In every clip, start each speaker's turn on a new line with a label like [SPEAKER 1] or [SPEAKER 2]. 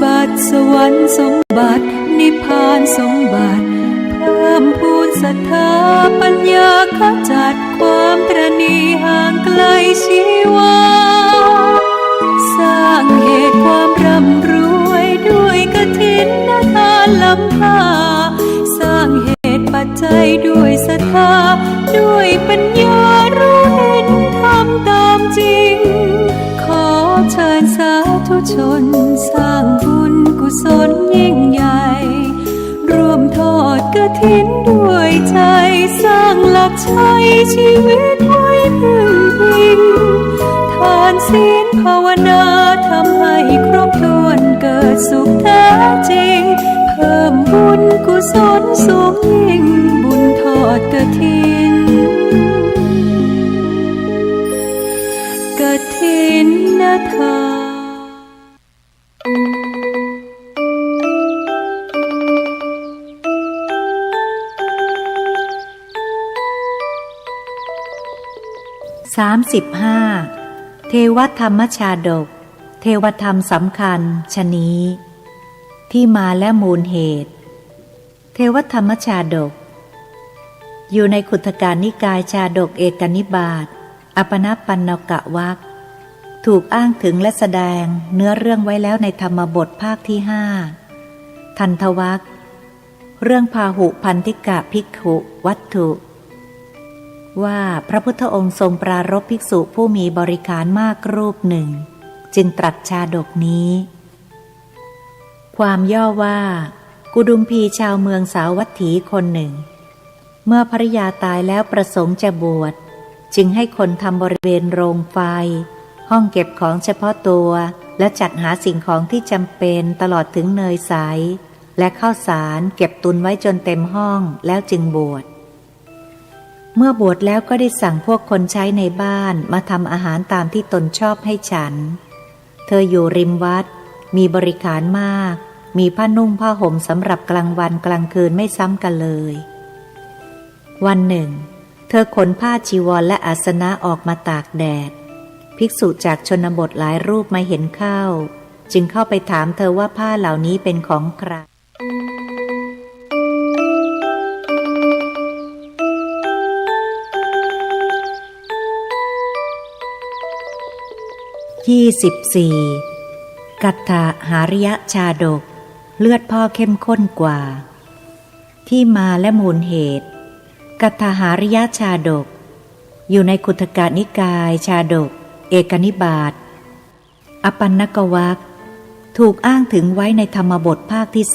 [SPEAKER 1] บัติสวรรค์สมบัตินิพพานสมบัติเพิ่มพูนศรัทธาปัญญาขจัดความตระหนี่ห่างไกลชีวาสร้างเหตุความร่ำรวยด้วยกฐินทานล้ำค่าสร้างเหตุปัจจัยด้วยศรัทธาด้วยปัญญารู้เห็นทำตามจริงขอเชิญสาธุชนสร้างบุญกุศลยิ่งใหญ่ร่วมทอดกฐินด้วยใจสร้างหลักชัยชีวิตไว้พึ่งพิงทานศีลภาวนาทำให้ครบถ้วนเกิดสุขแท้จริงเพิ่มบุญกุศลสูงยิ่งบุญทอดกฐินกฐินทาน
[SPEAKER 2] 35เทวธรรมชาดกเทวธรรมสำคัญชะนี้ที่มาและมูลเหตุเทวธรรมชาดกอยู่ในขุทกานิกายชาดกเอกนิบาตอปนปันนกวรรคถูกอ้างถึงและแสดงเนื้อเรื่องไว้แล้วในธรรมบทภาคที่5ทันทวรรคเรื่องพาหุพันธิกะภิกขุวัตถุว่าพระพุทธองค์ทรงปรารภภิกษุผู้มีบริการมากรูปหนึ่งจึงตรัสชาดกนี้ความย่อว่ากุดุมพีชาวเมืองสาวัตถีคนหนึ่งเมื่อภริยาตายแล้วประสงค์จะบวชจึงให้คนทำบริเวณโรงไฟห้องเก็บของเฉพาะตัวและจัดหาสิ่งของที่จำเป็นตลอดถึงเนยใสและข้าวสารเก็บตุนไว้จนเต็มห้องแล้วจึงบวชเมื่อบวชแล้วก็ได้สั่งพวกคนใช้ในบ้านมาทำอาหารตามที่ตนชอบให้ฉันเธออยู่ริมวัดมีบริการมากมีผ้านุ่งผ้าห่มสำหรับกลางวันกลางคืนไม่ซ้ำกันเลยวันหนึ่งเธอขนผ้าจีวรและอาสนะออกมาตากแดดภิกษุจากชนบทหลายรูปมาเห็นเข้าจึงเข้าไปถามเธอว่าผ้าเหล่านี้เป็นของใคร24กัตถหาริยชาดกเลือดพ่อเข้มข้นกว่าที่มาและมูลเหตุกัตถหาริยชาดกอยู่ในขุทกนิกายชาดกเอกนิบาตอปันนกวรรคถูกอ้างถึงไว้ในธรรมบทภาคที่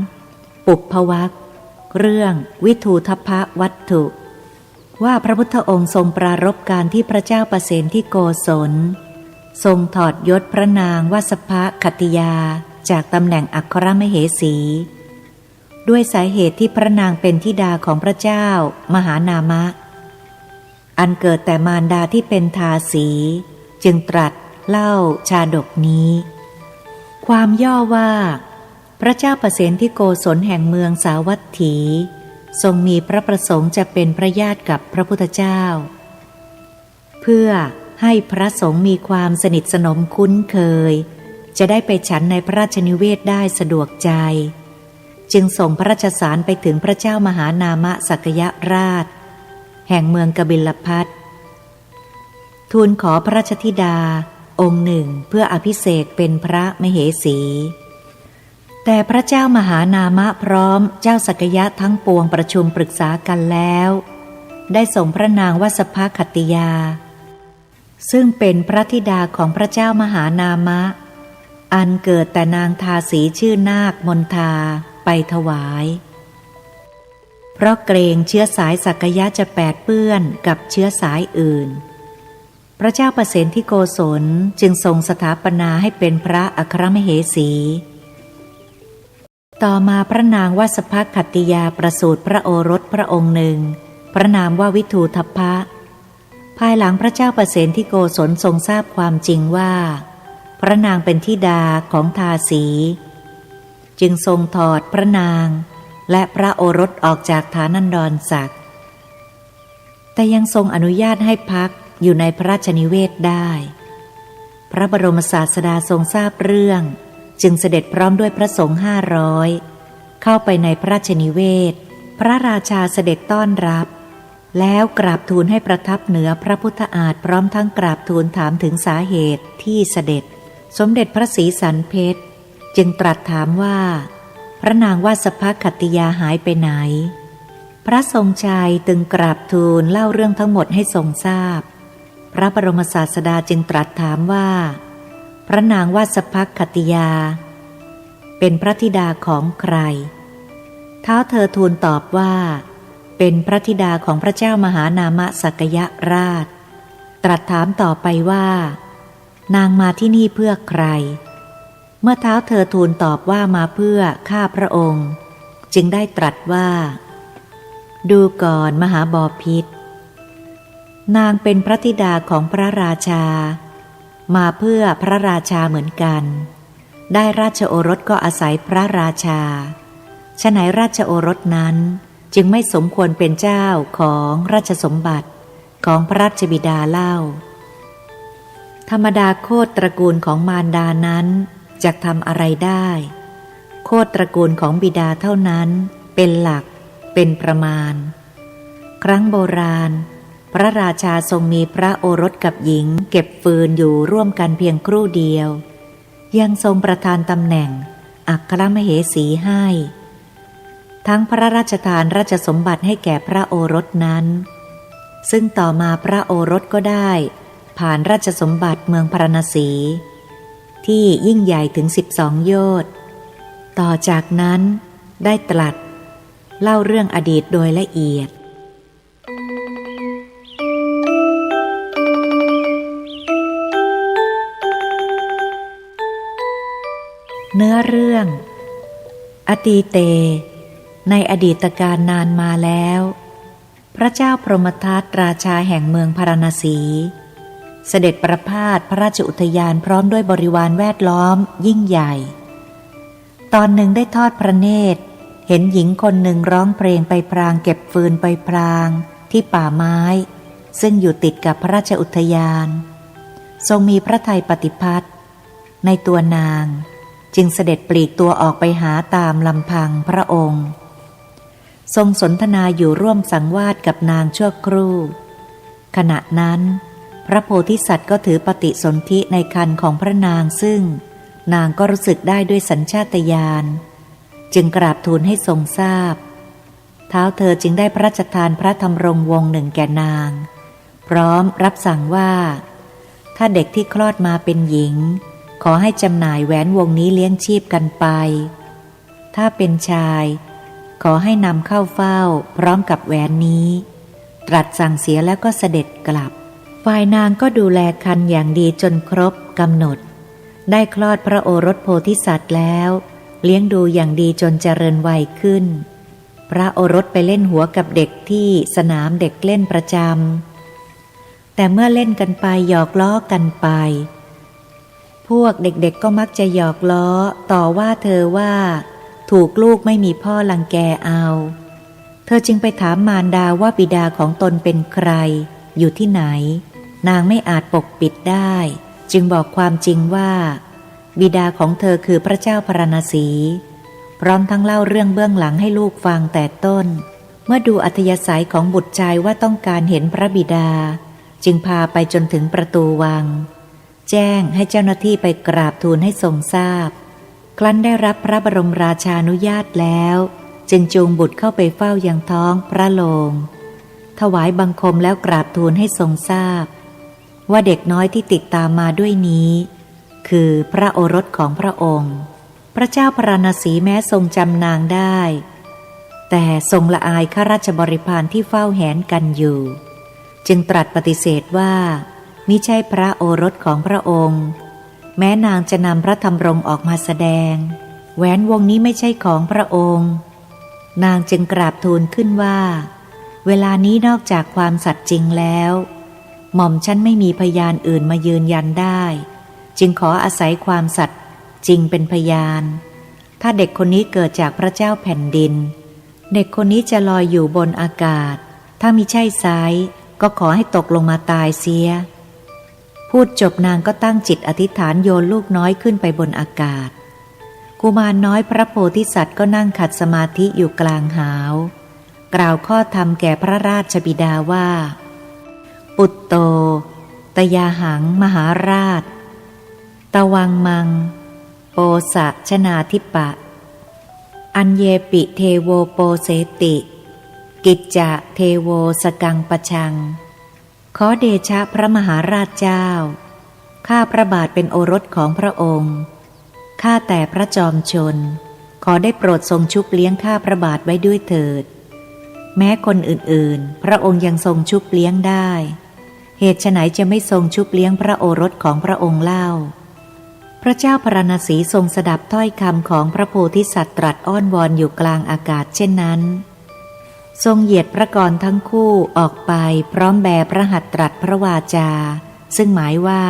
[SPEAKER 2] 3ปุพพวรรคเรื่องวิทูทพวัตถุว่าพระพุทธองค์ทรงปรารภการที่พระเจ้าประเสนที่โกศลทรงถอดยศพระนางวสภคติยาจากตำแหน่งอัครมเหสีด้วยสาเหตุที่พระนางเป็นธิดาของพระเจ้ามหานามะอันเกิดแต่มารดาที่เป็นทาสีจึงตรัสเล่าชาดกนี้ความย่อว่าพระเจ้าประเสนที่โกศลแห่งเมืองสาวัตถีทรงมีพระประสงค์จะเป็นพระญาติกับพระพุทธเจ้าเพื่อให้พระสงฆ์มีความสนิทสนมคุ้นเคยจะได้ไปฉันในพระราชนิเวศได้สะดวกใจจึงส่งพระราชสารไปถึงพระเจ้ามหานามะสักยราชแห่งเมืองกบิลพัสทูลขอพระราชธิดาองค์หนึ่งเพื่ออภิเษกเป็นพระมเหสีแต่พระเจ้ามหานามะพร้อมเจ้าสักยะทั้งปวงประชุมปรึกษากันแล้วได้ส่งพระนางวสภคติยาซึ่งเป็นพระธิดาของพระเจ้ามหานามะอันเกิดแต่นางทาสีชื่อนาคมนทาไปถวายเพราะเกรงเชื้อสายสักยะจะแปดเปื้อนกับเชื้อสายอื่นพระเจ้าประเสนที่โกศลจึงทรงสถาปนาให้เป็นพระอัครมเหสีต่อมาพระนางวสภคติยาประสูติพระโอรสพระองค์หนึ่งพระนามว่าวิทูทพะภายหลังพระเจ้าประเสนที่โกศลทรงทราบความจริงว่าพระนางเป็นธิดาของทาสีจึงทรงถอดพระนางและพระโอรสออกจากฐานันดรศักดิ์แต่ยังทรงอนุญาตให้พักอยู่ในพระราชนิเวศได้พระบรมศาสดาทรงทราบเรื่อง จึงเสด็จพร้อมด้วยพระสงฆ์500เข้าไปในพระราชนิเวศพระราชาเสด็จต้อนรับแล้วกราบทูลให้ประทับเหนือพระพุทธอาฏพร้อมทั้งกราบทูลถามถึงสาเหตุที่เสด็จสมเด็จพระศรีสันเพชรจึงตรัสถามว่าพระนางวาสภคัตติยาหายไปไหนพระทรงชัยจึงกราบทูลเล่าเรื่องทั้งหมดให้ทรงทราบพระบรมศาสดาจึงตรัสถามว่าพระนางวาสภคัตติยาเป็นพระธิดาของใครท้าวเธอทูลตอบว่าเป็นพระธิดาของพระเจ้ามหานามสักยราชตรัสถามต่อไปว่านางมาที่นี่เพื่อใครเมื่อท้าวเธอทูลตอบว่ามาเพื่อข้าพระองค์จึงได้ตรัสว่าดูก่อนมหาบพิตรนางเป็นพระธิดาของพระราชามาเพื่อพระราชาเหมือนกันได้ราชโอรสก็อาศัยพระราชาฉะไหนราชโอรสนั้นจึงไม่สมควรเป็นเจ้าของราชสมบัติของพระราชบิดาเล่าธรรมดาโคตรตระกูลของมารดานั้นจะทำอะไรได้โคตรตระกูลของบิดาเท่านั้นเป็นหลักเป็นประมาณครั้งโบราณพระราชาทรงมีพระโอรสกับหญิงเก็บฟืนอยู่ร่วมกันเพียงครู่เดียวยังทรงประทานตำแหน่งอัครมเหสีให้ทั้งพระราชทานราชสมบัติให้แก่พระโอรสนั้นซึ่งต่อมาพระโอรสก็ได้ผ่านราชสมบัติเมืองพาราณสีที่ยิ่งใหญ่ถึง12 โยชน์ต่อจากนั้นได้ตรัสเล่าเรื่องอดีตโดยละเอียดเนื้อเรื่องอตีเตในอดีตการนานมาแล้วพระเจ้าพรหมทัตราชาแห่งเมืองพาราณสีเสด็จประพาสพระราชอุทยานพร้อมด้วยบริวารแวดล้อมยิ่งใหญ่ตอนหนึ่งได้ทอดพระเนตรเห็นหญิงคนหนึ่งร้องเพลงไปพรางเก็บฟืนไปพรางที่ป่าไม้ซึ่งอยู่ติดกับพระราชอุทยานทรงมีพระทัยปฏิพัติในตัวนางจึงเสด็จปลีกตัวออกไปหาตามลำพังพระองค์ทรงสนทนาอยู่ร่วมสังวาสกับนางชั่วครู่ขณะนั้นพระโพธิสัตว์ก็ถือปฏิสนธิในครรภ์ของพระนางซึ่งนางก็รู้สึกได้ด้วยสัญชาตญาณจึงกราบทูลให้ทรงทราบท้าวเธอจึงได้พระราชทานพระธรรมรงค์วงหนึ่งแก่นางพร้อมรับสั่งว่าถ้าเด็กที่คลอดมาเป็นหญิงขอให้จำหน่ายแหวนวงนี้เลี้ยงชีพกันไปถ้าเป็นชายขอให้นำเข้าเฝ้าพร้อมกับแหวนนี้ตรัสสั่งเสียแล้วก็เสด็จกลับฝ่ายนางก็ดูแลครรภ์อย่างดีจนครบกำหนดได้คลอดพระโอรสโพธิสัตว์แล้วเลี้ยงดูอย่างดีจนเจริญวัยขึ้นพระโอรสไปเล่นหัวกับเด็กที่สนามเด็กเล่นประจำแต่เมื่อเล่นกันไปหยอกล้อกันไปพวกเด็กๆก็มักจะหยอกล้อต่อว่าเธอว่าถูกลูกไม่มีพ่อรังแกเอาเธอจึงไปถามมารดาว่าบิดาของตนเป็นใครอยู่ที่ไหนนางไม่อาจปกปิดได้จึงบอกความจริงว่าบิดาของเธอคือพระเจ้าพาราณสีพร้อมทั้งเล่าเรื่องเบื้องหลังให้ลูกฟังแต่ต้นเมื่อดูอัธยาศัยของบุตรชายว่าต้องการเห็นพระบิดาจึงพาไปจนถึงประตูวังแจ้งให้เจ้าหน้าที่ไปกราบทูลให้ทรงทราบครั้นได้รับพระบรมราชานุญาตแล้วจึงจูงบุตรเข้าไปเฝ้ายังท้องพระโลงถวายบังคมแล้วกราบทูลให้ทรงทราบว่าเด็กน้อยที่ติดตามมาด้วยนี้คือพระโอรสของพระองค์พระเจ้าพาราณสีแม้ทรงจำนางได้แต่ทรงละอายข้าราชบริพารที่เฝ้าแหนกันอยู่จึงตรัสปฏิเสธว่ามิใช่พระโอรสของพระองค์แม้นางจะนำพระธรรมรงค์ออกมาแสดงแหวนวงนี้ไม่ใช่ของพระองค์นางจึงกราบทูลขึ้นว่าเวลานี้นอกจากความสัตย์จริงแล้วหม่อมฉันไม่มีพยานอื่นมายืนยันได้จึงขออาศัยความสัตย์จริงเป็นพยานถ้าเด็กคนนี้เกิดจากพระเจ้าแผ่นดินเด็กคนนี้จะลอยอยู่บนอากาศถ้ามิใช่ไซร้ก็ขอให้ตกลงมาตายเสียพูดจบนางก็ตั้งจิตอธิษฐานโยนลูกน้อยขึ้นไปบนอากาศ กุมารน้อยพระโพธิสัตว์ก็นั่งขัดสมาธิอยู่กลางหาวกล่าวข้อธรรมแก่พระราชบิดาว่าปุตโตตยาหังมหาราชตวังมังโปสะชนาธิปะอัญเยปิเทโวโปเสติกิจจะเทโวสกังปชังขอเดชะพระมหาราชเจ้าข้าพระบาทเป็นโอรสของพระองค์ข้าแต่พระจอมชนขอได้โปรดทรงชุบเลี้ยงข้าพระบาทไว้ด้วยเถิดแม้คนอื่นๆพระองค์ยังทรงชุบเลี้ยงได้เหตุไฉนจะไม่ทรงชุบเลี้ยงพระโอรสของพระองค์เล่าพระเจ้าพระนศีทรงสดับถ้อยคำของพระโพธิสัตว์ตรัสอ้อนวอนอยู่กลางอากาศเช่นนั้นทรงเหยียดพระกรทั้งคู่ออกไปพร้อมแบพระหัตถ์ตรัสพระวาจาซึ่งหมายว่า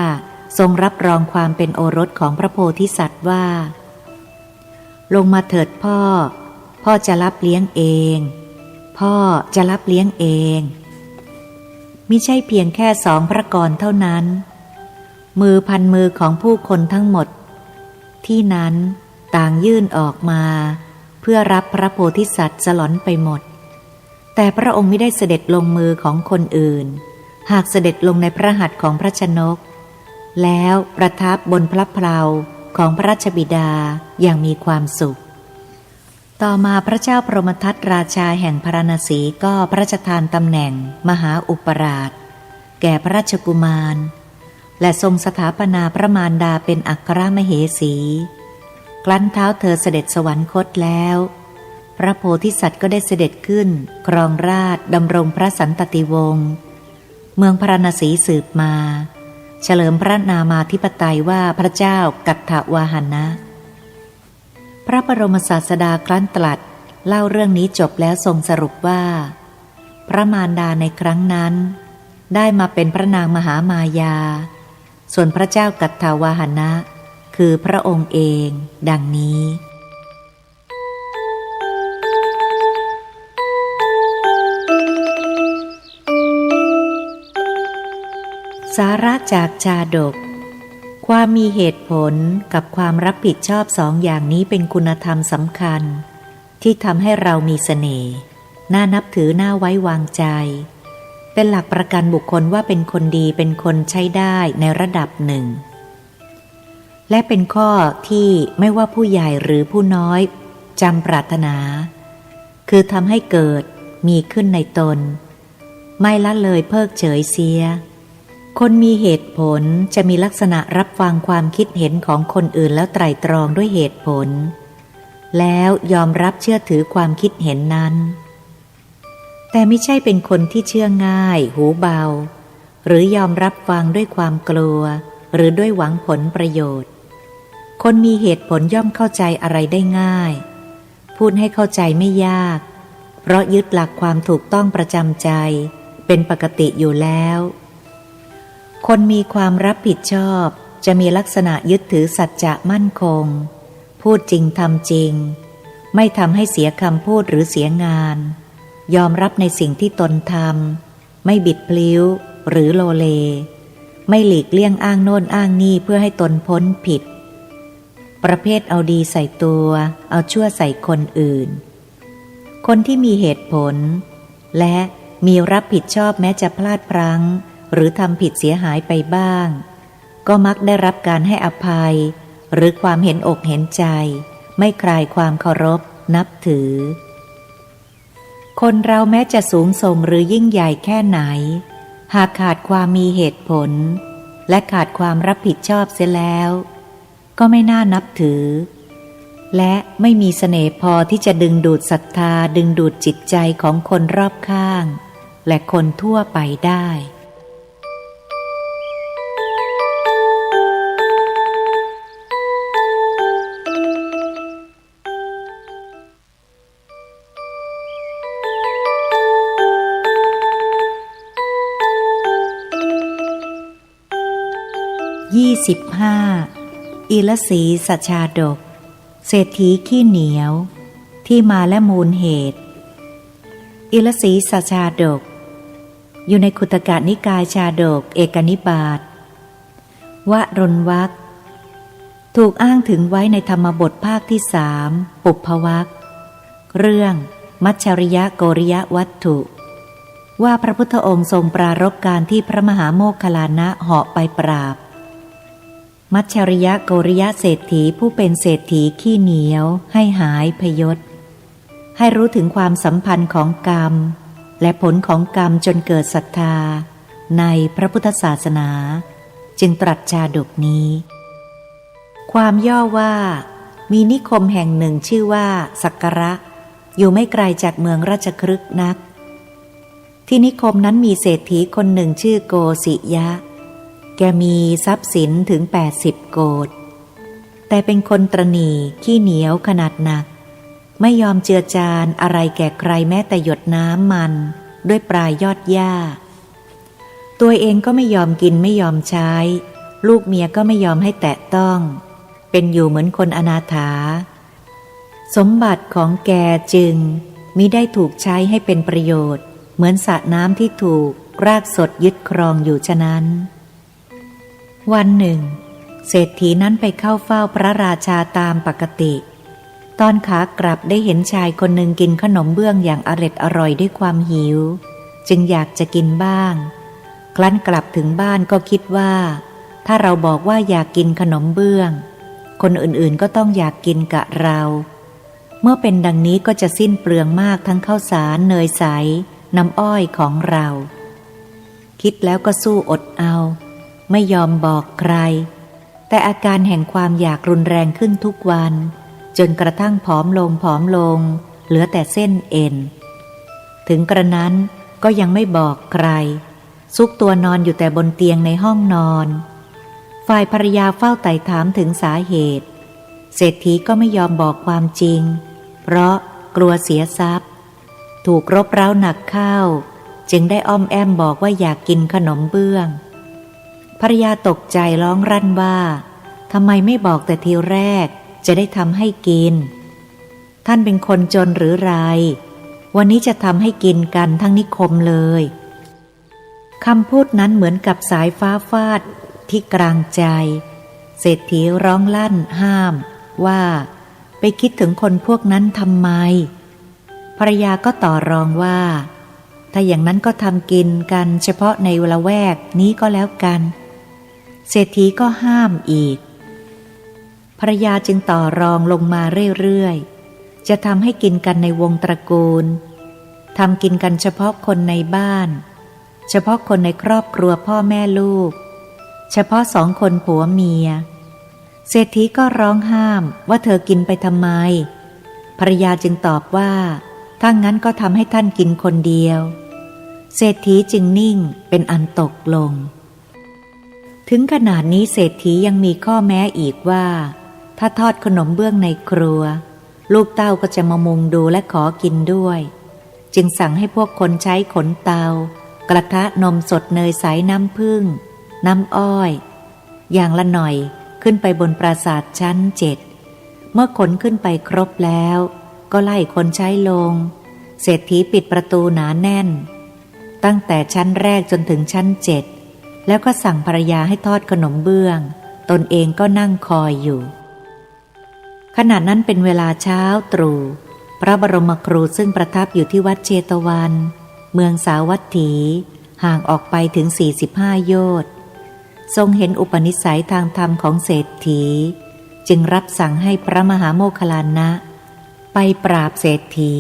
[SPEAKER 2] ทรงรับรองความเป็นโอรสของพระโพธิสัตว์ว่าลงมาเถิดพ่อจะรับเลี้ยงเองพ่อจะรับเลี้ยงเองมิใช่เพียงแค่สองพระกรเท่านั้นมือพันมือของผู้คนทั้งหมดที่นั้นต่างยื่นออกมาเพื่อรับพระโพธิสัตว์สลอนไปหมดแต่พระองค์ไม่ได้เสด็จลงมือของคนอื่นหากเสด็จลงในพระหัตถ์ของพระชนกแล้วประทับบนพระเพลาของพระราชบิดาอย่างมีความสุขต่อมาพระเจ้าพรหมทัตราชาแห่งพาราณสีก็พระราชทานตำแหน่งมหาอุปราชแก่พระราชกุมารและทรงสถาปนาพระมารดาเป็นอัครมเหสีครั้นเท้าเธอเสด็จสวรรคตแล้วพระโพธิสัตว์ก็ได้เสด็จขึ้นครองราชย์ดำรงพระสันตติวงศ์เมืองพาราณสีสืบมาเฉลิมพระนามาธิปไตยว่าพระเจ้ากัตถวาหนะพระบรมศาสดาครั้นตรัสเล่าเรื่องนี้จบแล้วทรงสรุปว่าพระมารดาในครั้งนั้นได้มาเป็นพระนางมหามายาส่วนพระเจ้ากัตถวาหนะคือพระองค์เองดังนี้สาระจากชาดกความมีเหตุผลกับความรับผิดชอบสองอย่างนี้เป็นคุณธรรมสำคัญที่ทำให้เรามีเสน่ห์น่านับถือน่าไว้วางใจเป็นหลักประกันบุคคลว่าเป็นคนดีเป็นคนใช้ได้ในระดับหนึ่งและเป็นข้อที่ไม่ว่าผู้ใหญ่หรือผู้น้อยจำปรารถนาคือทำให้เกิดมีขึ้นในตนไม่ละเลยเพิกเฉยเสียคนมีเหตุผลจะมีลักษณะรับฟังความคิดเห็นของคนอื่นแล้วไตร่ตรองด้วยเหตุผลแล้วยอมรับเชื่อถือความคิดเห็นนั้นแต่ไม่ใช่เป็นคนที่เชื่อง่ายหูเบาหรือยอมรับฟังด้วยความกลัวหรือด้วยหวังผลประโยชน์คนมีเหตุผลย่อมเข้าใจอะไรได้ง่ายพูดให้เข้าใจไม่ยากเพราะยึดหลักความถูกต้องประจำใจเป็นปกติอยู่แล้วคนมีความรับผิดชอบจะมีลักษณะยึดถือสัจจะมั่นคงพูดจริงทำจริงไม่ทำให้เสียคำพูดหรือเสียงานยอมรับในสิ่งที่ตนทำไม่บิดพลิ้วหรือโลเลไม่หลีกเลี่ยงอ้างโน่นอ้างนี่เพื่อให้ตนพ้นผิดประเภทเอาดีใส่ตัวเอาชั่วใส่คนอื่นคนที่มีเหตุผลและมีรับผิดชอบแม้จะพลาดพลั้งหรือทำผิดเสียหายไปบ้างก็มักได้รับการให้อภัยหรือความเห็นอกเห็นใจไม่คลายความเคารพนับถือคนเราแม้จะสูงส่งหรือยิ่งใหญ่แค่ไหนหากขาดความมีเหตุผลและขาดความรับผิดชอบเสียแล้วก็ไม่น่านับถือและไม่มีเสน่ห์พอที่จะดึงดูดศรัทธาดึงดูดจิตใจของคนรอบข้างและคนทั่วไปได้ 25. อิลสีสชาดกเศรษฐีขี้เหนียวที่มาและมูลเหตุอิลสีสชาดกอยู่ในขุตกนิกายชาดกเอกนิบาตวรณวรรค ถูกอ้างถึงไว้ในธรรมบทภาคที่3 ปุพพวรรคเรื่องมัชฌริยโกริยวัตถุว่าพระพุทธองค์ทรงปรารภการที่พระมหาโมคคัลลานะเหาะไปปราบมัชฌริยโกริยเศรษฐีผู้เป็นเศรษฐีขี้เหนียวให้หายพยศให้รู้ถึงความสัมพันธ์ของกรรมและผลของกรรมจนเกิดศรัทธาในพระพุทธศาสนาจึงตรัสชาดกนี้ความย่อว่ามีนิคมแห่งหนึ่งชื่อว่าสักกระอยู่ไม่ไกลจากเมืองราชคฤห์นักที่นิคมนั้นมีเศรษฐีคนหนึ่งชื่อโกสิยะแกมีทรัพย์สินถึง80 โกฏแต่เป็นคนตระหนี่ขี้เหนียวขนาดหนักไม่ยอมเจือจานอะไรแก่ใครแม้แต่หยดน้ำมันด้วยปลายยอดหญ้าตัวเองก็ไม่ยอมกินไม่ยอมใช้ลูกเมียก็ไม่ยอมให้แตะต้องเป็นอยู่เหมือนคนอนาถาสมบัติของแกจึงมิได้ถูกใช้ให้เป็นประโยชน์เหมือนสระน้ำที่ถูกรากสดยึดครองอยู่ฉะนั้นวันหนึ่งเศรษฐีนั้นไปเข้าเฝ้าพระราชาตามปกติตอนขากลับได้เห็นชายคนหนึ่งกินขนมเบื้องอย่างอร่อยด้วยความหิวจึงอยากจะกินบ้างครั้นกลับถึงบ้านก็คิดว่าถ้าเราบอกว่าอยากกินขนมเบื้องคนอื่นๆก็ต้องอยากกินกะเราเมื่อเป็นดังนี้ก็จะสิ้นเปลืองมากทั้งข้าวสารเนยใสน้ำอ้อยของเราคิดแล้วก็สู้อดเอาไม่ยอมบอกใครแต่อาการแห่งความอยากรุนแรงขึ้นทุกวันจนกระทั่งผอมลงเหลือแต่เส้นเอ็นถึงกระนั้นก็ยังไม่บอกใครซุกตัวนอนอยู่แต่บนเตียงในห้องนอนฝ่ายภรรยาเฝ้าไต่ถามถึงสาเหตุเศรษฐีก็ไม่ยอมบอกความจริงเพราะกลัวเสียทรัพย์ถูกรบเร้าหนักเข้าจึงได้อ้อมแอมบอกว่าอยากกินขนมเบื้องภรรยาตกใจร้องรั่นว่าทำไมไม่บอกแต่ทีแรกจะได้ทำให้กินท่านเป็นคนจนหรือไรวันนี้จะทำให้กินกันทั้งนิคมเลยคำพูดนั้นเหมือนกับสายฟ้าฟาดที่กลางใจเศรษฐีร้องลั่นห้ามว่าไปคิดถึงคนพวกนั้นทำไมภรรยาก็ต่อรองว่าถ้าอย่างนั้นก็ทำกินกันเฉพาะในละแวกนี้ก็แล้วกันเศรษฐีก็ห้ามอีกภรรยาจึงต่อรองลงมาเรื่อยๆจะทำให้กินกันในวงตระกูลทำกินกันเฉพาะคนในบ้านเฉพาะคนในครอบครัวพ่อแม่ลูกเฉพาะ2 คนผัวเมียเศรษฐีก็ร้องห้ามว่าเธอกินไปทำไมภรรยาจึงตอบว่าถ้างั้นก็ทำให้ท่านกินคนเดียวเศรษฐีจึงนิ่งเป็นอันตกลงถึงขนาดนี้เศรษฐียังมีข้อแม้อีกว่าถ้าทอดขนมเบื้องในครัวลูกเต้าก็จะมามุงดูและขอกินด้วยจึงสั่งให้พวกคนใช้ขนเตากระทะนมสดเนยใสน้ำผึ้งน้ำอ้อยอย่างละหน่อยขึ้นไปบนปราสาทชั้น7เมื่อขนขึ้นไปครบแล้วก็ไล่คนใช้ลงเศรษฐีปิดประตูหนาแน่นตั้งแต่ชั้นแรกจนถึงชั้น7แล้วก็สั่งภรรยาให้ทอดขนมเบื้องตนเองก็นั่งคอยอยู่ขณะนั้นเป็นเวลาเช้าตรู่พระบรมครูซึ่งประทับอยู่ที่วัดเชตวันเมืองสาวัตถีห่างออกไปถึง45 โยชน์ทรงเห็นอุปนิสัยทางธรรมของเศรษฐีจึงรับสั่งให้พระมหาโมคคัลลานะไปปราบเศรษฐี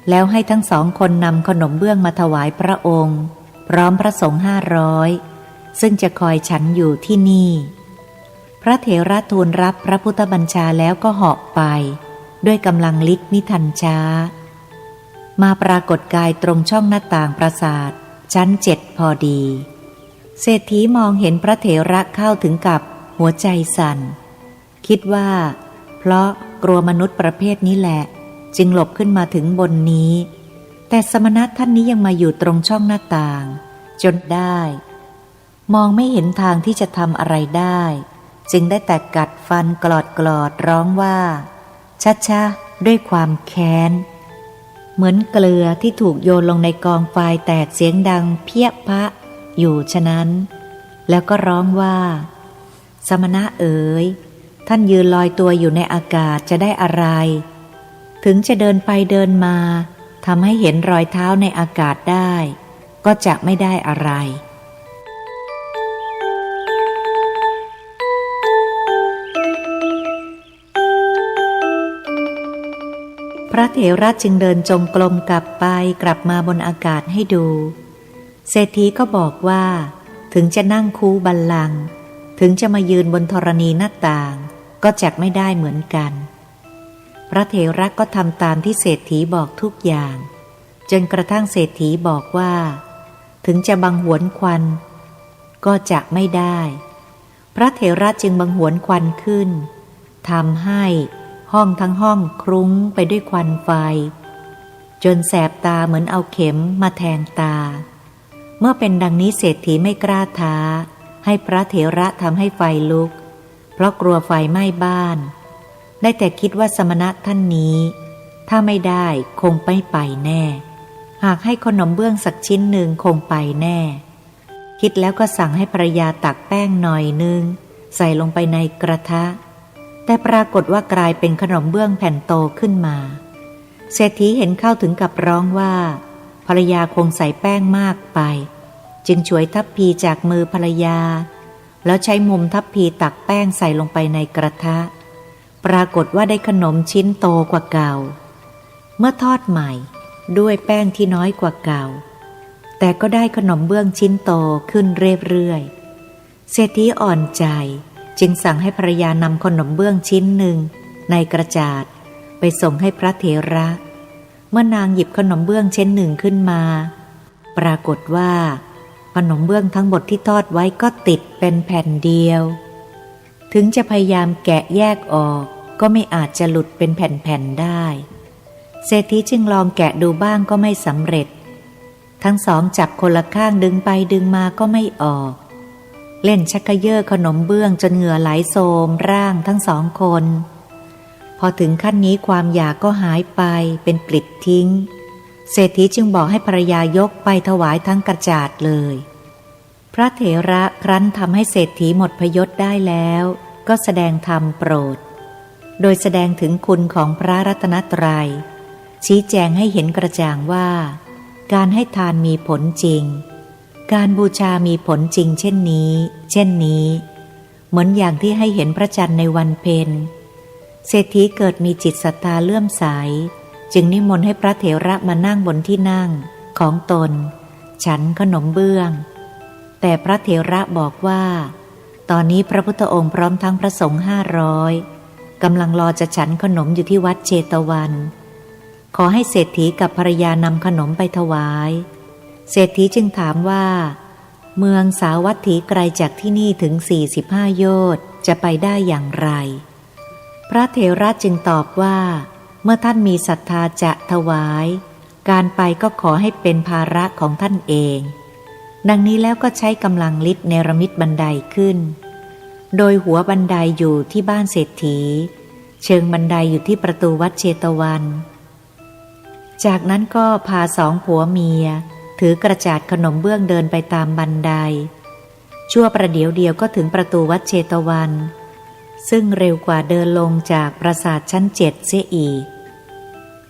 [SPEAKER 2] แล้วให้ทั้ง2 คนนำขนมเบื้องมาถวายพระองค์พร้อมพระสงฆ์500ซึ่งจะคอยฉันอยู่ที่นี่พระเถระทูลรับพระพุทธบัญชาแล้วก็เหาะไปด้วยกำลังฤทธิ์มิทันช้ามาปรากฏกายตรงช่องหน้าต่างปราสาทชั้น7พอดีเศรษฐีมองเห็นพระเถระเข้าถึงกับหัวใจสั่นคิดว่าเพราะกลัวมนุษย์ประเภทนี้แหละจึงหลบขึ้นมาถึงบนนี้แต่สมณะท่านนี้ยังมาอยู่ตรงช่องหน้าต่างจนได้มองไม่เห็นทางที่จะทำอะไรได้จึงได้แต่กัดฟันกรอดร้องว่าช้าๆด้วยความแค้นเหมือนเกลือที่ถูกโยนลงในกองไฟแตกเสียงดังเพี้ยพะอยู่ฉะนั้นแล้วก็ร้องว่าสมณะเอ๋ยท ท่านยืนลอยตัวอยู่ในอากาศจะได้อะไรถึงจะเดินไปเดินมาทำให้เห็นรอยเท้าในอากาศได้ก็จะไม่ได้อะไรพระเถระจึงเดินจงกรมกลับไปกลับมาบนอากาศให้ดูเศรษฐีก็บอกว่าถึงจะนั่งคูบัลลังก์ถึงจะมายืนบนธรณีหน้าต่างก็จักไม่ได้เหมือนกันพระเถระก็ทำตามที่เศรษฐีบอกทุกอย่างจนกระทั่งเศรษฐีบอกว่าถึงจะบังหวนควันก็จะไม่ได้พระเถระจึงบังหวนควันขึ้นทำให้ห้องทั้งห้องคลุ้งไปด้วยควันไฟจนแสบตาเหมือนเอาเข็มมาแทงตาเมื่อเป็นดังนี้เศรษฐีไม่กล้าท้าให้พระเถระทำให้ไฟลุกเพราะกลัวไฟไหม้บ้านได้แต่คิดว่าสมณะท่านนี้ถ้าไม่ได้คงไม่ไปแน่หากให้ขนมเบื้องสักชิ้นหนึ่งคงไปแน่คิดแล้วก็สั่งให้ภรรยาตักแป้งหน่อยนึงใส่ลงไปในกระทะแต่ปรากฏว่ากลายเป็นขนมเบื้องแผ่นโตขึ้นมาเศรษฐีเห็นเข้าถึงกับร้องว่าภรรยาคงใส่แป้งมากไปจึงฉวยทัพพีจากมือภรรยาแล้วใช้มุมทัพพีตักแป้งใส่ลงไปในกระทะปรากฏว่าได้ขนมชิ้นโตกว่าเก่าเมื่อทอดใหม่ด้วยแป้งที่น้อยกว่าเก่าแต่ก็ได้ขนมเบื้องชิ้นโตขึ้นเรื่อยๆเศรษฐีอ่อนใจจึงสั่งให้ภรรยานำขนมเบื้องชิ้นหนึ่งในกระจาดไปส่งให้พระเถระเมื่อนางหยิบขนมเบื้องชิ้นหนึ่งขึ้นมาปรากฏว่าขนมเบื้องทั้งหมดที่ทอดไว้ก็ติดเป็นแผ่นเดียวถึงจะพยายามแกะแยกออกก็ไม่อาจจะหลุดเป็นแผ่นๆได้เศรษฐีจึงลองแกะดูบ้างก็ไม่สำเร็จทั้งสองจับคนละข้างดึงไปดึงมาก็ไม่ออกเล่นชักเขย่อขนมเบื้องจนเหงื่อไหลโสมร่างทั้งสองคนพอถึงขั้นนี้ความอยากก็หายไปเป็นปลิดทิ้งเศรษฐีจึงบอกให้ภรรยายกไปถวายทั้งกระจาดเลยพระเถระครั้นทำให้เศรษฐีหมดพยศได้แล้วก็แสดงธรรมโปรดโดยแสดงถึงคุณของพระรัตนตรัยชี้แจงให้เห็นกระจ่างว่าการให้ทานมีผลจริงการบูชามีผลจริงเช่นนี้เหมือนอย่างที่ให้เห็นพระจันทร์ในวันเพ็ญเศรษฐีเกิดมีจิตศรัทธาเลื่อมใสจึงนิมนต์ให้พระเถระมานั่งบนที่นั่งของตนฉันขนมเบื้องแต่พระเถระบอกว่าตอนนี้พระพุทธองค์พร้อมทั้งพระสงฆ์500กำลังรอจะฉันขนมอยู่ที่วัดเชตวันขอให้เศรษฐีกับภรรยานำขนมไปถวายเศรษฐีจึงถามว่าเมืองสาวัตถีไกลจากที่นี่ถึง45 โยชน์จะไปได้อย่างไรพระเถระจึงตอบว่าเมื่อท่านมีศรัทธาจะถวายการไปก็ขอให้เป็นภาระของท่านเองดังนี้แล้วก็ใช้กำลังฤทธิ์เนรมิตบันไดขึ้นโดยหัวบันไดอยู่ที่บ้านเศรษฐีเชิงบันไดอยู่ที่ประตูวัดเชตวันจากนั้นก็พาสองผัวเมียถือกระจาดขนมเบื้องเดินไปตามบันไดชั่วประเดี๋ยวเดียวก็ถึงประตูวัดเชตวันซึ่งเร็วกว่าเดินลงจากปราสาทชั้น7เสียอีก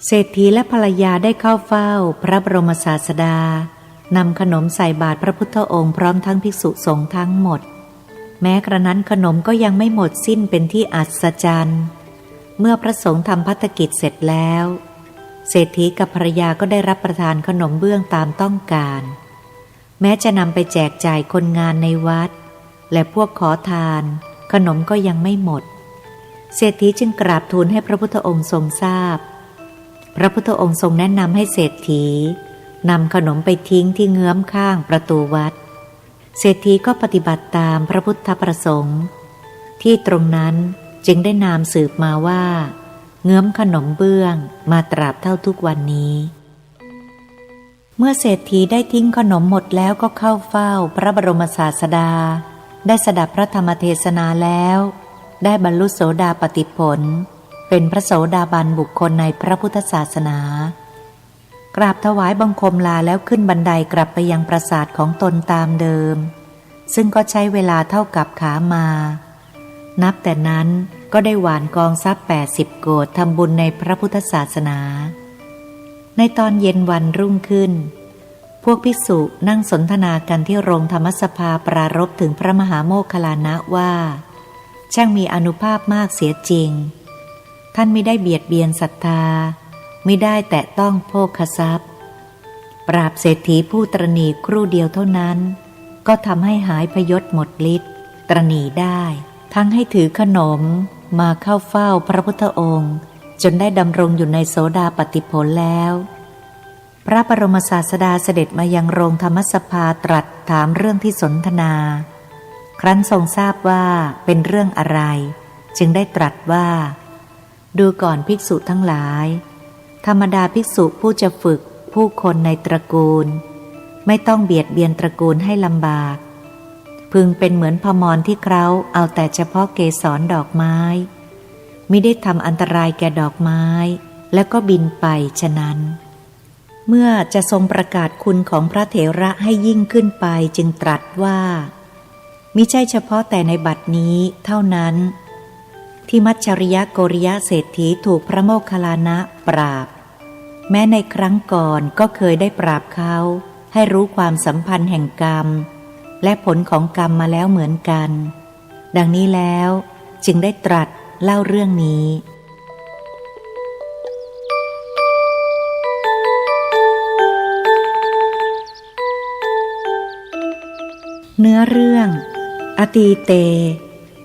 [SPEAKER 2] เศรษฐีและภรรยาได้เข้าเฝ้าพระบรมศาสดานำขนมใส่บาตรพระพุทธองค์พร้อมทั้งภิกษุสงฆ์ทั้งหมดแม้กระนั้นขนมก็ยังไม่หมดสิ้นเป็นที่อัศจรรย์เมื่อพระสงฆ์ทำภัตกิจเสร็จแล้วเศรษฐีกับภรรยาก็ได้รับประทานขนมเบื้องตามต้องการแม้จะนำไปแจกจ่ายคนงานในวัดและพวกขอทานขนมก็ยังไม่หมดเศรษฐีจึงกราบทูลให้พระพุทธองค์ทรงทราบพระพุทธองค์ทรงแนะนำให้เศรษฐีนำขนมไปทิ้งที่เงื้อมข้างประตูวัดเศรษฐีก็ปฏิบัติตามพระพุทธประสงค์ที่ตรงนั้นจึงได้นามสืบมาว่าเงื้อมขนมเบื้องมาตราบเท่าทุกวันนี้เมื่อเศรษฐีได้ทิ้งขนมหมดแล้วก็เข้าเฝ้าพระบรมศาสดาได้สดับพระธรรมเทศนาแล้วได้บรรลุโสดาปัตติผลเป็นพระโสดาบันบุคคลในพระพุทธศาสนากราบถวายบังคมลาแล้วขึ้นบันไดกลับไปยังปราสาทของตนตามเดิมซึ่งก็ใช้เวลาเท่ากับขามานับแต่นั้น ก็ได้หว่านกองทรัพย์80 โกฏทำบุญในพระพุทธศาสนา ในตอนเย็นวันรุ่งขึ้นพวกภิกษุนั่งสนทนากันที่โรงธรรมสภาปรารภถึงพระมหาโมคคัลลานะว่าช่างมีอานุภาพมากเสียจริงท่านไม่ได้เบียดเบียนศรัทธาไม่ได้แตะต้องโภคทรัพย์ปราบเศรษฐีผู้ตระหนี่ครู่เดียวเท่านั้นก็ทำให้หายพยศหมดฤทธิ์ตระหนี่ได้ทั้งให้ถือขนมมาเข้าเฝ้าพระพุทธองค์จนได้ดำรงอยู่ในโสดาปัตติผลแล้วพระบรมศาสดาเสด็จมายังโรงธรรมสภาตรัสถามเรื่องที่สนทนาครั้นทรงทราบว่าเป็นเรื่องอะไรจึงได้ตรัสว่าดูก่อนภิกษุทั้งหลายธรรมดาภิกษุผู้จะฝึกผู้คนในตระกูลไม่ต้องเบียดเบียนตระกูลให้ลำบากพึงเป็นเหมือนพมรที่เคล้าเอาแต่เฉพาะเกสรดอกไม้มิได้ทำอันตรายแก่ดอกไม้แล้วก็บินไปฉะนั้นเมื่อจะทรงประกาศคุณของพระเถระให้ยิ่งขึ้นไปจึงตรัสว่ามิใช่เฉพาะแต่ในบัดนี้เท่านั้นที่มัจฉริยโกริยะเศรษฐีถูกพระโมคคัลลานะปราบแม้ในครั้งก่อนก็เคยได้ปราบเขาให้รู้ความสัมพันธ์แห่งกรรมและผลของกรรมมาแล้วเหมือนกันดังนี้แล้วจึงได้ตรัสเล่าเรื่องนี้เนื้อเรื่องอตีเต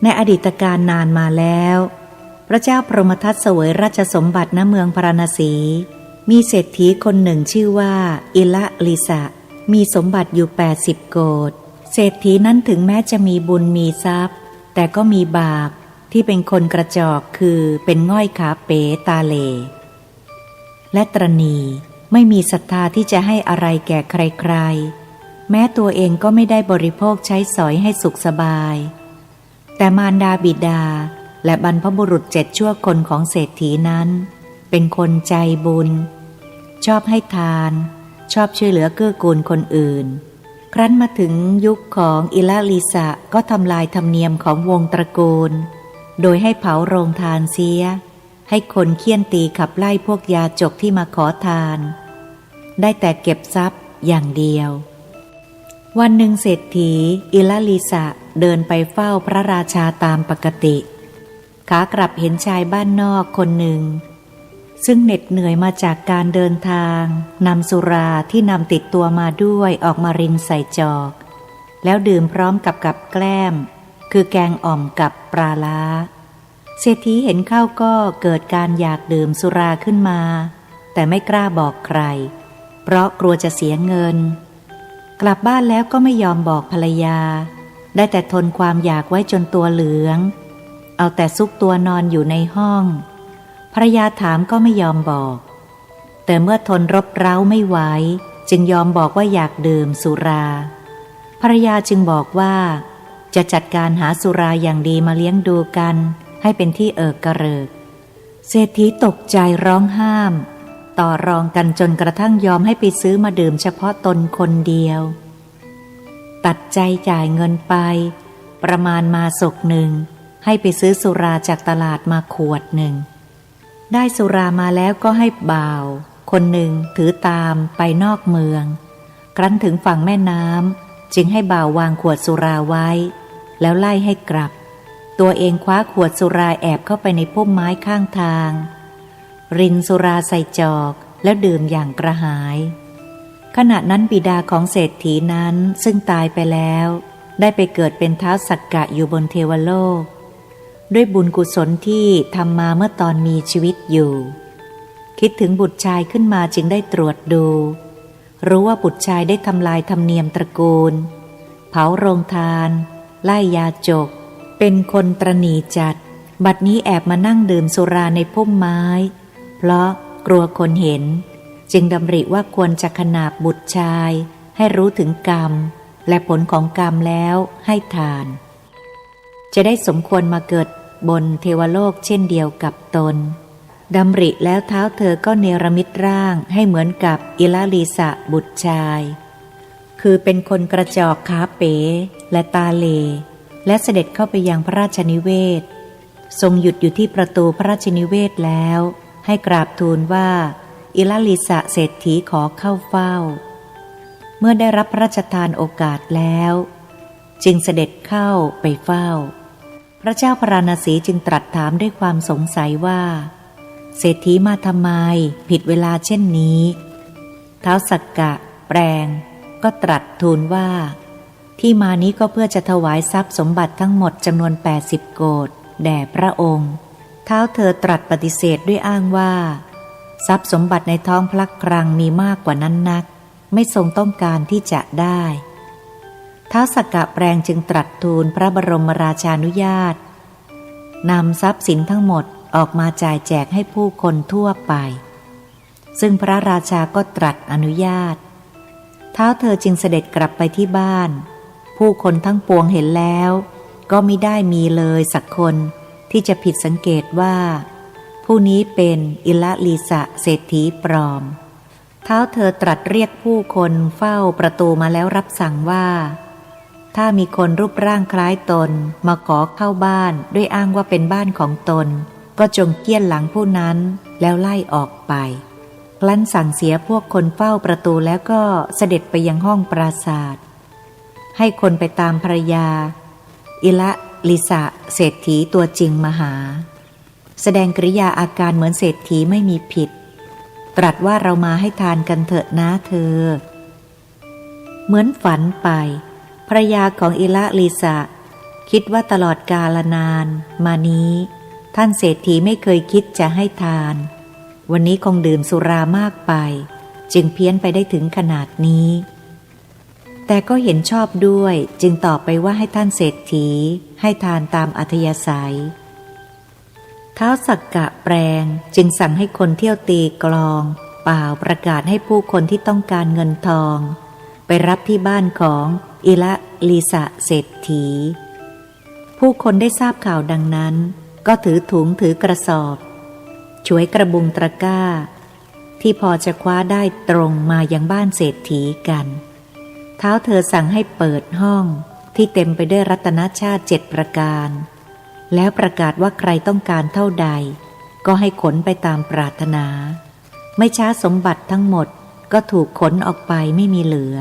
[SPEAKER 2] ในอดีตการนานมาแล้วพระเจ้าพรหมทัตเสวยราชสมบัติณเมืองพาราณสีมีเศรษฐีคนหนึ่งชื่อว่าอิละลิสะมีสมบัติอยู่80 โกฏเศรษฐีนั้นถึงแม้จะมีบุญมีทรัพย์แต่ก็มีบาปที่เป็นคนกระจอกคือเป็นง่อยขาเป๋ตาเหล่และตระหนี่ไม่มีศรัทธาที่จะให้อะไรแก่ใครๆแม้ตัวเองก็ไม่ได้บริโภคใช้สอยให้สุขสบายแต่มารดาบิดาและบรรพบุรุษ7 ชั่วคนของเศรษฐีนั้นเป็นคนใจบุญชอบให้ทานชอบช่วยเหลือเกื้อกูลคนอื่นครั้นมาถึงยุคของอิละลิสะก็ทำลายธรรมเนียมของวงตระกูลโดยให้เผาโรงทานเสียให้คนเฆี่ยนตีขับไล่พวกยาจกที่มาขอทานได้แต่เก็บทรัพย์อย่างเดียววันหนึ่งเศรษฐีอิละลิสะเดินไปเฝ้าพระราชาตามปกติขากลับเห็นชายบ้านนอกคนหนึ่งซึ่งเหน็ดเหนื่อยมาจากการเดินทางนำสุราที่นำติดตัวมาด้วยออกมารินใส่จอกแล้วดื่มพร้อมกับแกล้มคือแกงอ่อมกับปลาล้าเศรษฐีเห็นเข้าก็เกิดการอยากดื่มสุราขึ้นมาแต่ไม่กล้าบอกใครเพราะกลัวจะเสียเงินกลับบ้านแล้วก็ไม่ยอมบอกภรรยาได้แต่ทนความอยากไว้จนตัวเหลืองเอาแต่ซุกตัวนอนอยู่ในห้องภรรยาถามก็ไม่ยอมบอกแต่เมื่อทนรบเร้าไม่ไหวจึงยอมบอกว่าอยากดื่มสุราภรรยาจึงบอกว่าจะจัดการหาสุราอย่างดีมาเลี้ยงดูกันให้เป็นที่เอิกกระเริกเศรษฐีตกใจร้องห้ามต่อรองกันจนกระทั่งยอมให้ไปซื้อมาดื่มเฉพาะตนคนเดียวตัดใจจ่ายเงินไปประมาณมาศกหนึ่งให้ไปซื้อสุราจากตลาดมาขวดหนึ่งได้สุรามาแล้วก็ให้บ่าวคนหนึ่งถือตามไปนอกเมืองครั้นถึงฝั่งแม่น้ำจึงให้บ่าววางขวดสุราไว้แล้วไล่ให้กลับตัวเองคว้าขวดสุราแอบเข้าไปในพุ่มไม้ข้างทางรินสุราใส่จอกแล้วดื่มอย่างกระหายขณะนั้นบิดาของเศรษฐีนั้นซึ่งตายไปแล้วได้ไปเกิดเป็นท้าวสักกะอยู่บนเทวโลกด้วยบุญกุศลที่ทำมาเมื่อตอนมีชีวิตอยู่คิดถึงบุตรชายขึ้นมาจึงได้ตรวจดูรู้ว่าบุตรชายได้ทำลายธรรมเนียมตระกูลเผาโรงทานไล่ยาจกเป็นคนตระหนี่จัดบัดนี้แอบมานั่งดื่มสุราในพุ่มไม้เพราะกลัวคนเห็นจึงดำริว่าควรจะขนาบบุตรชายให้รู้ถึงกรรมและผลของกรรมแล้วให้ทานจะได้สมควรมาเกิดบนเทวโลกเช่นเดียวกับตนดำริแล้วเท้าเธอก็เนรมิตร่างให้เหมือนกับอิละลิสะบุตรชายคือเป็นคนกระจอกขาเป๋และตาเหล่และเสด็จเข้าไปยังพระราชนิเวศ ทรงหยุดอยู่ที่ประตูพระราชนิเวศแล้วให้กราบทูลว่าอิลลิสะเศรษฐีขอเข้าเฝ้าเมื่อได้รับพระราชทานโอกาสแล้วจึงเสด็จเข้าไปเฝ้าพระเจ้าพระราณสีจึงตรัสถามด้วยความสงสัยว่าเศรษฐีมาทำไมผิดเวลาเช่นนี้ท้าวสักกะแปลงก็ตรัสทูลว่าที่มานี้ก็เพื่อจะถวายทรัพย์สมบัติทั้งหมดจำนวน80โกฏแด่พระองค์ท้าวเธอตรัสปฏิเสธด้วยอ้างว่าทรัพย์สมบัติในท้องพระคลังมีมากกว่านั้นนักไม่ทรงต้องการที่จะได้ท้าวสักกะแปลงจึงตรัสทูลพระบรมราชานุญาตนำทรัพย์สินทั้งหมดออกมาจ่ายแจกให้ผู้คนทั่วไปซึ่งพระราชาก็ตรัสอนุญาตท้าวเธอจึงเสด็จกลับไปที่บ้านผู้คนทั้งปวงเห็นแล้วก็มิได้มีเลยสักคนที่จะผิดสังเกตว่าผู้นี้เป็นอิลลิสะเศรษฐีปลอมท้าวเธอตรัสเรียกผู้คนเฝ้าประตูมาแล้วรับสั่งว่าถ้ามีคนรูปร่างคล้ายตนมาขอเข้าบ้านด้วยอ้างว่าเป็นบ้านของตนก็จงเกี้ยนหลังผู้นั้นแล้วไล่ออกไปครั้นสั่งเสียพวกคนเฝ้าประตูแล้วก็เสด็จไปยังห้องปราสาทให้คนไปตามภรรยาอิลลิสะเศรษฐีตัวจริงมาหาแสดงกริยาอาการเหมือนเศรษฐีไม่มีผิดตรัสว่าเรามาให้ทานกันเถอะนะเธอเหมือนฝันไปภรรยาของอิลลิสะคิดว่าตลอดกาลนานมานี้ท่านเศรษฐีไม่เคยคิดจะให้ทานวันนี้คงดื่มสุรามากไปจึงเพี้ยนไปได้ถึงขนาดนี้แต่ก็เห็นชอบด้วยจึงตอบไปว่าให้ท่านเศรษฐีให้ทานตามอัธยาศัยท้าวสักกะแปลงจึงสั่งให้คนเที่ยวตีกลองเป่าประกาศให้ผู้คนที่ต้องการเงินทองไปรับที่บ้านของอิลลิสะเศรษฐีผู้คนได้ทราบข่าวดังนั้นก็ถือถุงถือกระสอบฉวยกระบุงตะกร้าที่พอจะคว้าได้ตรงมายังบ้านเศรษฐีกันท้าวเธอสั่งให้เปิดห้องที่เต็มไปด้วยรัตนชาติ7ประการแล้วประกาศว่าใครต้องการเท่าใดก็ให้ขนไปตามปรารถนาไม่ช้าสมบัติทั้งหมดก็ถูกขนออกไปไม่มีเหลือ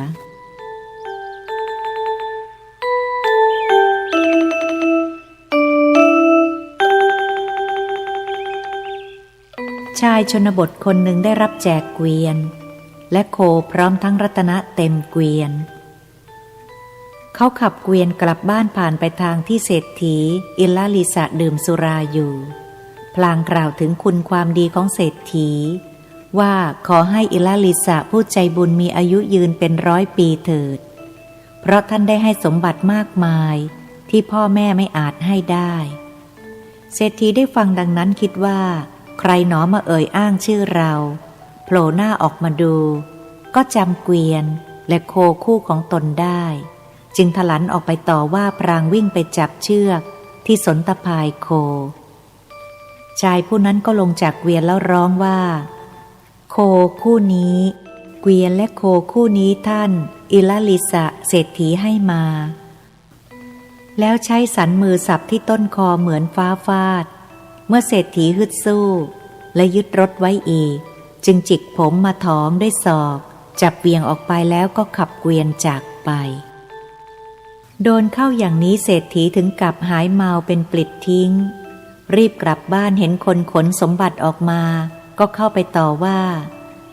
[SPEAKER 2] ชายชนบทคนหนึ่งได้รับแจกเกวียนและโคพร้อมทั้งรัตนะเต็มเกวียนเขาขับเกวียนกลับบ้านผ่านไปทางที่เศรษฐีอิลลิสะดื่มสุราอยู่พลางกล่าวถึงคุณความดีของเศรษฐีว่าขอให้อิลลิสะผู้ใจบุญมีอายุยืนเป็น100 ปีเถิดเพราะท่านได้ให้สมบัติมากมายที่พ่อแม่ไม่อาจให้ได้เศรษฐีได้ฟังดังนั้นคิดว่าใครหนอมาเอ่ยอ้างชื่อเราโผล่หน้าออกมาดูก็จำเกวียนและโคคู่ของตนได้จึงถลันออกไปต่อว่าพรางวิ่งไปจับเชือกที่สนตะพายโคชายผู้นั้นก็ลงจากเกวียนแล้วร้องว่าโคคู่นี้เกวียนและโคคู่นี้ท่านอิลลิสะเศรษฐีให้มาแล้วใช้สันมือสับที่ต้นคอเหมือนฟ้าฟาดเมื่อเศรษฐีฮึดสู้และยึดรถไว้อีกจึงจิกผมมาท้องด้วยศอกจับเวียงออกไปแล้วก็ขับเกวียนจากไปโดนเข้าอย่างนี้เศรษฐีถึงกับหายเมาเป็นปลิดทิ้งรีบกลับบ้านเห็นคนขนสมบัติออกมาก็เข้าไปต่อว่า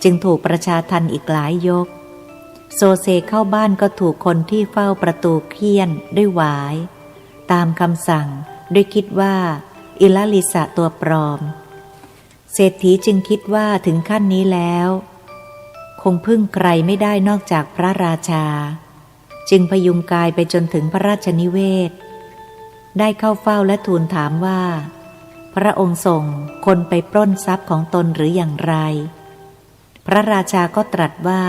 [SPEAKER 2] จึงถูกประชาทัณฑ์อีกหลายยกโซเซเข้าบ้านก็ถูกคนที่เฝ้าประตูเฆี่ยนด้วยหวายตามคำสั่งด้วยคิดว่าอิลลิสะตัวปลอมเศรษฐีจึงคิดว่าถึงขั้นนี้แล้วคงพึ่งใครไม่ได้นอกจากพระราชาจึงพยุงกายไปจนถึงพระราชนิเวศได้เข้าเฝ้าและทูลถามว่าพระองค์ส่งคนไปปล้นทรัพย์ของตนหรืออย่างไรพระราชาก็ตรัสว่า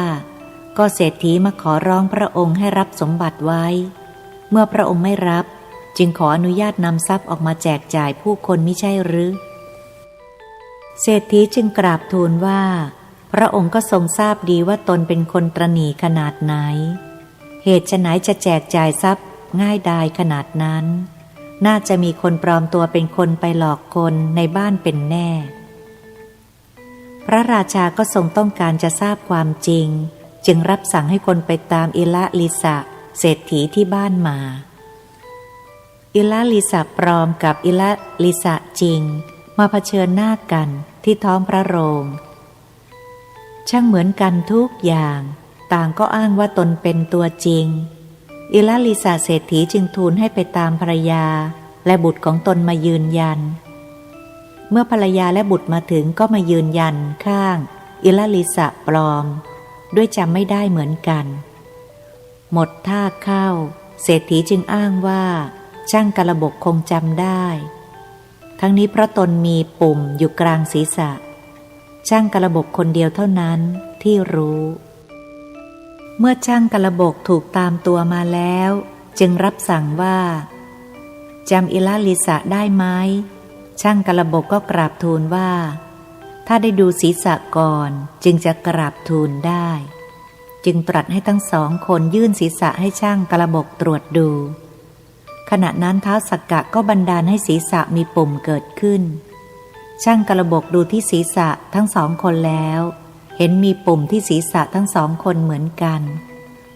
[SPEAKER 2] ก็เศรษฐีมาขอร้องพระองค์ให้รับสมบัติไว้เมื่อพระองค์ไม่รับจึงขออนุญาตนำทรัพย์ออกมาแจกจ่ายผู้คนมิใช่หรือเศรษฐีจึงกราบทูลว่าพระองค์ก็ทรงทราบดีว่าตนเป็นคนตระหนี่ขนาดไหนเหตุไฉนจะแจกจ่ายทรัพย์ง่ายดายขนาดนั้น น่าจะมีคนปลอมตัวเป็นคนไปหลอกคนในบ้านเป็นแน่พระราชาก็ทรงต้องการจะทราบความจริงจึงรับสั่งให้คนไปตามอิละลิสะเศรษฐีที่บ้านมาอิละลิสะปลอมกับอิละลิสะจริงมาเผชิญหน้ากันที่ท้องพระโรงช่างเหมือนกันทุกอย่างต่างก็อ้างว่าตนเป็นตัวจริงอิละลิสะเศรษฐีจึงทูลให้ไปตามภรรยาและบุตรของตนมายืนยันเมื่อภรรยาและบุตรมาถึงก็มายืนยันข้างอิละลิสะปลอมด้วยจำไม่ได้เหมือนกันหมดท่าเข้าเศรษฐีจึงอ้างว่าช่างกระบกคงจำได้ทั้งนี้เพราะตนมีปุ่มอยู่กลางศีรษะช่างกระบกคนเดียวเท่านั้นที่รู้เมื่อช่างกระบกถูกตามตัวมาแล้วจึงรับสั่งว่าจำอิละลิสะได้ไหมช่างกระบกก็กราบทูลว่าถ้าได้ดูศีรษะก่อนจึงจะกราบทูลได้จึงตรัสให้ทั้งสองคนยื่นศีรษะให้ช่างกระบกตรวจดูขณะนั้นท้าวสักกะก็บันดาลให้ศีรษะมีปุ่มเกิดขึ้นช่างกระบกดูที่ศีรษะทั้งสองคนแล้วเห็นมีปุ่มที่ศีรษะทั้งสองคนเหมือนกัน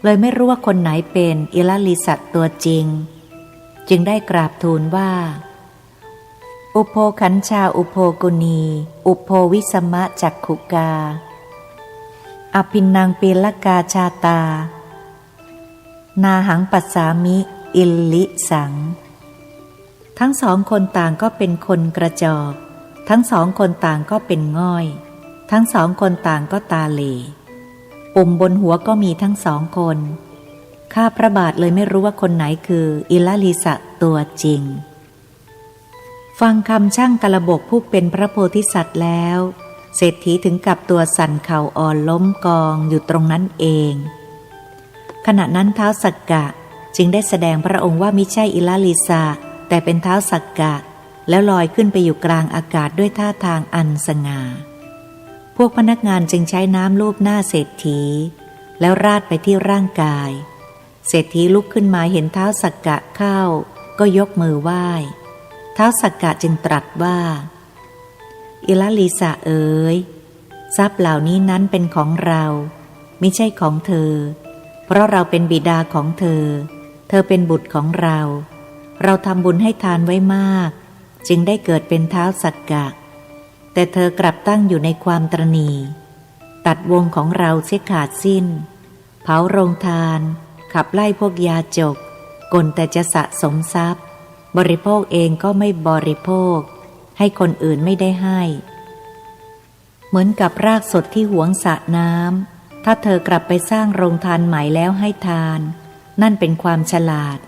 [SPEAKER 2] เลยไม่รู้ว่าคนไหนเป็นอิละลิสะตัวจริงจึงได้กราบทูลว่าอุโภคัญชาอุโภกุณีอุโภวิสมะจักขุกาอภินังปีละกาชาตานาหังปัสสามิอิลลิสังทั้งสองคนต่างก็เป็นคนกระจอกทั้งสองคนต่างก็เป็นง่อยทั้งสองคนต่างก็ตาเหล่ปุ่มบนหัวก็มีทั้งสองคนข้าพระบาทเลยไม่รู้ว่าคนไหนคืออิละลิสะตัวจริงฟังคำช่างกระบกผู้เป็นพระโพธิสัตว์แล้วเศรษฐีถึงกับตัวสั่นเข่าอ่อนล้มกองอยู่ตรงนั้นเองขณะนั้นท้าวสักกะจึงได้แสดงพระองค์ว่ามิใช่อิละลิสะแต่เป็นท้าวสักกะแล้วลอยขึ้นไปอยู่กลางอากาศด้วยท่าทางอันสง่าพวกพนักงานจึงใช้น้ำลูบหน้าเศรษฐีแล้วราดไปที่ร่างกายเศรษฐีลุกขึ้นมาเห็นท้าวสักกะเข้าก็ยกมือไหว้ท้าวสักกะจึงตรัสว่าอิละลิสะเอ๋ยทรัพย์เหล่านี้นั้นเป็นของเรามิใช่ของเธอเพราะเราเป็นบิดาของเธอเธอเป็นบุตรของเราเราทำบุญให้ทานไว้มากจึงได้เกิดเป็นท้าวสักกะแต่เธอกลับตั้งอยู่ในความตระหนี่ตัดวงของเราเสียขาดสิ้นเผาโรงทานขับไล่พวกยาจกกลแต่จะสะสมทรัพย์บริโภคเองก็ไม่บริโภคให้คนอื่นไม่ได้ให้เหมือนกับรากสดที่หวงสระน้ำถ้าเธอกลับไปสร้างโรงทานใหม่แล้วให้ทานนั่นเป็นความฉลาด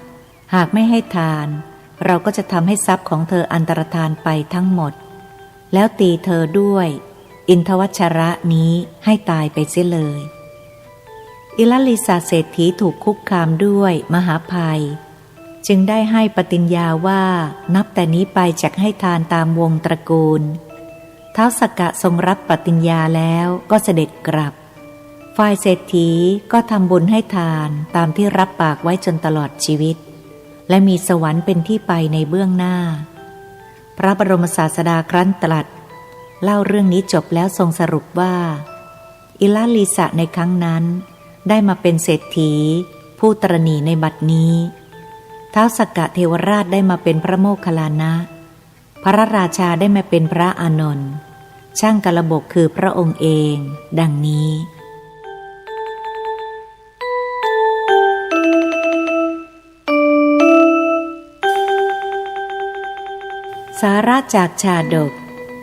[SPEAKER 2] หากไม่ให้ทานเราก็จะทำให้ทรัพย์ของเธออันตรธานไปทั้งหมดแล้วตีเธอด้วยอินทวัชระนี้ให้ตายไปเสียเลยอิละลิสะเศรษฐีถูกคุกคามด้วยมหาภัยจึงได้ให้ปฏิญญาว่านับแต่นี้ไปจักให้ทานตามวงตระกูลท้าวสักกะทรงรับปฏิญญาแล้วก็เสด็จกลับฝ่ายเศรษฐีก็ทำบุญให้ทานตามที่รับปากไว้จนตลอดชีวิตและมีสวรรค์เป็นที่ไปในเบื้องหน้าพระบรมศาสดาครั้นตรัสเล่าเรื่องนี้จบแล้วทรงสรุปว่าอิละลิสะในครั้งนั้นได้มาเป็นเศรษฐีผู้ตระหนี่ในบัดนี้ท้าวสักกะเทวราชได้มาเป็นพระโมคคัลลานะพระราชาได้มาเป็นพระอานนท์ช่างกระบกคือพระองค์เองดังนี้สาระจากชาดก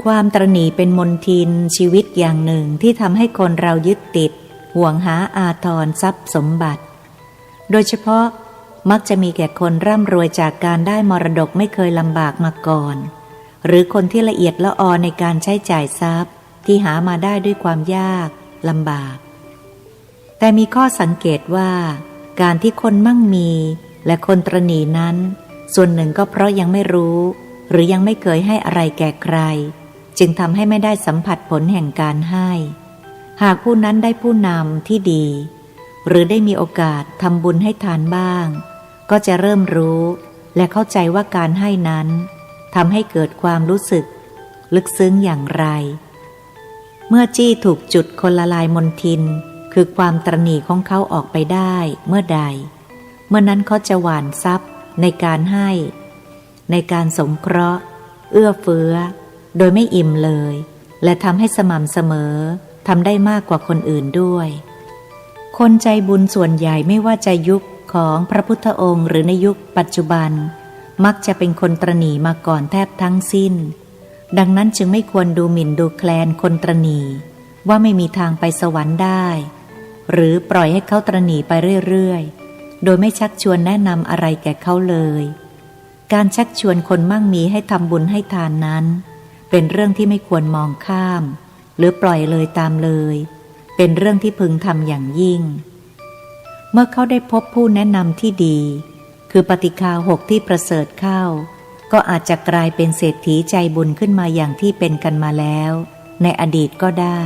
[SPEAKER 2] ความตระหนี่เป็นมลทินชีวิตอย่างหนึ่งที่ทำให้คนเรายึดติดห่วงหาอาทรทรัพย์สมบัติโดยเฉพาะมักจะมีแก่คนร่ำรวยจากการได้มรดกไม่เคยลำบากมาก่อนหรือคนที่ละเอียดละออในการใช้จ่ายทรัพย์ที่หามาได้ด้วยความยากลำบากแต่มีข้อสังเกตว่าการที่คนมั่งมีและคนตระหนี่นั้นส่วนหนึ่งก็เพราะยังไม่รู้หรือยังไม่เคยให้อะไรแก่ใครจึงทำให้ไม่ได้สัมผัสผลแห่งการให้หากผู้นั้นได้ผู้นำที่ดีหรือได้มีโอกาสทำบุญให้ทานบ้างก็จะเริ่มรู้ และเข้าใจว่าการให้นั้นทำให้เกิดความรู้สึกลึกซึ้งอย่างไรเมื่อจี้ถูกจุดคนละลายมนทินคือความตระหนี่ของเขาออกไปได้เมื่อใดเมื่อนั้นเขาจะหว่านทรัพย์ในการให้ในการสงเคราะห์เอื้อเฟื้อโดยไม่อิ่มเลยและทำให้สม่ำเสมอทำได้มากกว่าคนอื่นด้วยคนใจบุญส่วนใหญ่ไม่ว่าจะยุคของพระพุทธองค์หรือในยุคปัจจุบันมักจะเป็นคนตระหนี่มาก่อนแทบทั้งสิ้นดังนั้นจึงไม่ควรดูหมิ่นดูแคลนคนตระหนี่ว่าไม่มีทางไปสวรรค์ได้หรือปล่อยให้เขาตระหนี่ไปเรื่อยๆโดยไม่ชักชวนแนะนำอะไรแก่เขาเลยการชักชวนคนมั่งมีให้ทำบุญให้ทานนั้นเป็นเรื่องที่ไม่ควรมองข้ามหรือปล่อยเลยตามเลยเป็นเรื่องที่พึงทำอย่างยิ่งเมื่อเขาได้พบผู้แนะนำที่ดีคือปฏิฆาหกที่ประเสริฐเข้าก็อาจจะกลายเป็นเศรษฐีใจบุญขึ้นมาอย่างที่เป็นกันมาแล้วในอดีตก็ได้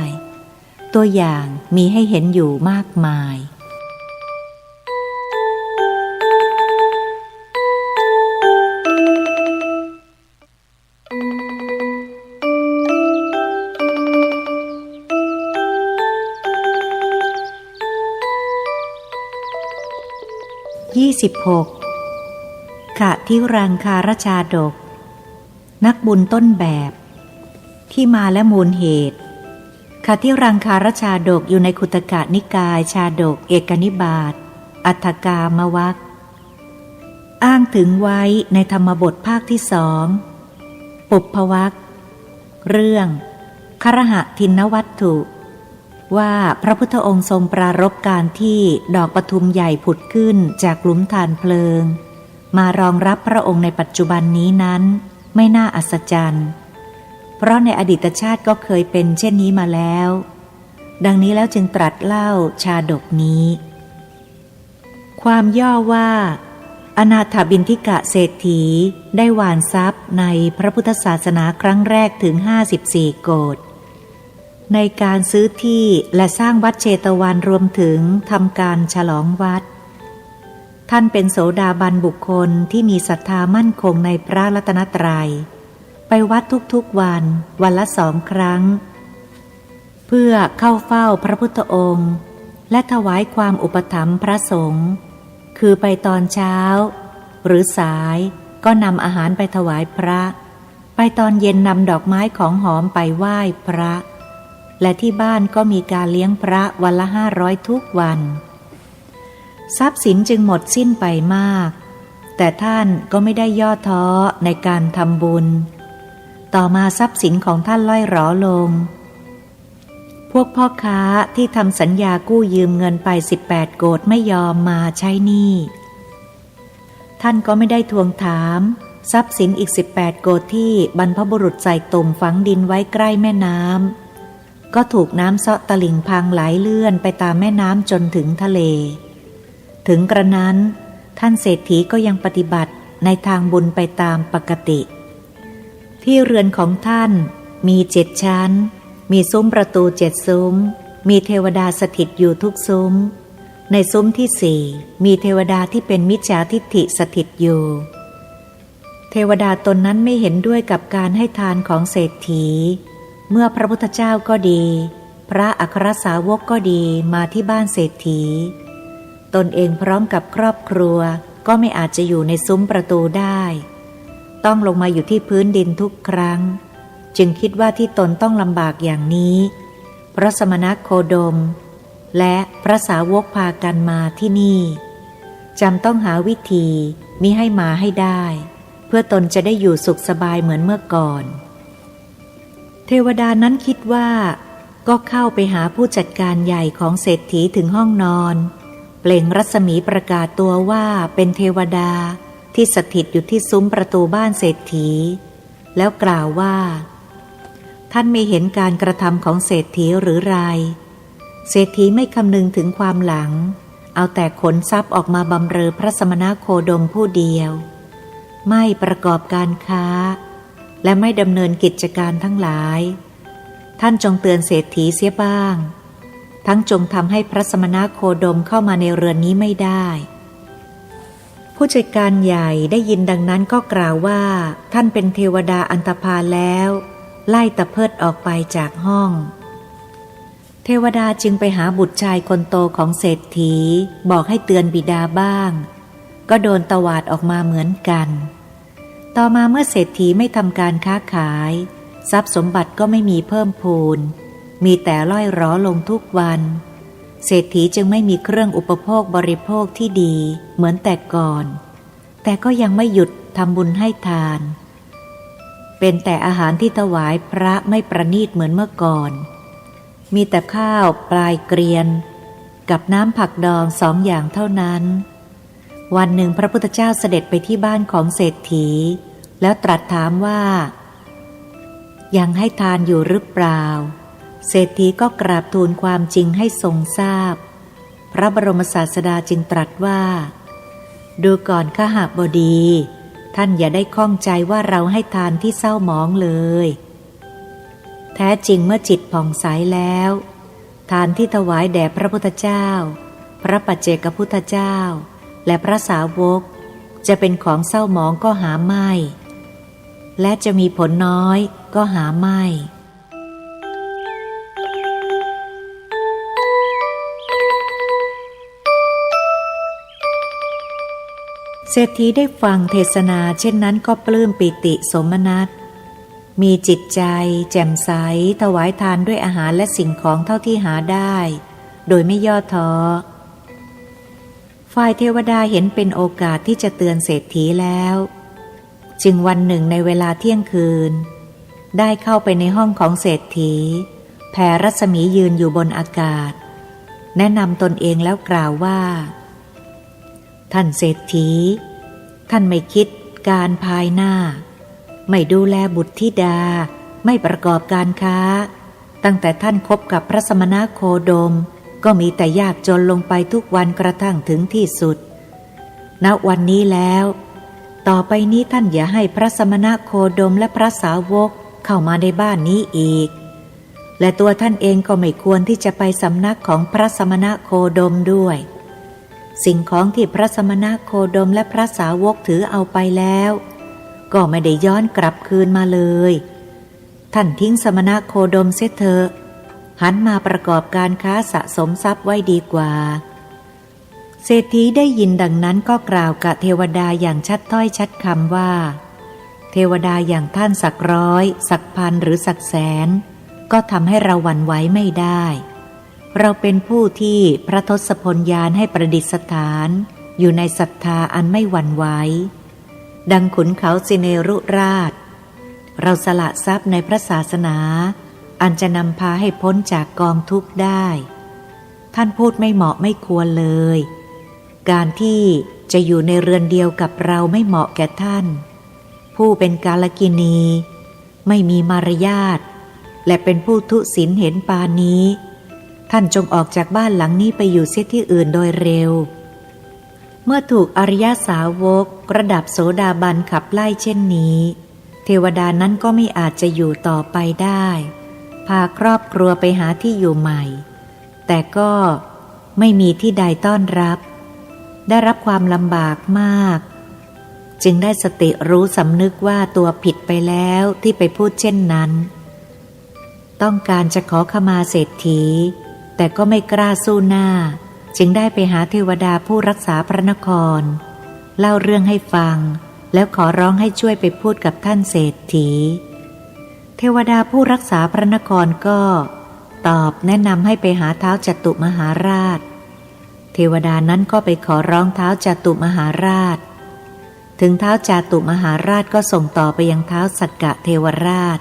[SPEAKER 2] ตัวอย่างมีให้เห็นอยู่มากมาย26ขะทิรังคารชาดกนักบุญต้นแบบที่มาและมูลเหตุขะทิรังคารชาดกอยู่ในคุตกะนิกายชาดกเอกนิบาตอัฏฐกามวรรคอ้างถึงไว้ในธรรมบทภาคที่2ปุพพวรรคเรื่องครหทินวัตถุว่าพระพุทธองค์ทรงปรารภการที่ดอกปทุมใหญ่ผุดขึ้นจากหลุมฐานเพลิงมารองรับพระองค์ในปัจจุบันนี้นั้นไม่น่าอัศจรรย์เพราะในอดีตชาติก็เคยเป็นเช่นนี้มาแล้วดังนี้แล้วจึงตรัสเล่าชาดกนี้ความย่อว่าอนาถบิณฑิกะเศรษฐีได้หว่านทรัพย์ในพระพุทธศาสนาครั้งแรกถึง54โกฏในการซื้อที่และสร้างวัดเชตวันรวมถึงทำการฉลองวัดท่านเป็นโสดาบันบุคคลที่มีศรัทธามั่นคงในพระรัตนตรัยไปวัดทุกๆวันละ2 ครั้งเพื่อเข้าเฝ้าพระพุทธองค์และถวายความอุปถัมภ์พระสงฆ์คือไปตอนเช้าหรือสายก็นำอาหารไปถวายพระไปตอนเย็นนำดอกไม้ของหอมไปไหว้พระและที่บ้านก็มีการเลี้ยงพระวันละ500ทุกวันทรัพย์สินจึงหมดสิ้นไปมากแต่ท่านก็ไม่ได้ย่อท้อในการทำบุญต่อมาทรัพย์สินของท่านล่อยหรอลงพวกพ่อค้าที่ทำสัญญากู้ยืมเงินไป18โกฏไม่ยอมมาใช้หนี้ท่านก็ไม่ได้ทวงถามทรัพย์สินอีก18โกฏที่บรรพบุรุษใส่ตุ่มฝังดินไว้ใกล้แม่น้ำก็ถูกน้ำเซาะตลิ่งพังไหลเลื่อนไปตามแม่น้ำจนถึงทะเลถึงกระนั้นท่านเศรษฐีก็ยังปฏิบัติในทางบุญไปตามปกติที่เรือนของท่านมี7 ชั้นมีซุ้มประตู7 ซุ้มมีเทวดาสถิตอยู่ทุกซุ้มในซุ้มที่4มีเทวดาที่เป็นมิจฉาทิฏฐิสถิตอยู่เทวดาตนนั้นไม่เห็นด้วยกับการให้ทานของเศรษฐีเมื่อพระพุทธเจ้าก็ดีพระอัครสาวกก็ดีมาที่บ้านเศรษฐีตนเองพร้อมกับครอบครัวก็ไม่อาจจะอยู่ในซุ้มประตูได้ต้องลงมาอยู่ที่พื้นดินทุกครั้งจึงคิดว่าที่ตนต้องลำบากอย่างนี้เพราะสมณโคดมและพระสาวกพากันมาที่นี่จำต้องหาวิธีมิให้มาให้ได้เพื่อตนจะได้อยู่สุขสบายเหมือนเมื่อก่อนเทวดานั้นคิดว่าก็เข้าไปหาผู้จัดการใหญ่ของเศรษฐีถึงห้องนอนเปล่งรัศมีประกาศตัวว่าเป็นเทวดาที่สถิตอยู่ที่ซุ้มประตูบ้านเศรษฐีแล้วกล่าวว่าท่านไม่เห็นการกระทำของเศรษฐีหรือไรเศรษฐีไม่คำนึงถึงความหลังเอาแต่ขนทรัพย์ออกมาบำเรอพระสมณโคดมผู้เดียวไม่ประกอบการค้าและไม่ดำเนินกิจการทั้งหลายท่านจงเตือนเศรษฐีเสียบ้างทั้งจงทำให้พระสมณโคดมเข้ามาในเรือนนี้ไม่ได้พ ผู้จัดการใหญ่ได้ยินดังนั้นก็กล่าวว่าท่านเป็นเทวดาอันธพาลแล้วไล่ตะเพิดออกไปจากห้องเทวดาจึงไปหาบุตรชายคนโตของเศรษฐีบอกให้เตือนบิดาบ้างก็โดนตวาดออกมาเหมือนกันต่อมาเมื่อเศรษฐีไม่ทำการค้าขายทรัพย์สมบัติก็ไม่มีเพิ่มพูนมีแต่ล่อยหรอลงทุกวันเศรษฐีจึงไม่มีเครื่องอุปโภคบริโภคที่ดีเหมือนแต่ก่อนแต่ก็ยังไม่หยุดทำบุญให้ทานเป็นแต่อาหารที่ถวายพระไม่ประณีตเหมือนเมื่อก่อนมีแต่ข้าวปลายเกรียนกับน้ำผักดอง2 อย่างเท่านั้นวันหนึ่งพระพุทธเจ้าเสด็จไปที่บ้านของเศรษฐีแล้วตรัสถามว่ายังให้ทานอยู่หรือเปล่าเศรษฐีก็กราบทูลความจริงให้ทรงทราบพระบรมศาสดาจึงตรัสว่าดูก่อนขหบดีท่านอย่าได้ข้องใจว่าเราให้ทานที่เศร้าหมองเลยแท้จริงเมื่อจิตผ่องใสแล้วทานที่ถวายแด่พระพุทธเจ้าพระปัจเจกพุทธเจ้าและพระสาวกจะเป็นของเศร้าหมองก็หาไม่และจะมีผลน้อยก็หาไม่เศรษฐีได้ฟังเทศนาเช่นนั้นก็ปลื้มปิติสมนัสมีจิตใจแจ่มใสถวายทานด้วยอาหารและสิ่งของเท่าที่หาได้โดยไม่ย่อท้อฝ่ายเทวดาเห็นเป็นโอกาสที่จะเตือนเศรษฐีแล้วจึงวันหนึ่งในเวลาเที่ยงคืนได้เข้าไปในห้องของเศรษฐีแผ่รัศมียืนอยู่บนอากาศแนะนำตนเองแล้วกล่าวว่าท่านเศรษฐีท่านไม่คิดการภายหน้าไม่ดูแลบุตรธิดาไม่ประกอบการค้าตั้งแต่ท่านคบกับพระสมณโคดมก็มีแต่ยากจนลงไปทุกวันกระทั่งถึงที่สุดณวันนี้แล้วต่อไปนี้ท่านอย่าให้พระสมณโคดมและพระสาวกเข้ามาในบ้านนี้อีกและตัวท่านเองก็ไม่ควรที่จะไปสำนักของพระสมณโคดมด้วยสิ่งของที่พระสมณโคดมและพระสาวกถือเอาไปแล้วก็ไม่ได้ย้อนกลับคืนมาเลยท่านทิ้งสมณโคดมเสียเถอะหันมาประกอบการค้าสะสมทรัพย์ไว้ดีกว่าเศรษฐีได้ยินดังนั้นก็กล่าวกับเทวดาอย่างชัดถ้อยชัดคำว่าเทวดาอย่างท่านสักร้อยสักพันหรือสักแสนก็ทำให้เราหวั่นไหวไม่ได้เราเป็นผู้ที่พระทศพลญาณให้ประดิษฐานอยู่ในศรัทธาอันไม่หวั่นไหวดังขุนเขาสิเนรุราชเราสละทรัพย์ในพระศาสนาอันจะนำพาให้พ้นจากกองทุกข์ได้ท่านพูดไม่เหมาะไม่ควรเลยการที่จะอยู่ในเรือนเดียวกับเราไม่เหมาะแก่ท่านผู้เป็นกาลกิณีไม่มีมารยาทและเป็นผู้ทุศีลเห็นปานนี้ท่านจงออกจากบ้านหลังนี้ไปอยู่เสียที่อื่นโดยเร็วเมื่อถูกอริยสาวกระดับโสดาบันขับไล่เช่นนี้เทวดานั้นก็ไม่อาจจะอยู่ต่อไปได้พาครอบครัวไปหาที่อยู่ใหม่แต่ก็ไม่มีที่ใดต้อนรับได้รับความลำบากมากจึงได้สติรู้สำนึกว่าตัวผิดไปแล้วที่ไปพูดเช่นนั้นต้องการจะขอขมาเศรษฐีแต่ก็ไม่กล้าสู้หน้าจึงได้ไปหาเทวดาผู้รักษาพระนครเล่าเรื่องให้ฟังแล้วขอร้องให้ช่วยไปพูดกับท่านเศรษฐีเทวดาผู้รักษาพระนครก็ตอบแนะนำให้ไปหาท้าวจตุมหาราชเทวดานั้นก็ไปขอร้องท้าวจตุมหาราชถึงท้าวจตุมหาราชก็ส่งต่อไปยังท้าวสักกะเทวราช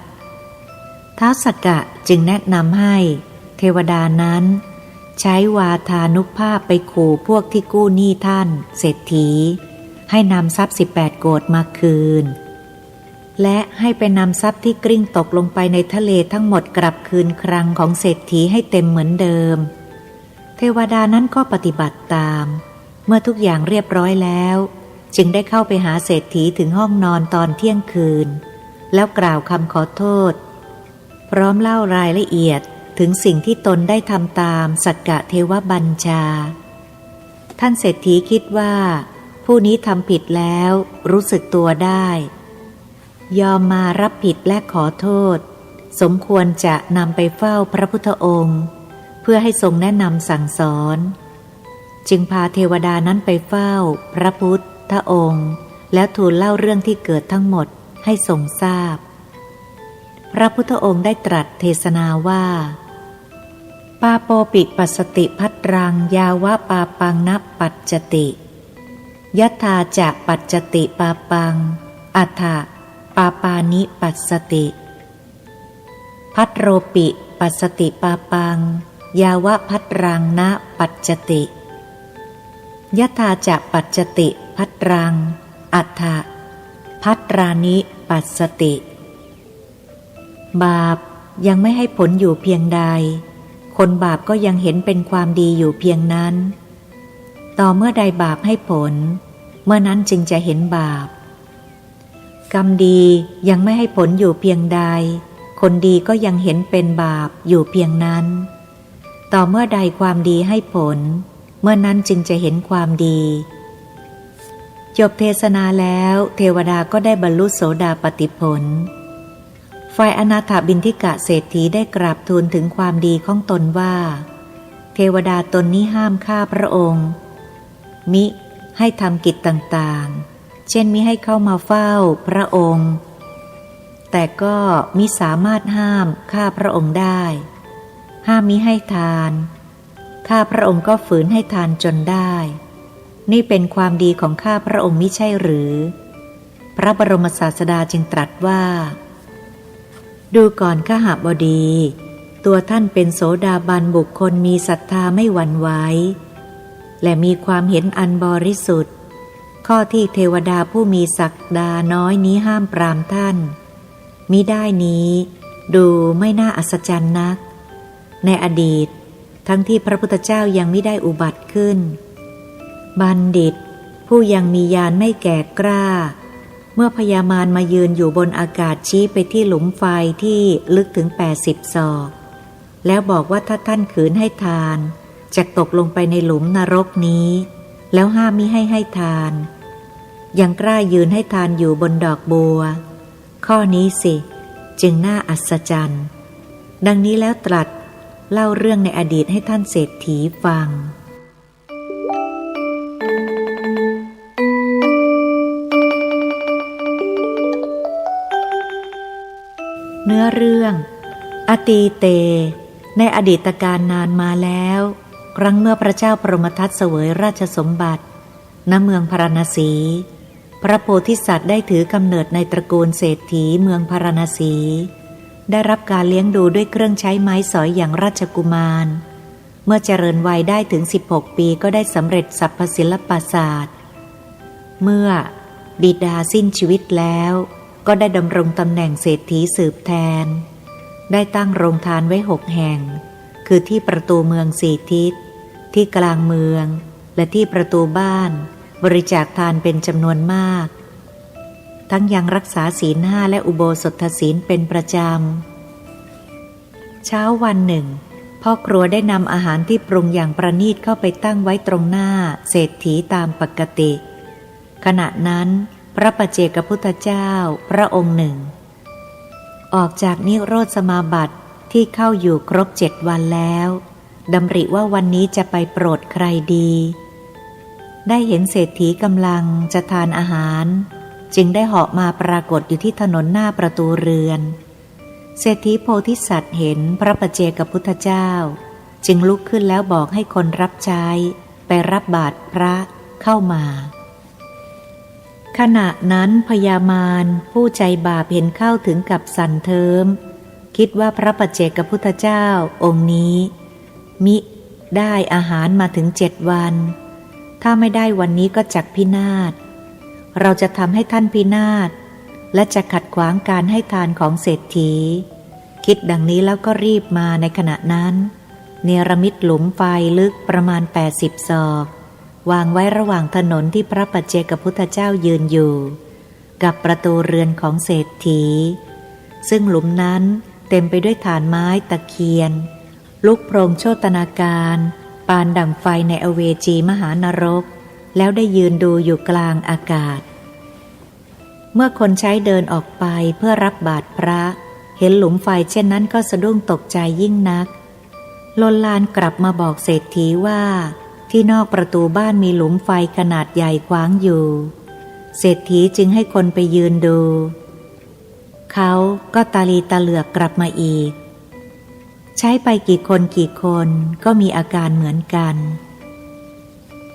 [SPEAKER 2] ท้าวสักกะจึงแนะนำให้เทวดานั้นใช้วาทานุภาพไปขู่พวกที่กู้หนี้ท่านเศรษฐีให้นำทรัพย์18 โกฏมาคืนและให้ไปนำทรัพย์ที่กลิ้งตกลงไปในทะเลทั้งหมดกลับคืนคลังของเศรษฐีให้เต็มเหมือนเดิมเทวดานั้นก็ปฏิบัติตามเมื่อทุกอย่างเรียบร้อยแล้วจึงได้เข้าไปหาเศรษฐีถึงห้องนอนตอนเที่ยงคืนแล้วกล่าวคำขอโทษพร้อมเล่ารายละเอียดถึงสิ่งที่ตนได้ทำตามสักกะเทวบัญชาท่านเศรษฐีคิดว่าพ ผู้นี้ทำผิดแล้วรู้สึกตัวได้ยอมมารับผิดและขอโทษสมควรจะนำไปเฝ้าพระพุทธองค์เพื่อให้ทรงแนะนำสั่งสอนจึงพาเทวดานั้นไปเฝ้าพระพุทธองค์แล้วทูลเล่าเรื่องที่เกิดทั้งหมดให้ทรงทราบพระพุทธองค์ได้ตรัสเทศนาว่าปาโปปิปัสสติภัตรังยาวะปาปังนับปัจจติยัตถาจะปัจจติปาปังอัฏฐปาปานิปัสสติภัตโรปิปัสสติปาปังยาวะภัตรังนะปัจจติยัตถาจะปัจจติภัตรังอัฏฐภัตรานิปัสสติบาปยังไม่ให้ผลอยู่เพียงใดคนบาปก็ยังเห็นเป็นความดีอยู่เพียงนั้นต่อเมื่อใดบาปให้ผลเมื่อนั้นจึงจะเห็นบาปกรรมดียังไม่ให้ผลอยู่เพียงใดคนดีก็ยังเห็นเป็นบาปอยู่เพียงนั้นต่อเมื่อใดความดีให้ผลเมื่อนั้นจึงจะเห็นความดีจบเทศนาแล้วเทวดาก็ได้บรรลุโสดาปัตติผลฝ่ายอนาถบิณฑิกะเศรษฐีได้กราบทูลถึงความดีของตนว่าเทวดาตนนี้ห้ามฆ่าพระองค์มิให้ทำกิจต่างๆเช่นมิให้เข้ามาเฝ้าพระองค์แต่ก็มิสามารถห้ามฆ่าพระองค์ได้ห้ามมิให้ทานข้าพระองค์ก็ฝืนให้ทานจนได้นี่เป็นความดีของข้าพระองค์มิใช่หรือพระบรมศาสดาจึงตรัสว่าดูก่อนขหบดีตัวท่านเป็นโสดาบันบุคคลมีศรัทธาไม่หวั่นไหวและมีความเห็นอันบริสุทธิ์ข้อที่เทวดาผู้มีศักดาน้อยนี้ห้ามปรามท่านมิได้นี้ดูไม่น่าอัศจรรย์นักในอดีตทั้งที่พระพุทธเจ้ายังไม่ได้อุบัติขึ้นบัณฑิตผู้ยังมีญาณไม่แก่กล้าเมื่อพญามารมายืนอยู่บนอากาศชี้ไปที่หลุมไฟที่ลึกถึง80 ศอกแล้วบอกว่าถ้าท่านขืนให้ทานจะตกลงไปในหลุมนรกนี้แล้วห้ามมิให้ทานยังกล้ายืนให้ทานอยู่บนดอกบัวข้อนี้สิจึงน่าอัศจรรย์ดังนี้แล้วตรัสเล่าเรื่องในอดีตให้ท่านเศรษฐีฟังเนื้อเรื่องอตีเตในอดีตการนานมาแล้วครั้งเมื่อพระเจ้าพรหมทัตเสวยราชสมบัติณเมืองพาราณสีพระโพธิสัตว์ได้ถือกำเนิดในตระกูลเศรษฐีเมืองพาราณสีได้รับการเลี้ยงดูด้วยเครื่องใช้ไม้สอยอย่างราชกุมารเมื่อเจริญวัยได้ถึง16 ปีก็ได้สำเร็จสรรพศิลปศาสตร์เมื่อบิดาสิ้นชีวิตแล้วก็ได้ดำรงตำแหน่งเศรษฐีสืบแทนได้ตั้งโรงทานไว้6 แห่งคือที่ประตูเมือง4 ทิศที่กลางเมืองและที่ประตูบ้านบริจาคทานเป็นจำนวนมากทั้งยังรักษาศีล 5และอุโบสถศีลเป็นประจำเช้าวันหนึ่งพ่อครัวได้นำอาหารที่ปรุงอย่างประณีตเข้าไปตั้งไว้ตรงหน้าเศรษฐีตามปกติขณะนั้นพระปัจเจกพุทธเจ้าพระองค์หนึ่งออกจากนิโรธสมาบัติที่เข้าอยู่ครบ7 วันแล้วดำริว่าวันนี้จะไปโปรดใครดีได้เห็นเศรษฐีกำลังจะทานอาหารจึงได้เหาะมาปรากฏอยู่ที่ถนนหน้าประตูเรือนเศรษฐีโพธิสัตว์เห็นพระปัจเจกพุทธเจ้าจึงลุกขึ้นแล้วบอกให้คนรับใช้ไปรับบาตรพระเข้ามาขณะนั้นพญามารผู้ใจบาปเห็นเข้าถึงกับสั่นเทิมคิดว่าพระปัจเจกพุทธเจ้าองค์นี้มิได้อาหารมาถึง7 วันถ้าไม่ได้วันนี้ก็จักพินาศเราจะทำให้ท่านพินาศและจะขัดขวางการให้ทานของเศรษฐีคิดดังนี้แล้วก็รีบมาในขณะนั้นเนรมิตหลุมไฟลึกประมาณ80 ศอกวางไว้ระหว่างถนนที่พระปัจเจกพุทธเจ้ายืนอยู่กับประตูเรือนของเศรษฐีซึ่งหลุมนั้นเต็มไปด้วยฐานไม้ตะเคียนลุกโพรงโชตนาการปานดั่งไฟในอเวจีมหานรก แล้วได้ยืนดูอยู่กลางอากาศเมื่อคนใช้เดินออกไปเพื่อรับบาตรพระเห็นหลุมไฟเช่นนั้นก็สะดุ้งตกใจยิ่งนักลนลานกลับมาบอกเศรษฐีว่าที่นอกประตูบ้านมีหลุมไฟขนาดใหญ่ขวางอยู่เศรษฐีจึงให้คนไปยืนดูเขาก็ตาลีตาเหลือกกลับมาอีกใช้ไปกี่คนก็มีอาการเหมือนกัน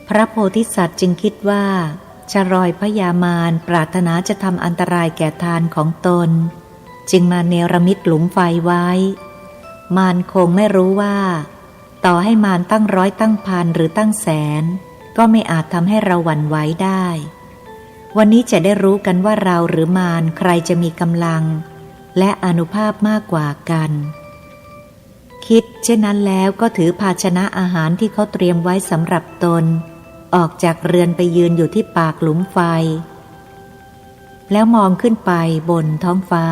[SPEAKER 2] พระโพธิสัตว์จึงคิดว่าชรอยพญามารปรารถนาจะทำอันตรายแก่ทานของตนจึงมาเนรมิตหลุมไฟไว้มารคงไม่รู้ว่าต่อให้มารตั้งร้อยตั้งพันหรือตั้งแสนก็ไม่อาจทำให้เราหวั่นไหวได้วันนี้จะได้รู้กันว่าเราหรือมารใครจะมีกำลังและอานุภาพมากกว่ากันคิดเช่นนั้นแล้วก็ถือภาชนะอาหารที่เขาเตรียมไว้สำหรับตนออกจากเรือนไปยืนอยู่ที่ปากหลุมไฟแล้วมองขึ้นไปบนท้องฟ้า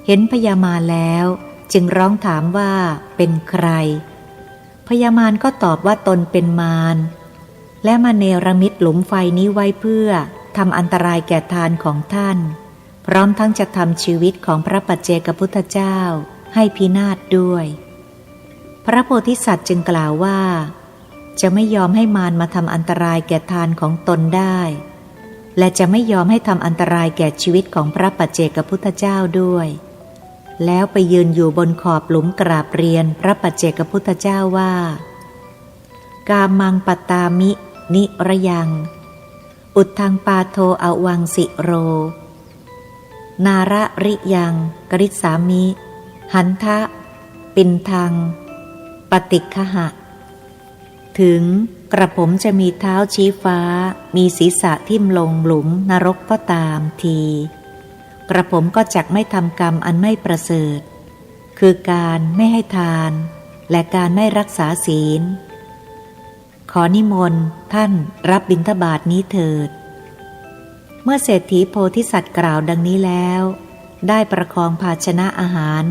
[SPEAKER 2] เห็นพญามารแล้วจึงร้องถามว่าเป็นใครพญามารก็ตอบว่าตนเป็นมารและมาเนรมิตหลุมไฟนี้ไว้เพื่อทำอันตรายแก่ทานของท่านพร้อมทั้งจะทำชีวิตของพระปัจเจกพุทธเจ้าให้พินาศด้วยพระโพธิสัตว์จึงกล่าวว่าจะไม่ยอมให้มารมาทำอันตรายแก่ทานของตนได้และจะไม่ยอมให้ทำอันตรายแก่ชีวิตของพระปัจเจกพุทธเจ้าด้วยแล้วไปยืนอยู่บนขอบหลุมกราบเรียนพระปัจเจกพุทธเจ้าว่ากามังปตามินิระยังอุทธังปาโทอวังสิโรนาระริยังกริสามิหันทะปินทังปฏิฆหะถึงกระผมจะมีเท้าชี้ฟ้ามีศีรษะทิ่มลงหลุมนรกก็ตามทีกระผมก็จักไม่ทำกรรมอันไม่ประเสริฐคือการไม่ให้ทานและการไม่รักษาศีลขอนิมนต์ท่านรับบิณฑบาตนี้เถิดเมื่อเศรษฐีโพธิสัตว์กล่าวดังนี้แล้วได้ประคองภาชนะอาหาร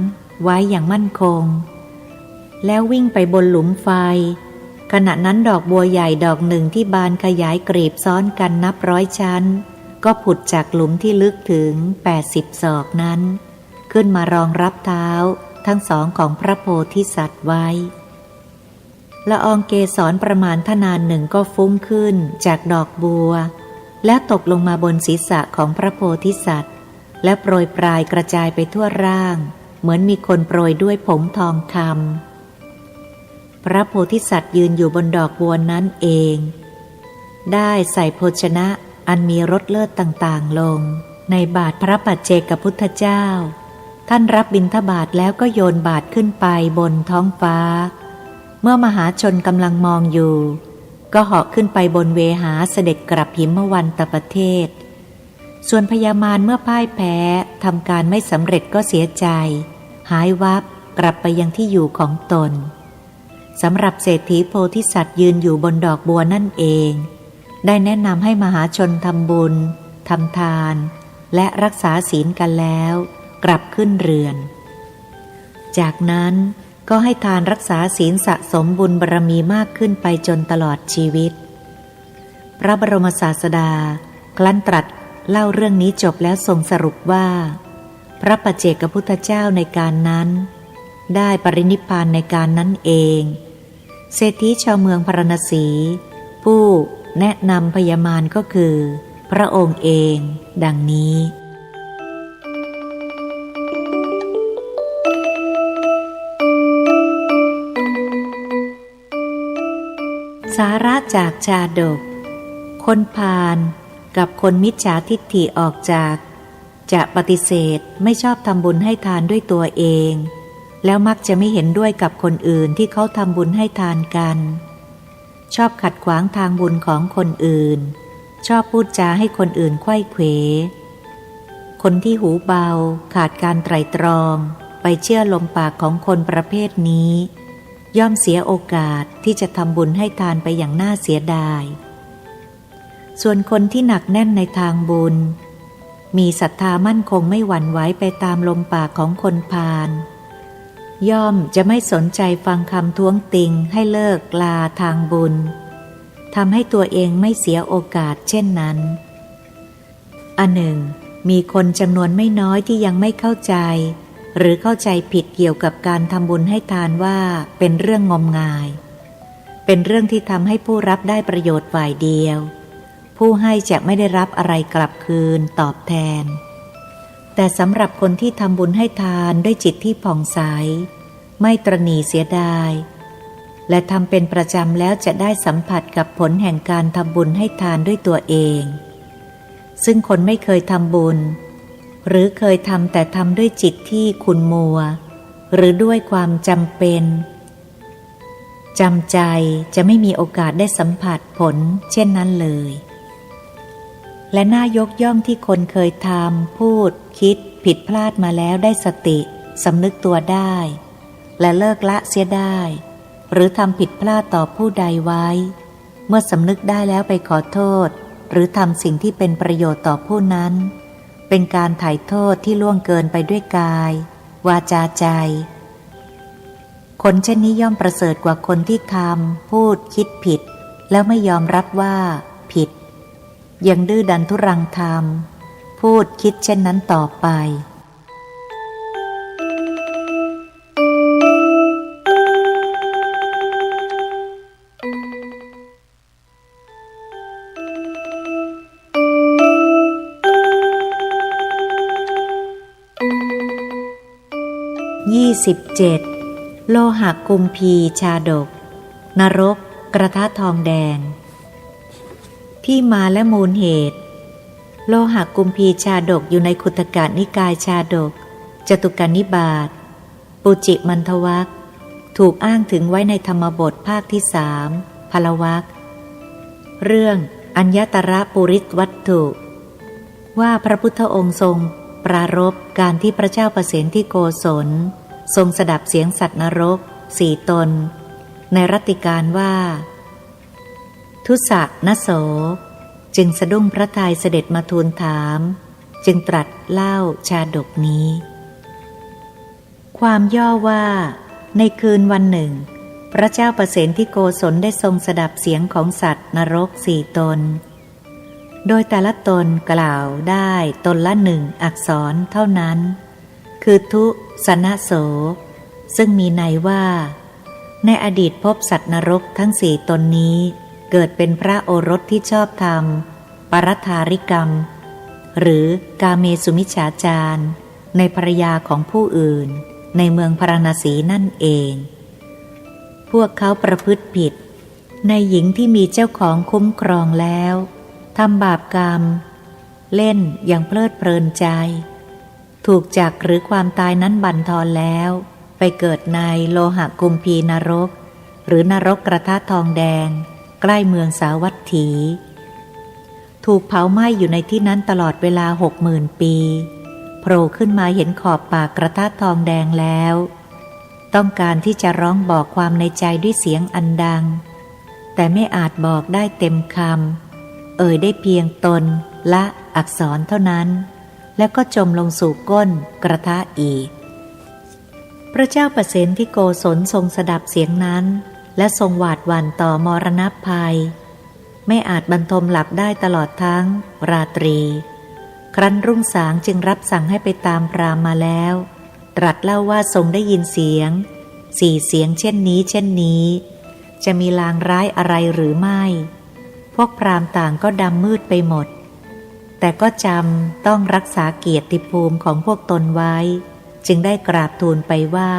[SPEAKER 2] ไว้อย่างมั่นคงแล้ววิ่งไปบนหลุมไฟขณะนั้นดอกบัวใหญ่ดอกหนึ่งที่บานขยายกลีบซ้อนกันนับร้อยชั้นก็ผุดจากหลุมที่ลึกถึง80 ศอกนั้นขึ้นมารองรับเท้าทั้งสองของพระโพธิสัตว์ไว้ละอองเกสรประมาณทนานหนึ่งก็ฟุ้งขึ้นจากดอกบัวและตกลงมาบนศีรษะของพระโพธิสัตว์และโปรยปลายกระจายไปทั่วร่างเหมือนมีคนโปรยด้วยผงทองคำพระโพธิสัตว์ยืนอยู่บนดอกบัวนั้นเองได้ใส่โภชนะอันมีรสเลิศต่างๆลงในบาตรพระปัจเจกพุทธเจ้าท่านรับบิณฑบาตแล้วก็โยนบาตรขึ้นไปบนท้องฟ้าเมื่อมหาชนกำลังมองอยู่ก็เหาะขึ้นไปบนเวหาเสด็จกลับหิมวันตประเทศส่วนพญามารเมื่อพ่ายแพ้ทำการไม่สำเร็จก็เสียใจหายวับกลับไปยังที่อยู่ของตนสำหรับเศรษฐีโพธิสัตว์ยืนอยู่บนดอกบัวนั่นเองได้แนะนำให้มหาชนทำบุญทำทานและรักษาศีลกันแล้วกลับขึ้นเรือนจากนั้นก็ให้ทานรักษาศีลสะสมบุญบารมีมากขึ้นไปจนตลอดชีวิตพระบรมศาสดาครั้นตรัสเล่าเรื่องนี้จบแล้วทรงสรุปว่าพระปัจเจกพุทธเจ้าในการนั้นได้ปรินิพพานในการนั้นเองเศรษฐีชาวเมืองพาราณสีผู้แนะนำพญามารก็คือพระองค์เองดังนี้สาระจากชาดกคนพาลกับคนมิจฉาทิฏฐิออกจากจะปฏิเสธไม่ชอบทำบุญให้ทานด้วยตัวเองแล้วมักจะไม่เห็นด้วยกับคนอื่นที่เขาทำบุญให้ทานกันชอบขัดขวางทางบุญของคนอื่นชอบพูดจาให้คนอื่นไขว้เขวคนที่หูเบาขาดการไตร่ตรองไปเชื่อลมปากของคนประเภทนี้ย่อมเสียโอกาสที่จะทำบุญให้ทานไปอย่างน่าเสียดายส่วนคนที่หนักแน่นในทางบุญมีศรัทธามั่นคงไม่หวั่นไหวไปตามลมปากของคนพาลย่อมจะไม่สนใจฟังคำท้วงติงให้เลิกลาทางบุญ ทำให้ตัวเองไม่เสียโอกาสเช่นนั้นอันหนึ่งมีคนจำนวนไม่น้อยที่ยังไม่เข้าใจหรือเข้าใจผิดเกี่ยวกับการทำบุญให้ทานว่าเป็นเรื่องงมงายเป็นเรื่องที่ทำให้ผู้รับได้ประโยชน์ฝ่ายเดียวผู้ให้จะไม่ได้รับอะไรกลับคืนตอบแทนแต่สำหรับคนที่ทำบุญให้ทานด้วยจิตที่ผ่องใสไม่ตระหนี่เสียดายและทำเป็นประจำแล้วจะได้สัมผัสกับผลแห่งการทำบุญให้ทานด้วยตัวเองซึ่งคนไม่เคยทำบุญหรือเคยทำแต่ทำด้วยจิตที่ขุ่นมัวหรือด้วยความจำเป็นจำใจจะไม่มีโอกาสได้สัมผัสผลเช่นนั้นเลยและน่ายกย่องที่คนเคยทำพูดคิดผิดพลาดมาแล้วได้สติสำนึกตัวได้และเลิกละเสียได้หรือทำผิดพลาดต่อผู้ใดไว้เมื่อสำนึกได้แล้วไปขอโทษหรือทำสิ่งที่เป็นประโยชน์ต่อผู้นั้นเป็นการไถ่โทษที่ล่วงเกินไปด้วยกายวาจาใจคนเช่นนี้ย่อมประเสริฐกว่าคนที่ทำพูดคิดผิดแล้วไม่ยอมรับว่าผิดยังดื้อดันทุรังทำพูดคิดเช่นนั้นต่อไป27. โลหะกุมพีชาดกนรกกระทะทองแดงที่มาและมูลเหตุโลหะกุมพีชาดกอยู่ในขุทกนิกายชาดกจตุกนิบาตปุจิมันทวรรคถูกอ้างถึงไว้ในธรรมบทภาคที่3พลวรรคเรื่องอัญญตระปุริสวัตถุว่าพระพุทธองค์ทรงปรารภการที่พระเจ้าประเสนที่โกศลทรงสดับเสียงสัตว์นรก4 ตนในรัตติการว่าทุสะนโสจึงสะดุ้งพระทัยเสด็จมาทูลถามจึงตรัสเล่าชาดกนี้ความย่อว่าในคืนวันหนึ่งพระเจ้าประเสนที่โกศลได้ทรงสดับเสียงของสัตว์นรก4 ตนโดยแต่ละตนกล่าวได้ตนละ1 อักษรเท่านั้นคือทุสนโสซึ่งมีในว่าในอดีตพบสัตว์นรกทั้ง4 ตนนี้เกิดเป็นพระโอรสที่ชอบธรรมปรัทธาริกรรมหรือกาเมสุมิจฉาจารในภรรยาของผู้อื่นในเมืองพาราณสีนั่นเองพวกเขาประพฤติผิดในหญิงที่มีเจ้าของคุ้มครองแล้วทำบาปกรรมเล่นอย่างเพลิดเพลินใจถูกจักหรือความตายนั้นบั่นทอนแล้วไปเกิดในโลหะกุมพีนรกหรือนรกกระทะทองแดงใกล้เมืองสาวัตถีถูกเผาไหม้อยู่ในที่นั้นตลอดเวลา 60,000 ปีโผล่ขึ้นมาเห็นขอบปากกระทะทองแดงแล้วต้องการที่จะร้องบอกความในใจด้วยเสียงอันดังแต่ไม่อาจบอกได้เต็มคำได้เพียงตนละอักษรเท่านั้นแล้วก็จมลงสู่ก้นกระทะอีกพระเจ้าประเสนที่โกศลทรงสดับเสียงนั้นและทรงหวาดหวั่นต่อมรณภัยไม่อาจบรรทมหลับได้ตลอดทั้งราตรีครั้นรุ่งสางจึงรับสั่งให้ไปตามพราหมณ์มาแล้วตรัสเล่าว่าทรงได้ยินเสียง4 เสียงเช่นนี้จะมีลางร้ายอะไรหรือไม่พวกพราหมณ์ต่างก็ดำมืดไปหมดแต่ก็จำต้องรักษาเกียรติภูมิของพวกตนไว้จึงได้กราบทูลไปว่า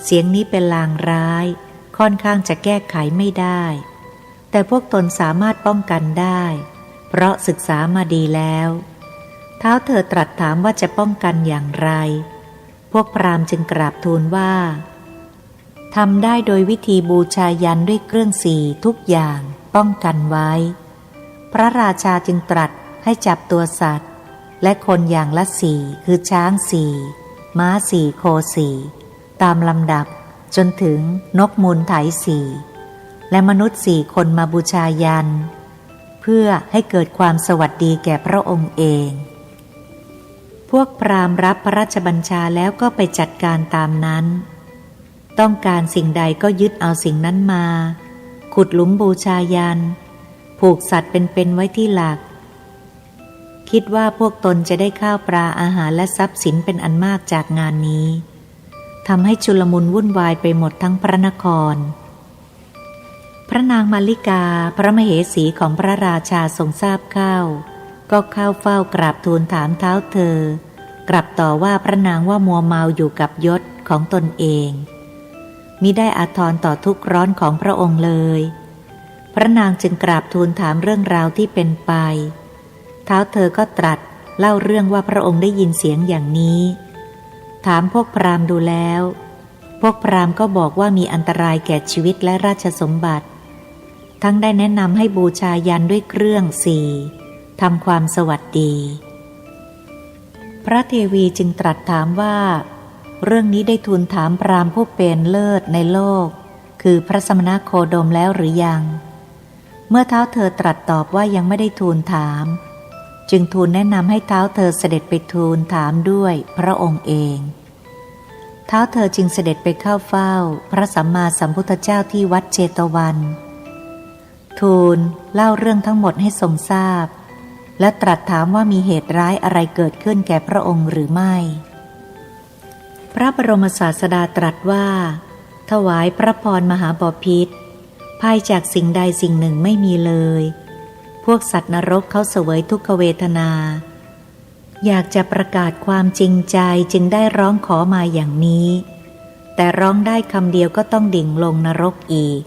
[SPEAKER 2] เสียงนี้เป็นลางร้ายค่อนข้างจะแก้ไขไม่ได้แต่พวกตนสามารถป้องกันได้เพราะศึกษามาดีแล้วท้าวเธอตรัสถามว่าจะป้องกันอย่างไรพวกพราหมณ์จึงกราบทูลว่าทำได้โดยวิธีบูชายันด้วยเครื่อง4 ทุกอย่างป้องกันไว้พระราชาจึงตรัสให้จับตัวสัตว์และคนอย่างละ4คือช้าง4ม้า4โค4ตามลำดับจนถึงนกมูลไถ4และมนุษย์4 คนมาบูชายันเพื่อให้เกิดความสวัสดีแก่พระองค์เองพวกพราหมณ์รับพระราชบัญชาแล้วก็ไปจัดการตามนั้นต้องการสิ่งใดก็ยึดเอาสิ่งนั้นมาขุดหลุมบูชายัน ผูกสัตว์เป็นไว้ที่หลักคิดว่าพวกตนจะได้ข้าวปลาอาหารและทรัพย์สินเป็นอันมากจากงานนี้ทำให้ชุลมุนวุ่นวายไปหมดทั้งพระนครพระนางมาริกาพระมเหสีของพระราชาทรงทราบเข้าก็เข้าเฝ้ากราบทูลถามเท้าเธอกลับต่อว่าพระนางว่ามัวเมาอยู่กับยศของตนเองมิได้อาทรต่อทุกข์ร้อนของพระองค์เลยพระนางจึงกราบทูลถามเรื่องราวที่เป็นไปเท้าเธอก็ตรัสเล่าเรื่องว่าพระองค์ได้ยินเสียงอย่างนี้ถามพวกพราหมณ์ดูแล้วพวกพราหมณ์ก็บอกว่ามีอันตรายแก่ชีวิตและราชสมบัติทั้งได้แนะนำให้บูชายันด้วยเครื่องสี่ทำความสวัสดีพระเทวีจึงตรัสถามว่าเรื่องนี้ได้ทูลถามพราหมณ์ผู้เป็นเลิศในโลกคือพระสมณโคดมแล้วหรือยังเมื่อเท้าเธอตรัสตอบว่ายังไม่ได้ทูลถามจึงทูลแนะนำให้เท้าเธอเสด็จไปทูลถามด้วยพระองค์เองเท้าเธอจึงเสด็จไปเข้าเฝ้าพระสัมมาสัมพุทธเจ้าที่วัดเชตวันทูลเล่าเรื่องทั้งหมดให้ทรงทราบและตรัสถามว่ามีเหตุร้ายอะไรเกิดขึ้นแก่พระองค์หรือไม่พระบรมศาสดาตรัสว่าถวายพระพรมหาบพิตรภัยจากสิ่งใดสิ่งหนึ่งไม่มีเลยพวกสัตว์นรกเขาเสวยทุกขเวทนาอยากจะประกาศความจริงใจจึงได้ร้องขอมาอย่างนี้แต่ร้องได้คำเดียวก็ต้องดิ่งลงนรกอีก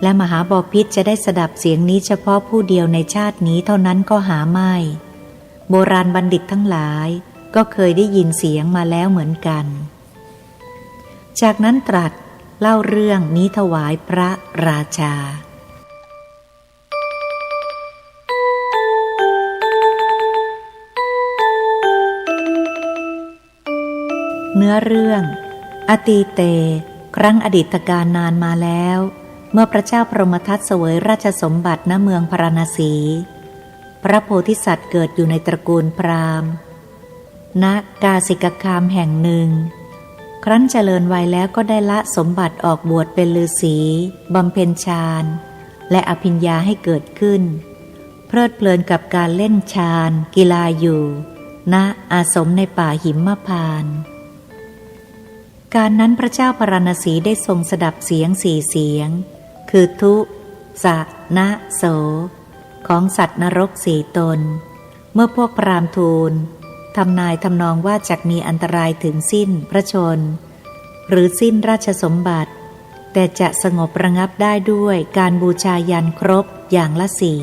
[SPEAKER 2] และมหาบพิตรจะได้สดับเสียงนี้เฉพาะผู้เดียวในชาตินี้เท่านั้นก็หาไม่โบราณบัณฑิตทั้งหลายก็เคยได้ยินเสียงมาแล้วเหมือนกันจากนั้นตรัสเล่าเรื่องนี้ถวายพระราชาเนื้อเรื่องอตีเตครั้งอดีตการนานมาแล้วเมื่อพระเจ้าพรหมทัตเสวยราชสมบัติณเมืองพาราณสีพระโพธิสัตว์เกิดอยู่ในตระกูลพราหมณ์ณกาสิกคามแห่งหนึ่งครั้นเจริญวัยแล้วก็ได้ละสมบัติออกบวชเป็นฤาษีบำเพ็ญฌานและอภิญญาให้เกิดขึ้นเพลิดเพลินกับการเล่นฌานกีฬาอยู่ณอาสมในป่าหิมพานต์การนั้นพระเจ้าพาราณสีได้ทรงสดับเสียงสี่เสียงคือทุสะนะโสของสัตว์นรกสี่ตนเมื่อพวกพราหมณ์ทูลทำนายทำนองว่าจักมีอันตรายถึงสิ้นพระชนหรือสิ้นราชสมบัติแต่จะสงบระงับได้ด้วยการบูชายันครบอย่างละสี่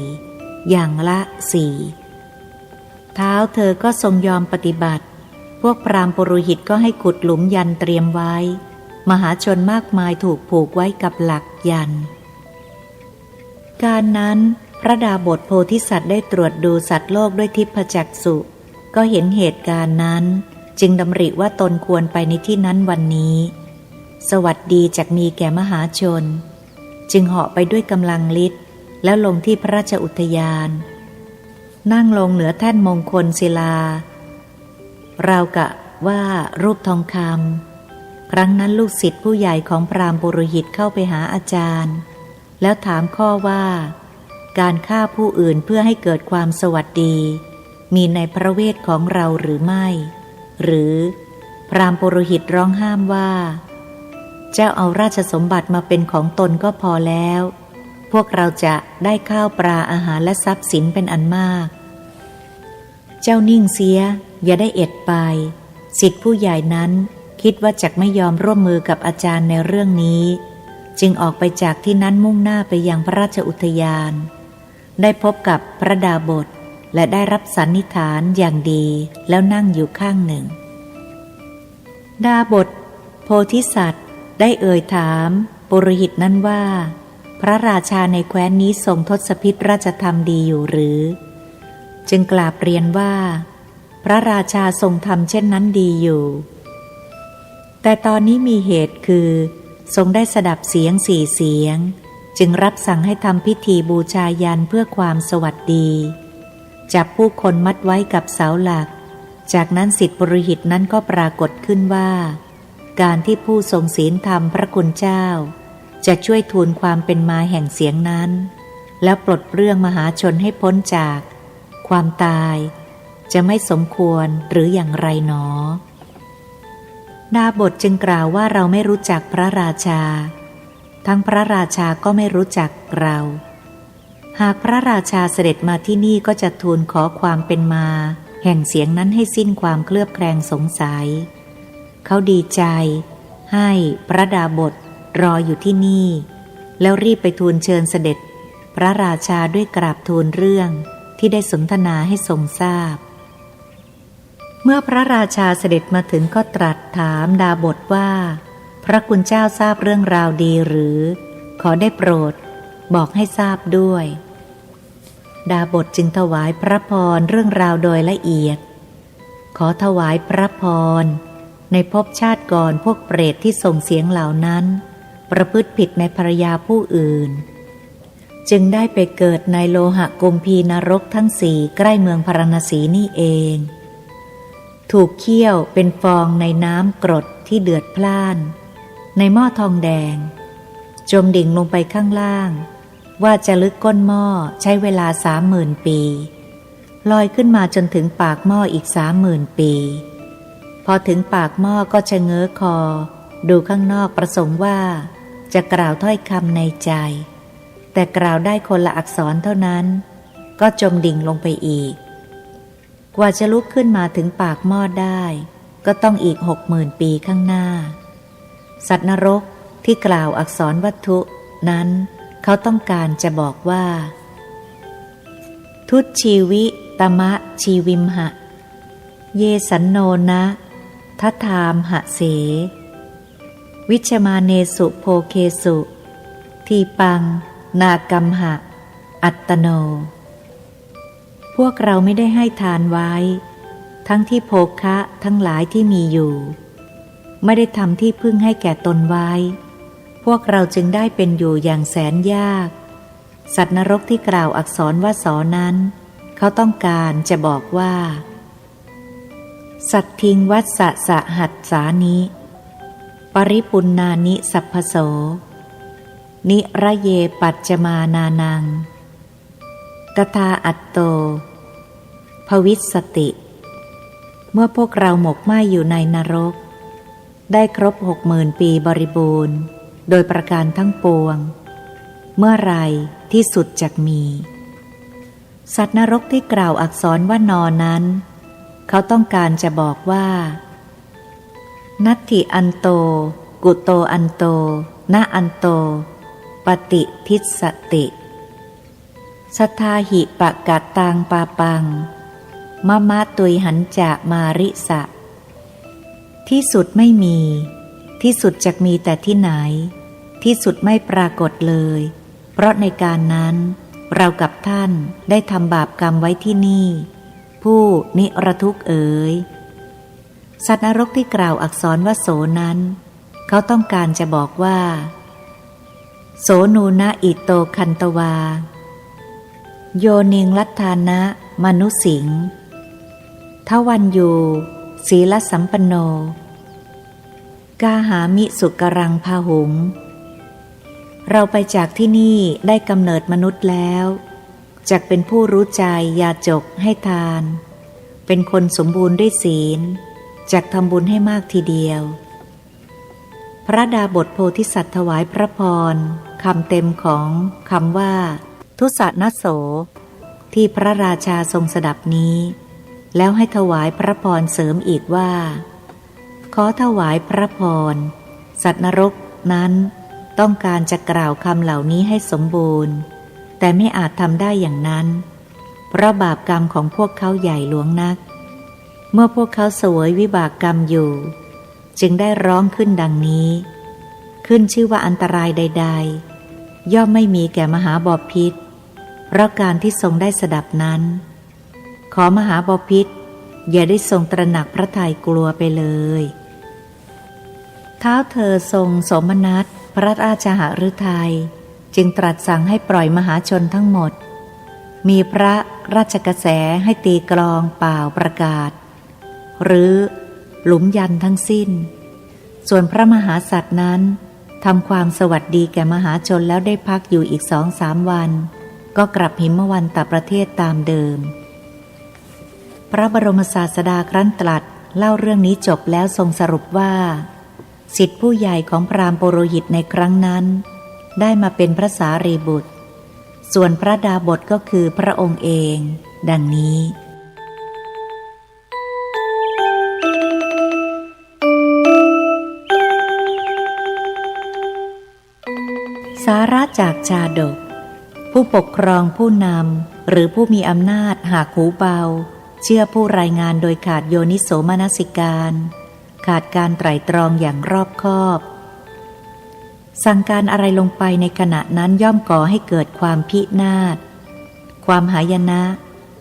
[SPEAKER 2] อย่างละสี่เท้าเธอก็ทรงยอมปฏิบัติพวกพราหมณ์ปุโรหิตก็ให้ขุดหลุมยันเตรียมไว้มหาชนมากมายถูกผูกไว้กับหลักยันการนั้นพระดาบสโพธิสัตว์ได้ตรวจดูสัตว์โลกด้วยทิพจักษุก็เห็นเหตุการณ์นั้นจึงดำริว่าตนควรไปในที่นั้นวันนี้สวัสดีจักมีแก่มหาชนจึงเหาะไปด้วยกำลังฤทธิ์แล้วลงที่พระราชอุทยานนั่งลงเหนือแท่นมงคลศิลาราวกะว่ารูปทองคำครั้งนั้นลูกศิษย์ผู้ใหญ่ของพราหมณ์ปุโรหิตเข้าไปหาอาจารย์แล้วถามข้อว่าการฆ่าผู้อื่นเพื่อให้เกิดความสวัสดีมีในพระเวทของเราหรือไม่หรือพราหมณ์ปุโรหิตร้องห้ามว่าเจ้าเอาราชสมบัติมาเป็นของตนก็พอแล้วพวกเราจะได้ข้าวปลาอาหารและทรัพย์สินเป็นอันมากเจ้านิ่งเสียอย่าได้เอ็ดไปศิษย์ผู้ใหญ่นั้นคิดว่าจักไม่ยอมร่วมมือกับอาจารย์ในเรื่องนี้จึงออกไปจากที่นั้นมุ่งหน้าไปยังพระราชอุทยานได้พบกับพระดาบสและได้รับสันนิษฐานอย่างดีแล้วนั่งอยู่ข้างหนึ่งดาบสโพธิสัตว์ได้เอ่ยถามปุโรหิตนั้นว่าพระราชาในแคว้นนี้ทรงทศพิธราชธรรมดีอยู่หรือจึงกราบเรียนว่าพระราชาทรงทำเช่นนั้นดีอยู่แต่ตอนนี้มีเหตุคือทรงได้สดับเสียงสี่เสียงจึงรับสั่งให้ทำพิธีบูชายันเพื่อความสวัสดีจับผู้คนมัดไว้กับเสาหลักจากนั้นศิษย์ปุโรหิตนั้นก็ปรากฏขึ้นว่าการที่ผู้ทรงศีลธรรมพระคุณเจ้าจะช่วยทูลความเป็นมาแห่งเสียงนั้น แล้วปลดเปลื้องมหาชนให้พ้นจากความตายจะไม่สมควรหรืออย่างไรหนอดาบทจึงกล่าวว่าเราไม่รู้จักพระราชาทั้งพระราชาก็ไม่รู้จักเราหากพระราชาเสด็จมาที่นี่ก็จะทูลขอความเป็นมาแห่งเสียงนั้นให้สิ้นความเคลือบแคลงสงสัยเขาดีใจให้พระดาบทรออยู่ที่นี่แล้วรีบไปทูลเชิญเสด็จพระราชาด้วยกราบทูลเรื่องที่ได้สนทนาให้ทรงทราบเมื่อพระราชาเสด็จมาถึงก็ตรัสถามดาบทว่าพระคุณเจ้าทราบเรื่องราวดีหรือขอได้โปรดบอกให้ทราบด้วยดาบทจึงถวายพระพรเรื่องราวโดยละเอียดขอถวายพระพรในภพชาติก่อนพวกเปรตที่ส่งเสียงเหล่านั้นประพฤติผิดในภรรยาผู้อื่นจึงได้ไปเกิดในโลหะกุมพีนรกทั้งสี่ใกล้เมืองพาราณสีนี่เองถูกเคี่ยวเป็นฟองในน้ำกรดที่เดือดพล่านในหม้อทองแดงจมดิ่งลงไปข้างล่างว่าจะลึกก้นหม้อใช้เวลา 30,000 ปีลอยขึ้นมาจนถึงปากหม้ออีก 30,000 ปีพอถึงปากหม้อก็ชะเง้อคอดูข้างนอกประสงค์ว่าจะกล่าวถ้อยคำในใจแต่กล่าวได้คนละอักษรเท่านั้นก็จมดิ่งลงไปอีกกว่าจะลุกขึ้นมาถึงปากหม้อได้ก็ต้องอีก 60,000 ปีข้างหน้าสัตว์นรกที่กล่าวอักษรวัตถุนั้นเขาต้องการจะบอกว่าทุตชีวิตมะชีวิมหะเยสันโนนะทัทามหะเสวิชมาเนสุโภเคสุทีปังนากัมหะอัตตโนพวกเราไม่ได้ให้ทานไว้ทั้งที่โภคะทั้งหลายที่มีอยู่ไม่ได้ทำที่พึ่งให้แก่ตนไว้พวกเราจึงได้เป็นอยู่อย่างแสนยากสัตว์นรกที่กล่าวอักษรว่าสอนั้นเขาต้องการจะบอกว่าสัตทิงวัสสะสะหัสสานิปริปุณนานิสัพพโสนิระเยปัจจมานานังกทาอัตโตภวิสสติเมื่อพวกเราหมกไหม้อยู่ในนรกได้ครบ 60,000 ปีบริบูรณ์โดยประการทั้งปวงเมื่อไรที่สุดจักมีสัตว์นรกที่กล่าวอักษรว่านอนั้นเขาต้องการจะบอกว่านัตถิอันโตกุโตอันโตนะอันโตปฏิทิสติสัทธาหิปะกัตตังปาปังมะมะตุยหันจะมาริสะที่สุดไม่มีที่สุดจักมีแต่ที่ไหนที่สุดไม่ปรากฏเลยเพราะในการนั้นเรากับท่านได้ทำบาปกรรมไว้ที่นี่ผู้นิรทุกข์เอ๋ยสัตว์นรกที่กล่าวอักษรว่าโสนั้นเขาต้องการจะบอกว่าโสนูนะอิโตคันตวาโยนิงลัทธานะมนุสิงทวันยูศีลสัมปันโนกาหามิสุกรังพาหุงเราไปจากที่นี่ได้กำเนิดมนุษย์แล้วจักเป็นผู้รู้ใจยาจกให้ทานเป็นคนสมบูรณ์ด้วยศีลจักทำบุญให้มากทีเดียวพระดาบทโพธิสัตว์ถวายพระพรคำเต็มของคำว่าทุสนโสที่พระราชาทรงสดับนี้แล้วให้ถวายพระพรเสริมอีกว่าขอถวายพระพรสัตว์นรกนั้นต้องการจะกล่าวคำเหล่านี้ให้สมบูรณ์แต่ไม่อาจทำได้อย่างนั้นเพราะบาปกรรมของพวกเขาใหญ่หลวงนักเมื่อพวกเขาเสวยวิบากกรรมอยู่จึงได้ร้องขึ้นดังนี้ขึ้นชื่อว่าอันตรายใดๆย่อมไม่มีแก่มหาบพิตรเพราะการที่ทรงได้สดับนั้นขอมหาบพิตรอย่าได้ทรงตระหนักพระทัยกลัวไปเลยท้าวเธอทรงโสมนัสพระราชหฤทัยจึงตรัสสั่งให้ปล่อยมหาชนทั้งหมดมีพระราชกระแสให้ตีกลองเป่าประกาศหรือหลุมยันทั้งสิ้นส่วนพระมหาสัตว์นั้นทำความสวัสดีแก่มหาชนแล้วได้พักอยู่อีก2-3 วัน ก็กลับหิมวันตประเทศตามเดิมพระบรมศาสดาครั้นตรัสเล่าเรื่องนี้จบแล้วทรงสรุปว่าศิษย์ผู้ใหญ่ของพราหมณ์ปุโรหิตในครั้งนั้นได้มาเป็นพระสารีบุตรส่วนพระดาบสก็คือพระองค์เองดังนี้สาระจากชาดกผู้ปกครองผู้นำหรือผู้มีอำนาจหากหูเบาเชื่อผู้รายงานโดยขาดโยนิโสมนสิการขาดการไตร่ตรองอย่างรอบคอบสั่งการอะไรลงไปในขณะนั้นย่อมก่อให้เกิดความพินาศความหายนะ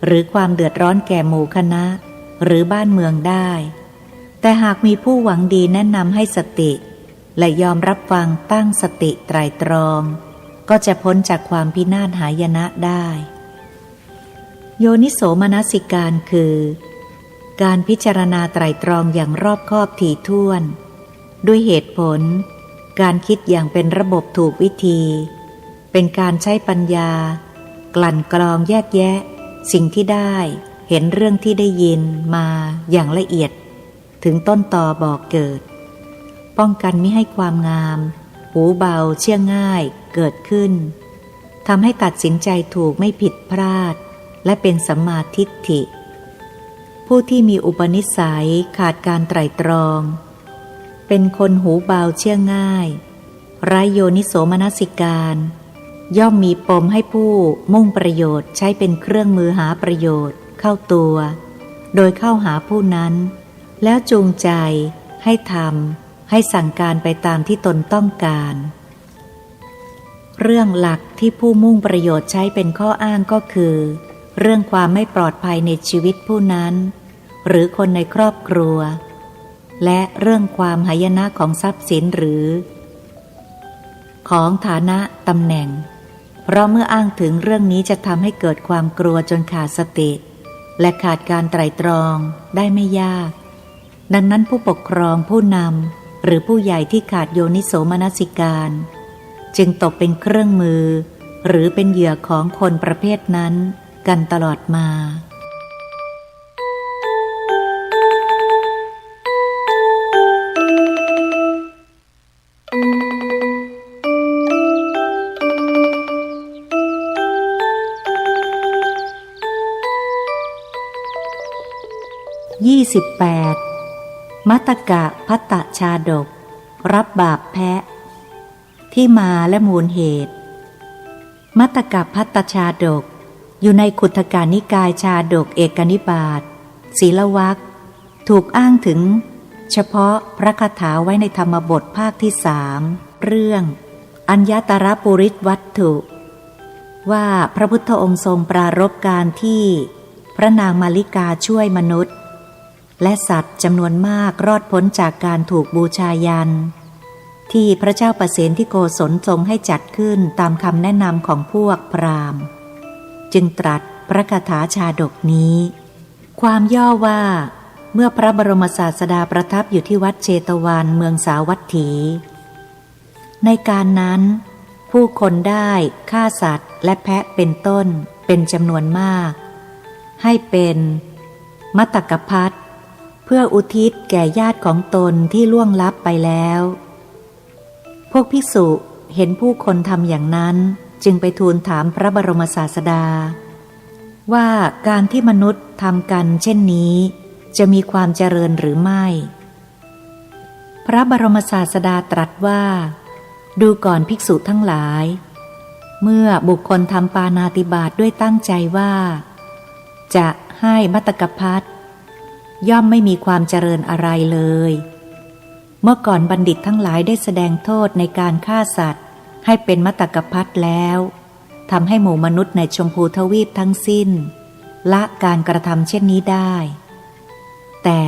[SPEAKER 2] หรือความเดือดร้อนแก่หมู่คณะหรือบ้านเมืองได้แต่หากมีผู้หวังดีแนะนำให้สติและยอมรับฟังตั้งสติไตร่ตรองก็จะพ้นจากความพินาศหายนะได้โยนิโสมนสิการคือการพิจารณาไตร่ตรองอย่างรอบคอบถี่ถ้วนด้วยเหตุผลการคิดอย่างเป็นระบบถูกวิธีเป็นการใช้ปัญญากลั่นกรองแยกแยะสิ่งที่ได้เห็นเรื่องที่ได้ยินมาอย่างละเอียดถึงต้นตอบ่อเกิดป้องกันมิให้ความงามหูเบาเชื่อง่ายเกิดขึ้นทำให้ตัดสินใจถูกไม่ผิดพลาดและเป็นสัมมาทิฏฐิผู้ที่มีอุปนิสัยขาดการไตร่ตรองเป็นคนหูเบาเชื่อง่ายไร้โยนิโสมนสิการย่อมมีปมให้ผู้มุ่งประโยชน์ใช้เป็นเครื่องมือหาประโยชน์เข้าตัวโดยเข้าหาผู้นั้นแล้วจูงใจให้ทำให้สั่งการไปตามที่ตนต้องการเรื่องหลักที่ผู้มุ่งประโยชน์ใช้เป็นข้ออ้างก็คือเรื่องความไม่ปลอดภัยในชีวิตผู้นั้นหรือคนในครอบครัวและเรื่องความหายนะของทรัพย์สินหรือของฐานะตำแหน่งเพราะเมื่ออ้างถึงเรื่องนี้จะทำให้เกิดความกลัวจนขาดสติและขาดการไตร่ตรองได้ไม่ยากดังนั้นผู้ปกครองผู้นำหรือผู้ใหญ่ที่ขาดโยนิโสมนสิการจึงตกเป็นเครื่องมือหรือเป็นเหยื่อของคนประเภทนั้นกันตลอดมา28มัตตกะภัตตชาดกรับบาปแพะที่มาและมูลเหตุมัตตกะภัตตชาดกอยู่ในขุททกานิกายชาดกเอกนิบาตศีลวรรคถูกอ้างถึงเฉพาะพระคาถาไว้ในธรรมบทภาคที่3เรื่องอัญญตรปุริสวัตถุว่าพระพุทธองค์ทรงปรารภการที่พระนางมาริกาช่วยมนุษย์และสัตว์จำนวนมากรอดพ้นจากการถูกบูชายันที่พระเจ้าประเสนที่โกศลทรงให้จัดขึ้นตามคำแนะนำของพวกพราหมณ์จึงตรัสพระคาถาชาดกนี้ความย่อว่าเมื่อพระบรมศาสดาประทับอยู่ที่วัดเชตวันเมืองสาวัตถีในการนั้นผู้คนได้ฆ่าสัตว์และแพะเป็นต้นเป็นจำนวนมากให้เป็นมัตตกภัตเพื่ออุทิศแก่ญาติของตนที่ล่วงลับไปแล้วพวกภิกษุเห็นผู้คนทำอย่างนั้นจึงไปทูลถามพระบรมศาสดาว่าการที่มนุษย์ทำกันเช่นนี้จะมีความเจริญหรือไม่พระบรมศาสดาตรัสว่าดูก่อนภิกษุทั้งหลายเมื่อบุคคลทำปาณาติบาตด้วยตั้งใจว่าจะให้มัตตกภัตย่อมไม่มีความเจริญอะไรเลยเมื่อก่อนบัณฑิตทั้งหลายได้แสดงโทษในการฆ่าสัตว์ให้เป็นมัตตกภัตแล้วทำให้หมู่มนุษย์ในชมพูทวีปทั้งสิ้นละการกระทำเช่นนี้ได้แต่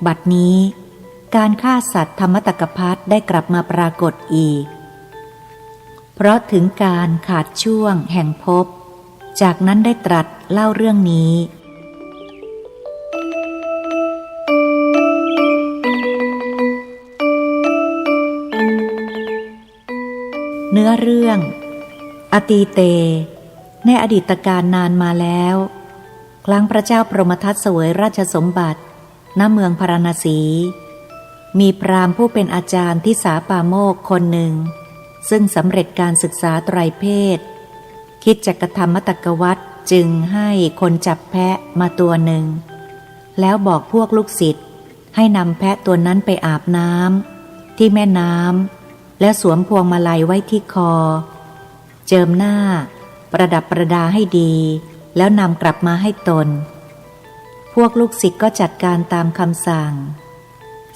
[SPEAKER 2] บัดนี้การฆ่าสัตว์ธรรมตกภัตได้กลับมาปรากฏอีกเพราะถึงการขาดช่วงแห่งภพจากนั้นได้ตรัสเล่าเรื่องนี้เนื้อเรื่องอตีเต ในอดีตการนานมาแล้วครั้งพระเจ้าพรหมทัตเสวยราชสมบัติณเมืองพาราณสีมีพราหมณ์ผู้เป็นอาจารย์ที่สาปาโมกข์คนหนึ่งซึ่งสำเร็จการศึกษาไตรเพศคิดจะกระทำมตกวัฏจึงให้คนจับแพะมาตัวหนึ่งแล้วบอกพวกลูกศิษย์ให้นำแพะตัวนั้นไปอาบน้ำที่แม่น้ำและสวมพวงมาลัยไว้ที่คอเจิมหน้าประดับประดาให้ดีแล้วนำกลับมาให้ตนพวกลูกศิษย์ก็จัดการตามคำสั่ง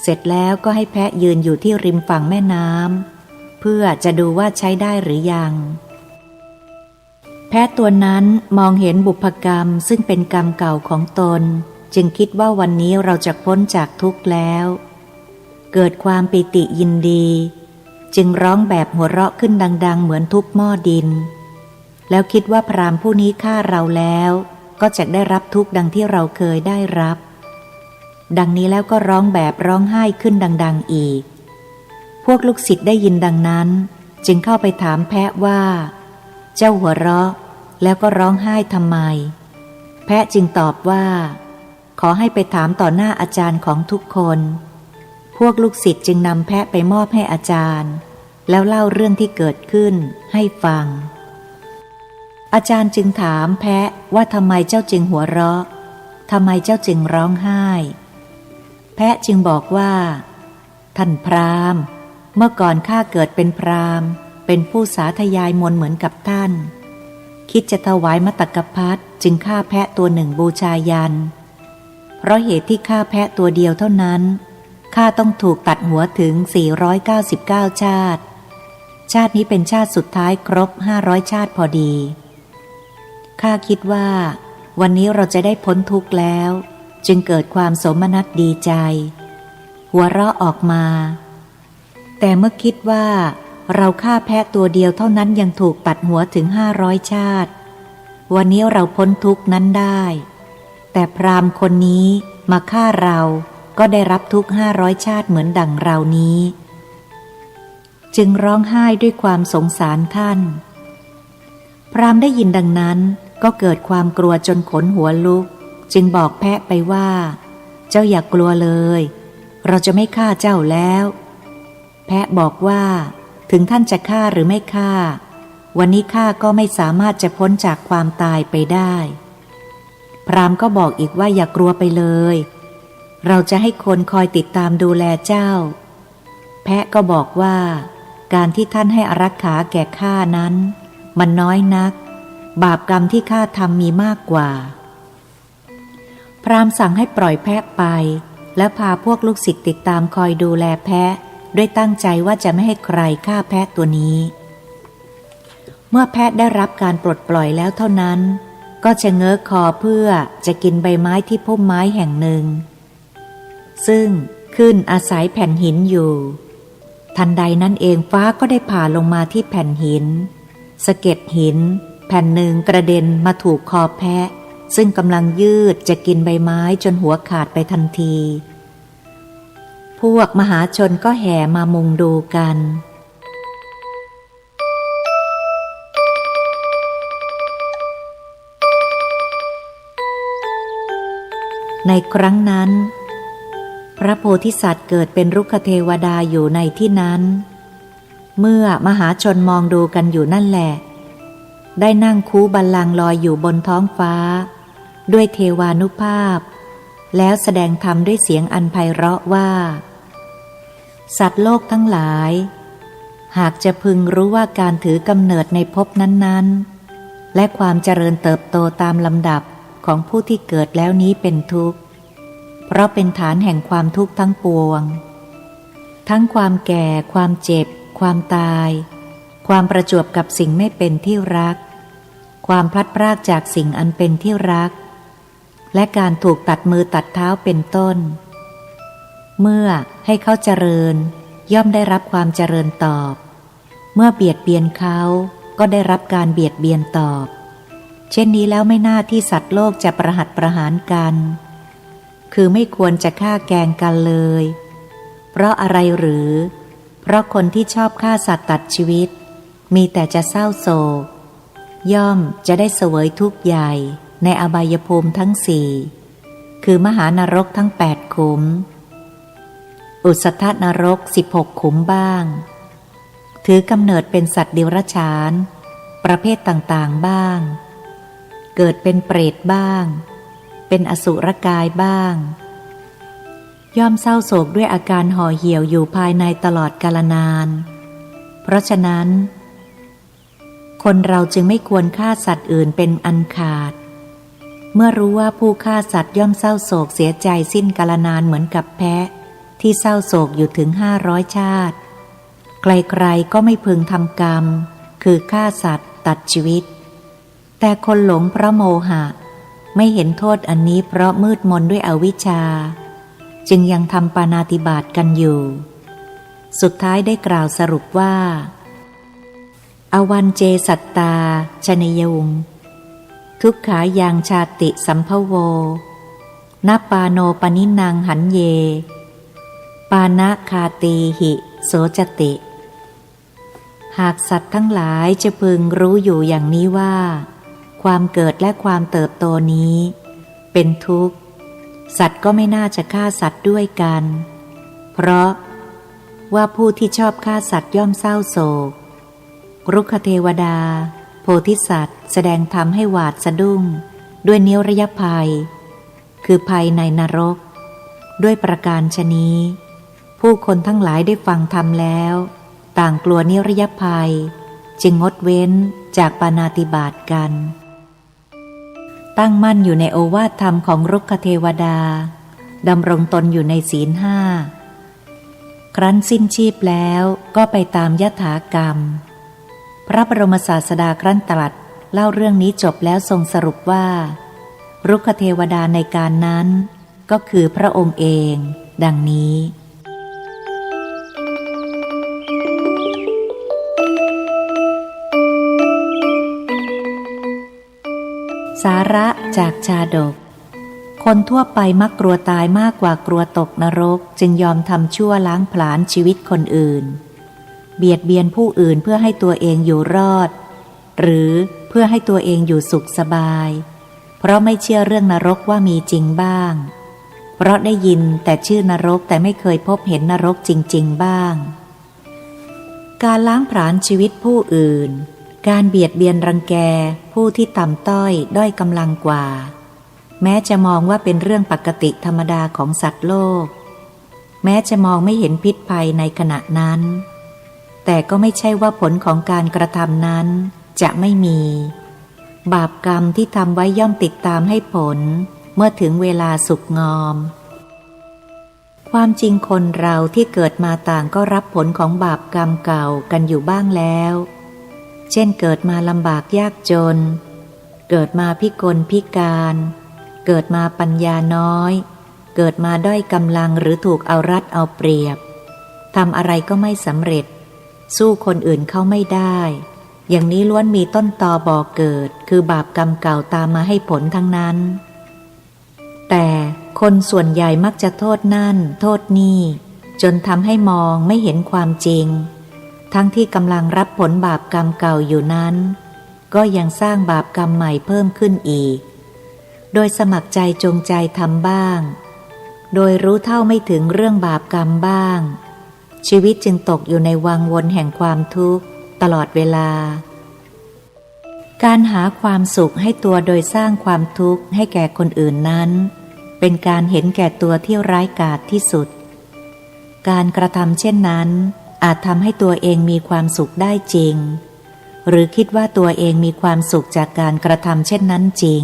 [SPEAKER 2] เสร็จแล้วก็ให้แพะยืนอยู่ที่ริมฝั่งแม่น้ำเพื่อจะดูว่าใช้ได้หรือยังแพะตัวนั้นมองเห็นบุพกรรมซึ่งเป็นกรรมเก่าของตนจึงคิดว่าวันนี้เราจะพ้นจากทุกข์แล้วเกิดความปิติยินดีจึงร้องแบบหัวเราะขึ้นดังๆเหมือนทุบหม้อดินแล้วคิดว่าพราหมณ์ผู้นี้ฆ่าเราแล้วก็จะได้รับทุกข์ดังที่เราเคยได้รับดังนี้แล้วก็ร้องแบบร้องไห้ขึ้นดังๆอีกพวกลูกศิษย์ได้ยินดังนั้นจึงเข้าไปถามแพะว่าเจ้าหัวเราะแล้วก็ร้องไห้ทำไมแพะจึงตอบว่าขอให้ไปถามต่อหน้าอาจารย์ของทุกคนพวกลูกศิษย์จึงนำแพะไปมอบให้อาจารย์แล้วเล่าเรื่องที่เกิดขึ้นให้ฟังอาจารย์จึงถามแพะว่าทำไมเจ้าจึงหัวเราะทำไมเจ้าจึงร้องไห้แพะจึงบอกว่าท่านพราหมณ์เมื่อก่อนข้าเกิดเป็นพราหมณ์เป็นผู้สาธยายมนต์เหมือนกับท่านคิดจะถวายมตกพัสจึงฆ่าแพะตัวหนึ่งบูชายันเพราะเหตุที่ฆ่าแพะตัวเดียวเท่านั้นข้าต้องถูกตัดหัวถึง499ชาติชาตินี้เป็นชาติสุดท้ายครบ500ชาติพอดีข้าคิดว่าวันนี้เราจะได้พ้นทุกข์แล้วจึงเกิดความโสมนัสดีใจหัวเราะออกมาแต่เมื่อคิดว่าเราฆ่าแพะตัวเดียวเท่านั้นยังถูกตัดหัวถึง500ชาติวันนี้เราพ้นทุกข์นั้นได้แต่พราหมณ์คนนี้มาฆ่าเราก็ได้รับทุกข์500ชาติเหมือนดั่งเรานี้จึงร้องไห้ด้วยความสงสารท่านพราหมณ์ได้ยินดังนั้นก็เกิดความกลัวจนขนหัวลุกจึงบอกแพะไปว่าเจ้าอย่ากลัวเลยเราจะไม่ฆ่าเจ้าแล้วแพะบอกว่าถึงท่านจะฆ่าหรือไม่ฆ่าวันนี้ข้าก็ไม่สามารถจะพ้นจากความตายไปได้พราหมณ์ก็บอกอีกว่าอย่ากลัวไปเลยเราจะให้คนคอยติดตามดูแลเจ้าแพะก็บอกว่าการที่ท่านให้อารักขาแก่ข้านั้นมันน้อยนักบาปกรรมที่ข้าทำมีมากกว่าพราหมณ์สั่งให้ปล่อยแพะไปและพาพวกลูกศิษย์ติดตามคอยดูแลแพะด้วยตั้งใจว่าจะไม่ให้ใครฆ่าแพะตัวนี้เมื่อแพะได้รับการปลดปล่อยแล้วเท่านั้นก็จะเงื้อคอเพื่อจะกินใบไม้ที่พุ่มไม้แห่งหนึ่งซึ่งขึ้นอาศัยแผ่นหินอยู่ทันใดนั้นเองฟ้าก็ได้ผ่าลงมาที่แผ่นหินสะเก็ดหินแผ่นหนึ่งกระเด็นมาถูกคอแพะซึ่งกำลังยืดจะกินใบไม้จนหัวขาดไปทันทีพวกมหาชนก็แห่มามุงดูกันในครั้งนั้นพระโพธิสัตว์เกิดเป็นรุกขเทวดาอยู่ในที่นั้นเมื่อมหาชนมองดูกันอยู่นั่นแหละได้นั่งคูบัลลังก์ลอยอยู่บนท้องฟ้าด้วยเทวานุภาพแล้วแสดงธรรมด้วยเสียงอันไพเราะว่าสัตว์โลกทั้งหลายหากจะพึงรู้ว่าการถือกำเนิดในภพนั้นๆและความเจริญเติบโตตามลำดับของผู้ที่เกิดแล้วนี้เป็นทุกข์เพราะเป็นฐานแห่งความทุกข์ทั้งปวงทั้งความแก่ความเจ็บความตายความประจวบกับสิ่งไม่เป็นที่รักความพลัดพรากจากสิ่งอันเป็นที่รักและการถูกตัดมือตัดเท้าเป็นต้นเมื่อให้เขาเจริญย่อมได้รับความเจริญตอบเมื่อเบียดเบียนเขาก็ได้รับการเบียดเบียนตอบเช่นนี้แล้วไม่น่าที่สัตว์โลกจะประหัตประหารกันคือไม่ควรจะฆ่าแกล้งกันเลยเพราะอะไรหรือเพราะคนที่ชอบฆ่าสัตว์ตัดชีวิตมีแต่จะเศร้าโศก ย่อมจะได้เสวยทุกข์ใหญ่ในอบายภูมิทั้งสี่คือมหานรกทั้ง8ขุมอุสธนรก16ขุมบ้างถือกำเนิดเป็นสัตว์เดรัจฉานประเภทต่างๆบ้างเกิดเป็นเปรตบ้างเป็นอสุรกายบ้างย่อมเศร้าโศกด้วยอาการห่อเหี่ยวอยู่ภายในตลอดกาลนานเพราะฉะนั้นคนเราจึงไม่ควรฆ่าสัตว์อื่นเป็นอันขาดเมื่อรู้ว่าผู้ฆ่าสัตว์ย่อมเศร้าโศกเสียใจสิ้นกาลนานเหมือนกับแพะที่เศร้าโศกอยู่ถึง500 ชาติใครๆก็ไม่พึงทำกรรมคือฆ่าสัตว์ตัดชีวิตแต่คนหลงเพราะโมหะไม่เห็นโทษอันนี้เพราะมืดมนด้วยอวิชชาจึงยังทำปาณาติบาตกันอยู่สุดท้ายได้กล่าวสรุปว่าอวันเจสัตตาชนยุงทุกขายังชาติสัมภโวนปาโนปนินังหันเยปานะคาตีหิโสจติหากสัตว์ทั้งหลายจะพึงรู้อยู่อย่างนี้ว่าความเกิดและความเติบโตนี้เป็นทุกข์สัตว์ก็ไม่น่าจะฆ่าสัตว์ด้วยกันเพราะว่าผู้ที่ชอบฆ่าสัตว์ย่อมเศร้าโศกรุกขเทวดาโพธิสัตว์แสดงธรรมให้หวาดสะดุ้งด้วยนิรยภัยคือภัยในนรกด้วยประการฉนี้ผู้คนทั้งหลายได้ฟังธรรมแล้วต่างกลัวนิรยภัยจึงงดเว้นจากปาณาติบาตกันตั้งมั่นอยู่ในโอวาทธรรมของรุกขเทวดาดำรงตนอยู่ในศีล5ครั้นสิ้นชีพแล้วก็ไปตามยถากรรมพระบรมศาสดาครั้นตรัสเล่าเรื่องนี้จบแล้วทรงสรุปว่ารุกขเทวดาในการนั้นก็คือพระองค์เองดังนี้สาระจากชาดกคนทั่วไปมักกลัวตายมากกว่ากลัวตกนรกจึงยอมทำชั่วล้างผลาญชีวิตคนอื่นเบียดเบียนผู้อื่นเพื่อให้ตัวเองอยู่รอดหรือเพื่อให้ตัวเองอยู่สุขสบายเพราะไม่เชื่อเรื่องนรกว่ามีจริงบ้างเพราะได้ยินแต่ชื่อนรกแต่ไม่เคยพบเห็นนรกจริงๆบ้างการล้างผลาญชีวิตผู้อื่นการเบียดเบียนรังแกผู้ที่ต่ำต้อยด้อยกำลังกว่าแม้จะมองว่าเป็นเรื่องปกติธรรมดาของสัตว์โลกแม้จะมองไม่เห็นพิษภัยในขณะนั้นแต่ก็ไม่ใช่ว่าผลของการกระทำนั้นจะไม่มีบาปกรรมที่ทำไว้ย่อมติดตามให้ผลเมื่อถึงเวลาสุกงอมความจริงคนเราที่เกิดมาต่างก็รับผลของบาปกรรมเก่ากันอยู่บ้างแล้วเช่นเกิดมาลำบากยากจนเกิดมาพิกลพิการเกิดมาปัญญาน้อยเกิดมาด้อยกำลังหรือถูกเอารัดเอาเปรียบทำอะไรก็ไม่สำเร็จสู้คนอื่นเขาไม่ได้อย่างนี้ล้วนมีต้นตอบ่อเกิดคือบาปกรรมเก่าตามมาให้ผลทั้งนั้นแต่คนส่วนใหญ่มักจะโทษนั่นโทษนี่จนทำให้มองไม่เห็นความจริงทั้งที่กำลังรับผลบาปกรรมเก่าอยู่นั้นก็ยังสร้างบาปกรรมใหม่เพิ่มขึ้นอีกโดยสมัครใจจงใจทำบ้างโดยรู้เท่าไม่ถึงเรื่องบาปกรรมบ้างชีวิตจึงตกอยู่ในวังวนแห่งความทุกข์ตลอดเวลาการหาความสุขให้ตัวโดยสร้างความทุกข์ให้แก่คนอื่นนั้นเป็นการเห็นแก่ตัวที่ร้ายกาจที่สุดการกระทำเช่นนั้นอาจทำให้ตัวเองมีความสุขได้จริงหรือคิดว่าตัวเองมีความสุขจากการกระทำเช่นนั้นจริง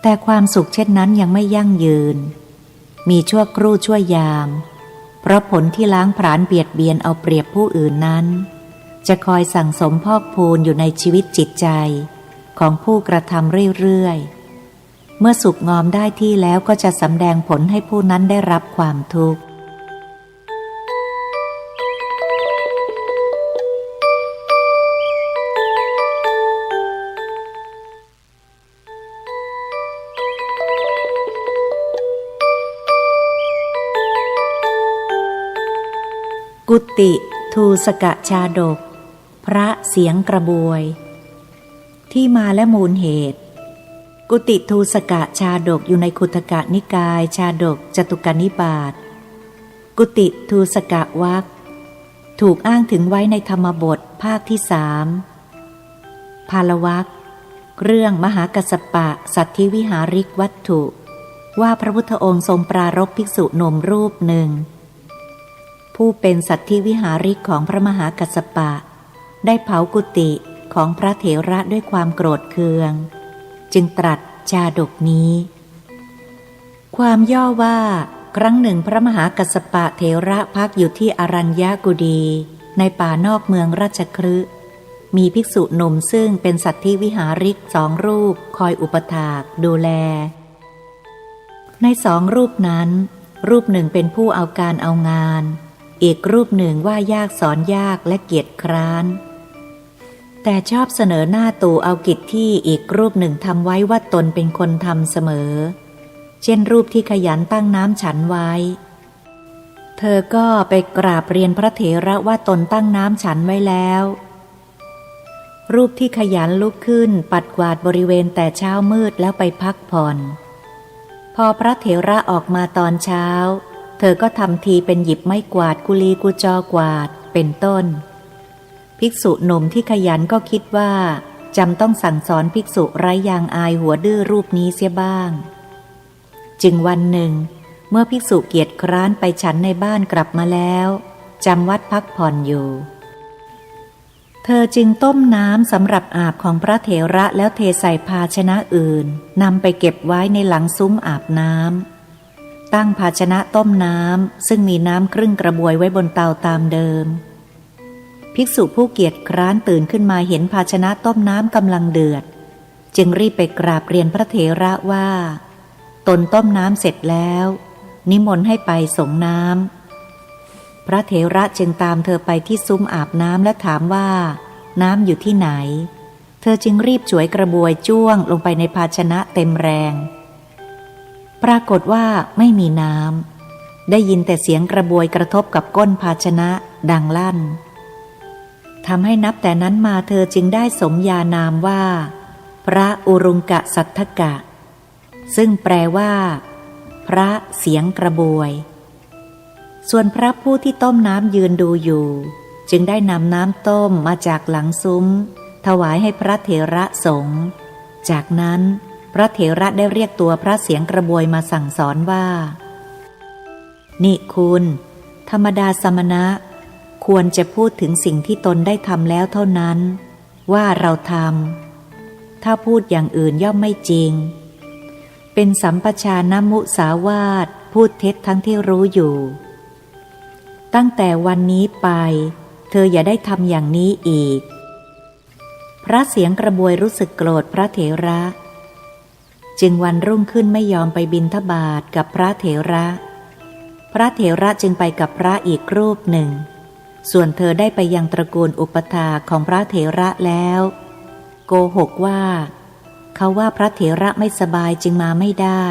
[SPEAKER 2] แต่ความสุขเช่นนั้นยังไม่ยั่งยืนมีชั่วครู่ชั่วยามเพราะผลที่ล้างผลาญเบียดเบียนเอาเปรียบผู้อื่นนั้นจะคอยสั่งสมพอกพูนอยู่ในชีวิตจิตใจของผู้กระทำเรื่อยๆเมื่อสุกงอมได้ที่แล้วก็จะสำแดงผลให้ผู้นั้นได้รับความทุกข์กุติทูสกชาดกพระเสียงกระบวย ที่มาและมูลเหตุ กุติทูสกะชาดกอยู่ในขุทกนิกายชาดกจตุกนิบาตกุติทูสกะวรรคถูกอ้างถึงไว้ในธรรมบทภาคที่3 ภาลวรรคเรื่องมหากัสสปะสัทธิวิหาริกวัตถุว่าพระพุทธองค์ทรงปรารภภิกษุหนุ่มรูปหนึ่งผู้เป็นสัทธิวิหาริกของพระมหากัสสปะได้เผากุฏิของพระเถระด้วยความโกรธเคืองจึงตรัสชาดกนี้ ความย่อว่าครั้งหนึ่งพระมหากัสสปะเถระพักอยู่ที่อรัญญกุดีในป่านอกเมืองราชคฤห์มีภิกษุหนุ่มซึ่งเป็นสัทธิวิหาริก2 รูปคอยอุปถากดูแลใน2 รูปนั้นรูปหนึ่งเป็นผู้เอาการเอางานอีกรูปหนึ่งว่ายากสอนยากและเกียจคร้านแต่ชอบเสนอหน้าตู่เอากิจที่อีกรูปหนึ่งทำไว้ว่าตนเป็นคนทำเสมอเช่นรูปที่ขยันตั้งน้ำฉันไว้เธอก็ไปกราบเรียนพระเถระว่าตนตั้งน้ำฉันไว้แล้วรูปที่ขยันลุกขึ้นปัดกวาดบริเวณแต่เช้ามืดแล้วไปพักผ่อนพอพระเถระออกมาตอนเช้าเธอก็ทำทีเป็นหยิบไม้กวาดกุลีกุจอกวาดเป็นต้นภิกษุหนุ่มที่ขยันก็คิดว่าจำต้องสั่งสอนภิกษุไร้ยางอายหัวดื้อรูปนี้เสียบ้างจึงวันหนึ่งเมื่อภิกษุเกียจคร้านไปฉันในบ้านกลับมาแล้วจำวัดพักผ่อนอยู่เธอจึงต้มน้ำสำหรับอาบของพระเถระแล้วเทใส่ภาชนะอื่นนำไปเก็บไว้ในหลังซุ้มอาบน้ำตั้งภาชนะต้มน้ำซึ่งมีน้ำครึ่งกระบวยไว้บนเตาตามเดิมภิกษุผู้เกียจคร้านตื่นขึ้นมาเห็นภาชนะต้มน้ำกำลังเดือดจึงรีบไปกราบเรียนพระเถระว่าตนต้มน้ำเสร็จแล้วนิมนต์ให้ไปส่งน้ำพระเถระจึงตามเธอไปที่ซุ้มอาบน้ำและถามว่าน้ำอยู่ที่ไหนเธอจึงรีบฉวยกระบวยจ้วงลงไปในภาชนะเต็มแรงปรากฏว่าไม่มีน้ำได้ยินแต่เสียงกระบวยกระทบกับก้นภาชนะดังลั่นทำให้นับแต่นั้นมาเธอจึงได้สมญานามว่าพระอุรุงกะสัทธกะซึ่งแปลว่าพระเสียงกระบวยส่วนพระผู้ที่ต้มน้ำยืนดูอยู่จึงได้นำน้ำต้มมาจากหลังซุ้มถวายให้พระเถระสงฆ์จากนั้นพระเถระได้เรียกตัวพระเสียงกระบวยมาสั่งสอนว่านี่คุณธรรมดาสมณะควรจะพูดถึงสิ่งที่ตนได้ทำแล้วเท่านั้นว่าเราทำถ้าพูดอย่างอื่นย่อมไม่จริงเป็นสัมปชานมุสาวาทพูดเท็จทั้งที่รู้อยู่ตั้งแต่วันนี้ไปเธออย่าได้ทำอย่างนี้อีกพระเสียงกระบวยรู้สึกโกรธพระเถระจึงวันรุ่งขึ้นไม่ยอมไปบิณฑบาตกับพระเถระพระเถระจึงไปกับพระอีกรูปหนึ่งส่วนเธอได้ไปยังตระกูลอุปถากของพระเถระแล้วโกหกว่าเขาว่าพระเถระไม่สบายจึงมาไม่ได้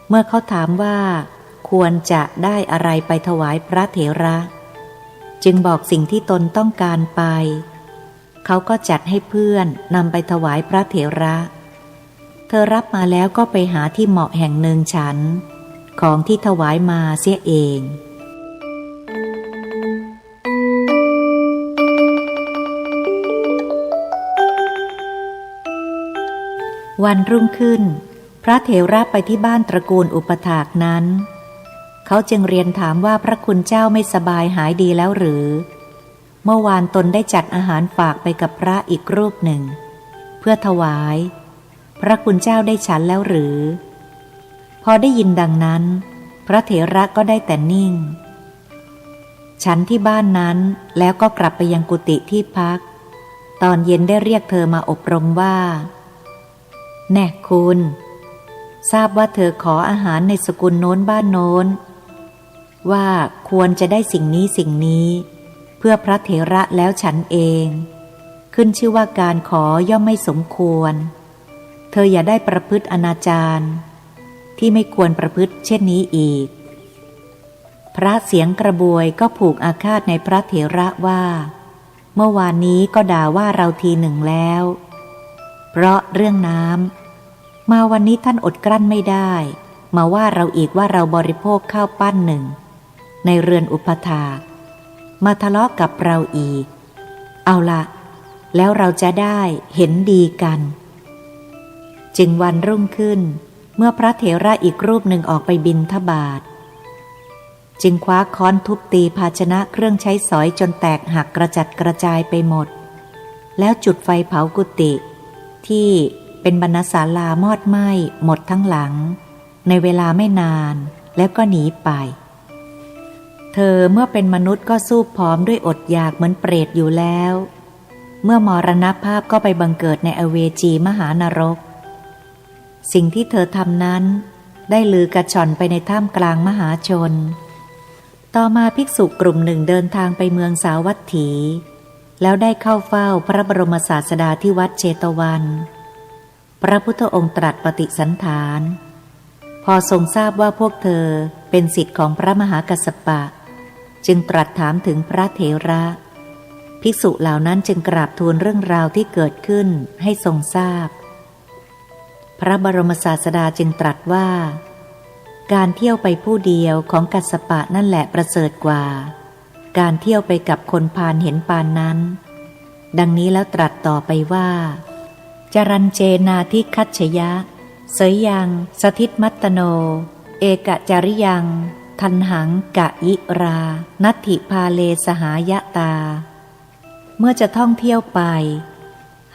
[SPEAKER 2] เมื่อเขาถามว่าควรจะได้อะไรไปถวายพระเถระจึงบอกสิ่งที่ตนต้องการไปเขาก็จัดให้เพื่อนนำไปถวายพระเถระเธอรับมาแล้วก็ไปหาที่เหมาะแห่งหนึ่งฉันของที่ถวายมาเสียเองวันรุ่งขึ้นพระเถระไปที่บ้านตระกูลอุปถากนั้นเขาจึงเรียนถามว่าพระคุณเจ้าไม่สบายหายดีแล้วหรือเมื่อวานตนได้จัดอาหารฝากไปกับพระอีกรูปหนึ่งเพื่อถวายพระคุณเจ้าได้ฉันแล้วหรือพอได้ยินดังนั้นพระเถระก็ได้แต่นิ่งฉันที่บ้านนั้นแล้วก็กลับไปยังกุฏิที่พักตอนเย็นได้เรียกเธอมาอบรมว่าแน่คุณทราบว่าเธอขออาหารในสกุลโน้นบ้านโน้นว่าควรจะได้สิ่งนี้สิ่งนี้เพื่อพระเถระแล้วฉันเองขึ้นชื่อว่าการขอย่อมไม่สมควรเธออย่าได้ประพฤติอนาจารที่ไม่ควรประพฤติเช่นนี้อีกพระเสียงกระบวยก็ผูกอาฆาตในพระเถระว่าเมื่อวานนี้ก็ด่าว่าเราทีหนึ่งแล้ว เพราะเรื่องน้ำมาวันนี้ท่านอดกลั้นไม่ได้มาว่าเราอีกว่าเราบริโภคข้าวปั้นหนึ่งในเรือนอุปถากมาทะเลาะกับเราอีกเอาละแล้วเราจะได้เห็นดีกันจึงวันรุ่งขึ้นเมื่อพระเถระอีกรูปหนึ่งออกไปบิณฑบาตจึงคว้าค้อนทุบตีภาชนะเครื่องใช้สอยจนแตกหักกระจัดกระจายไปหมดแล้วจุดไฟเผากุฏิที่เป็นบรรณศาลามอดไหม้หมดทั้งหลังในเวลาไม่นานแล้วก็หนีไปเธอเมื่อเป็นมนุษย์ก็สู้ผอมด้วยอดอยากเหมือนเปรตอยู่แล้วเมื่อมรณภาพก็ไปบังเกิดในอเวจีมหานรกสิ่งที่เธอทำนั้นได้ลือกระชอนไปในท่ามกลางมหาชนต่อมาภิกษุกลุ่มหนึ่งเดินทางไปเมืองสาวัตถีแล้วได้เข้าเฝ้าพระบรมศาสดาที่วัดเชตวันพระพุทธองค์ตรัสปฏิสันถานพอทรงทราบว่าพวกเธอเป็นศิษย์ของพระมหากัสสปะจึงตรัสถามถึงพระเถระภิกษุเหล่านั้นจึงกราบทูลเรื่องราวที่เกิดขึ้นให้ทรงทราบพระบรมศาสดาจึงตรัสว่าการเที่ยวไปผู้เดียวของกัสสปะนั่นแหละประเสริฐกว่าการเที่ยวไปกับคนพาลเห็นปานนั้นดังนี้แล้วตรัสต่อไปว่าจรัญเจนาทิคัจฉยะเสยยังสถิตมัตตโนเอกจริยังทันหังกะยิรานัตถิพาเลสหายตาเมื่อจะท่องเที่ยวไป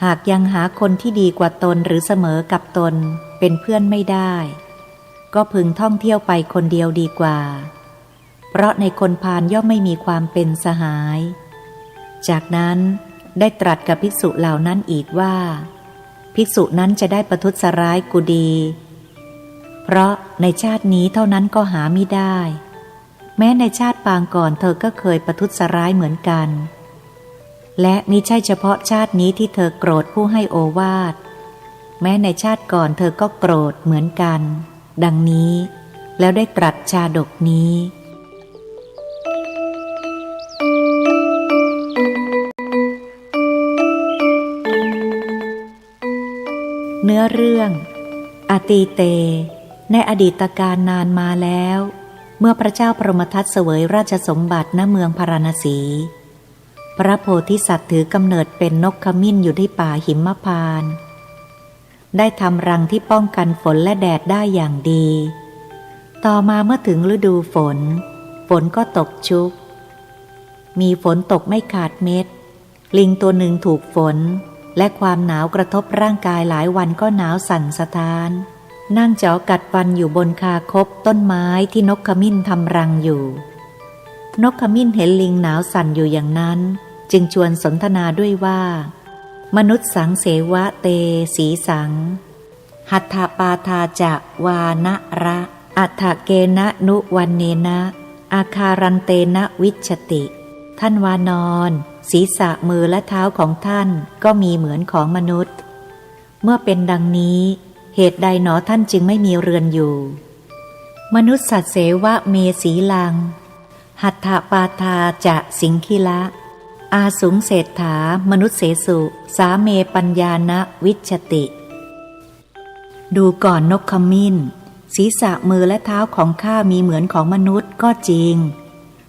[SPEAKER 2] หากยังหาคนที่ดีกว่าตนหรือเสมอกับตนเป็นเพื่อนไม่ได้ก็พึงท่องเที่ยวไปคนเดียวดีกว่าเพราะในคนพาลย่อมไม่มีความเป็นสหายจากนั้นได้ตรัสกับภิกษุเหล่านั้นอีกว่าภิกษุนั้นจะได้ประทุษร้ายกูดีเพราะในชาตินี้เท่านั้นก็หาไม่ได้แม้ในชาติปางก่อนเธอก็เคยประทุษร้ายเหมือนกันและมิใช่เฉพาะชาตินี้ที่เธอโกรธผู้ให้โอวาทแม้ในชาติก่อนเธอก็โกรธเหมือนกันดังนี้แล้วได้ตรัสชาดกนี้เนื้อเรื่องอตีเตในอดีตการนานมาแล้วเมื่อพระเจ้าพรหมทัตเสวยราชสมบัติณเมืองพาราณสีพระโพธิสัตว์ถือกำเนิดเป็นนกขมิ้นอยู่ที่ป่าหิมพานต์ได้ทำรังที่ป้องกันฝนและแดดได้อย่างดีต่อมาเมื่อถึงฤดูฝนก็ตกชุกมีฝนตกไม่ขาดเม็ดลิงตัวหนึ่งถูกฝนและความหนาวกระทบร่างกายหลายวันก็หนาวสั่นสะท้านนั่งเจาะกัดฟันอยู่บนคาคบต้นไม้ที่นกขมิ้นทำรังอยู่นกขมิ้นเห็นลิงหนาวสั่นอยู่อย่างนั้นจึงชวนสนทนาด้วยว่ามนุษย์สังเสวะเตสีสังหัตถปาทาจะวานะระอัฏฐเกนะนุวันเนนะอาคารันเตนะวิชติท่านวานอนศีรษะมือและเท้าของท่านก็มีเหมือนของมนุษย์เมื่อเป็นดังนี้เหตุใดหนอท่านจึงไม่มีเรือนอยู่มนุษย์สัตเสวะเมสีลังหัตถปาทาจะสิงคิละอาสุงเศรษฐามนุษย์เสสุสาเมปัญญานะวิชติดูก่อนนกขมิ้นศีรษะมือและเท้าของข้ามีเหมือนของมนุษย์ก็จริง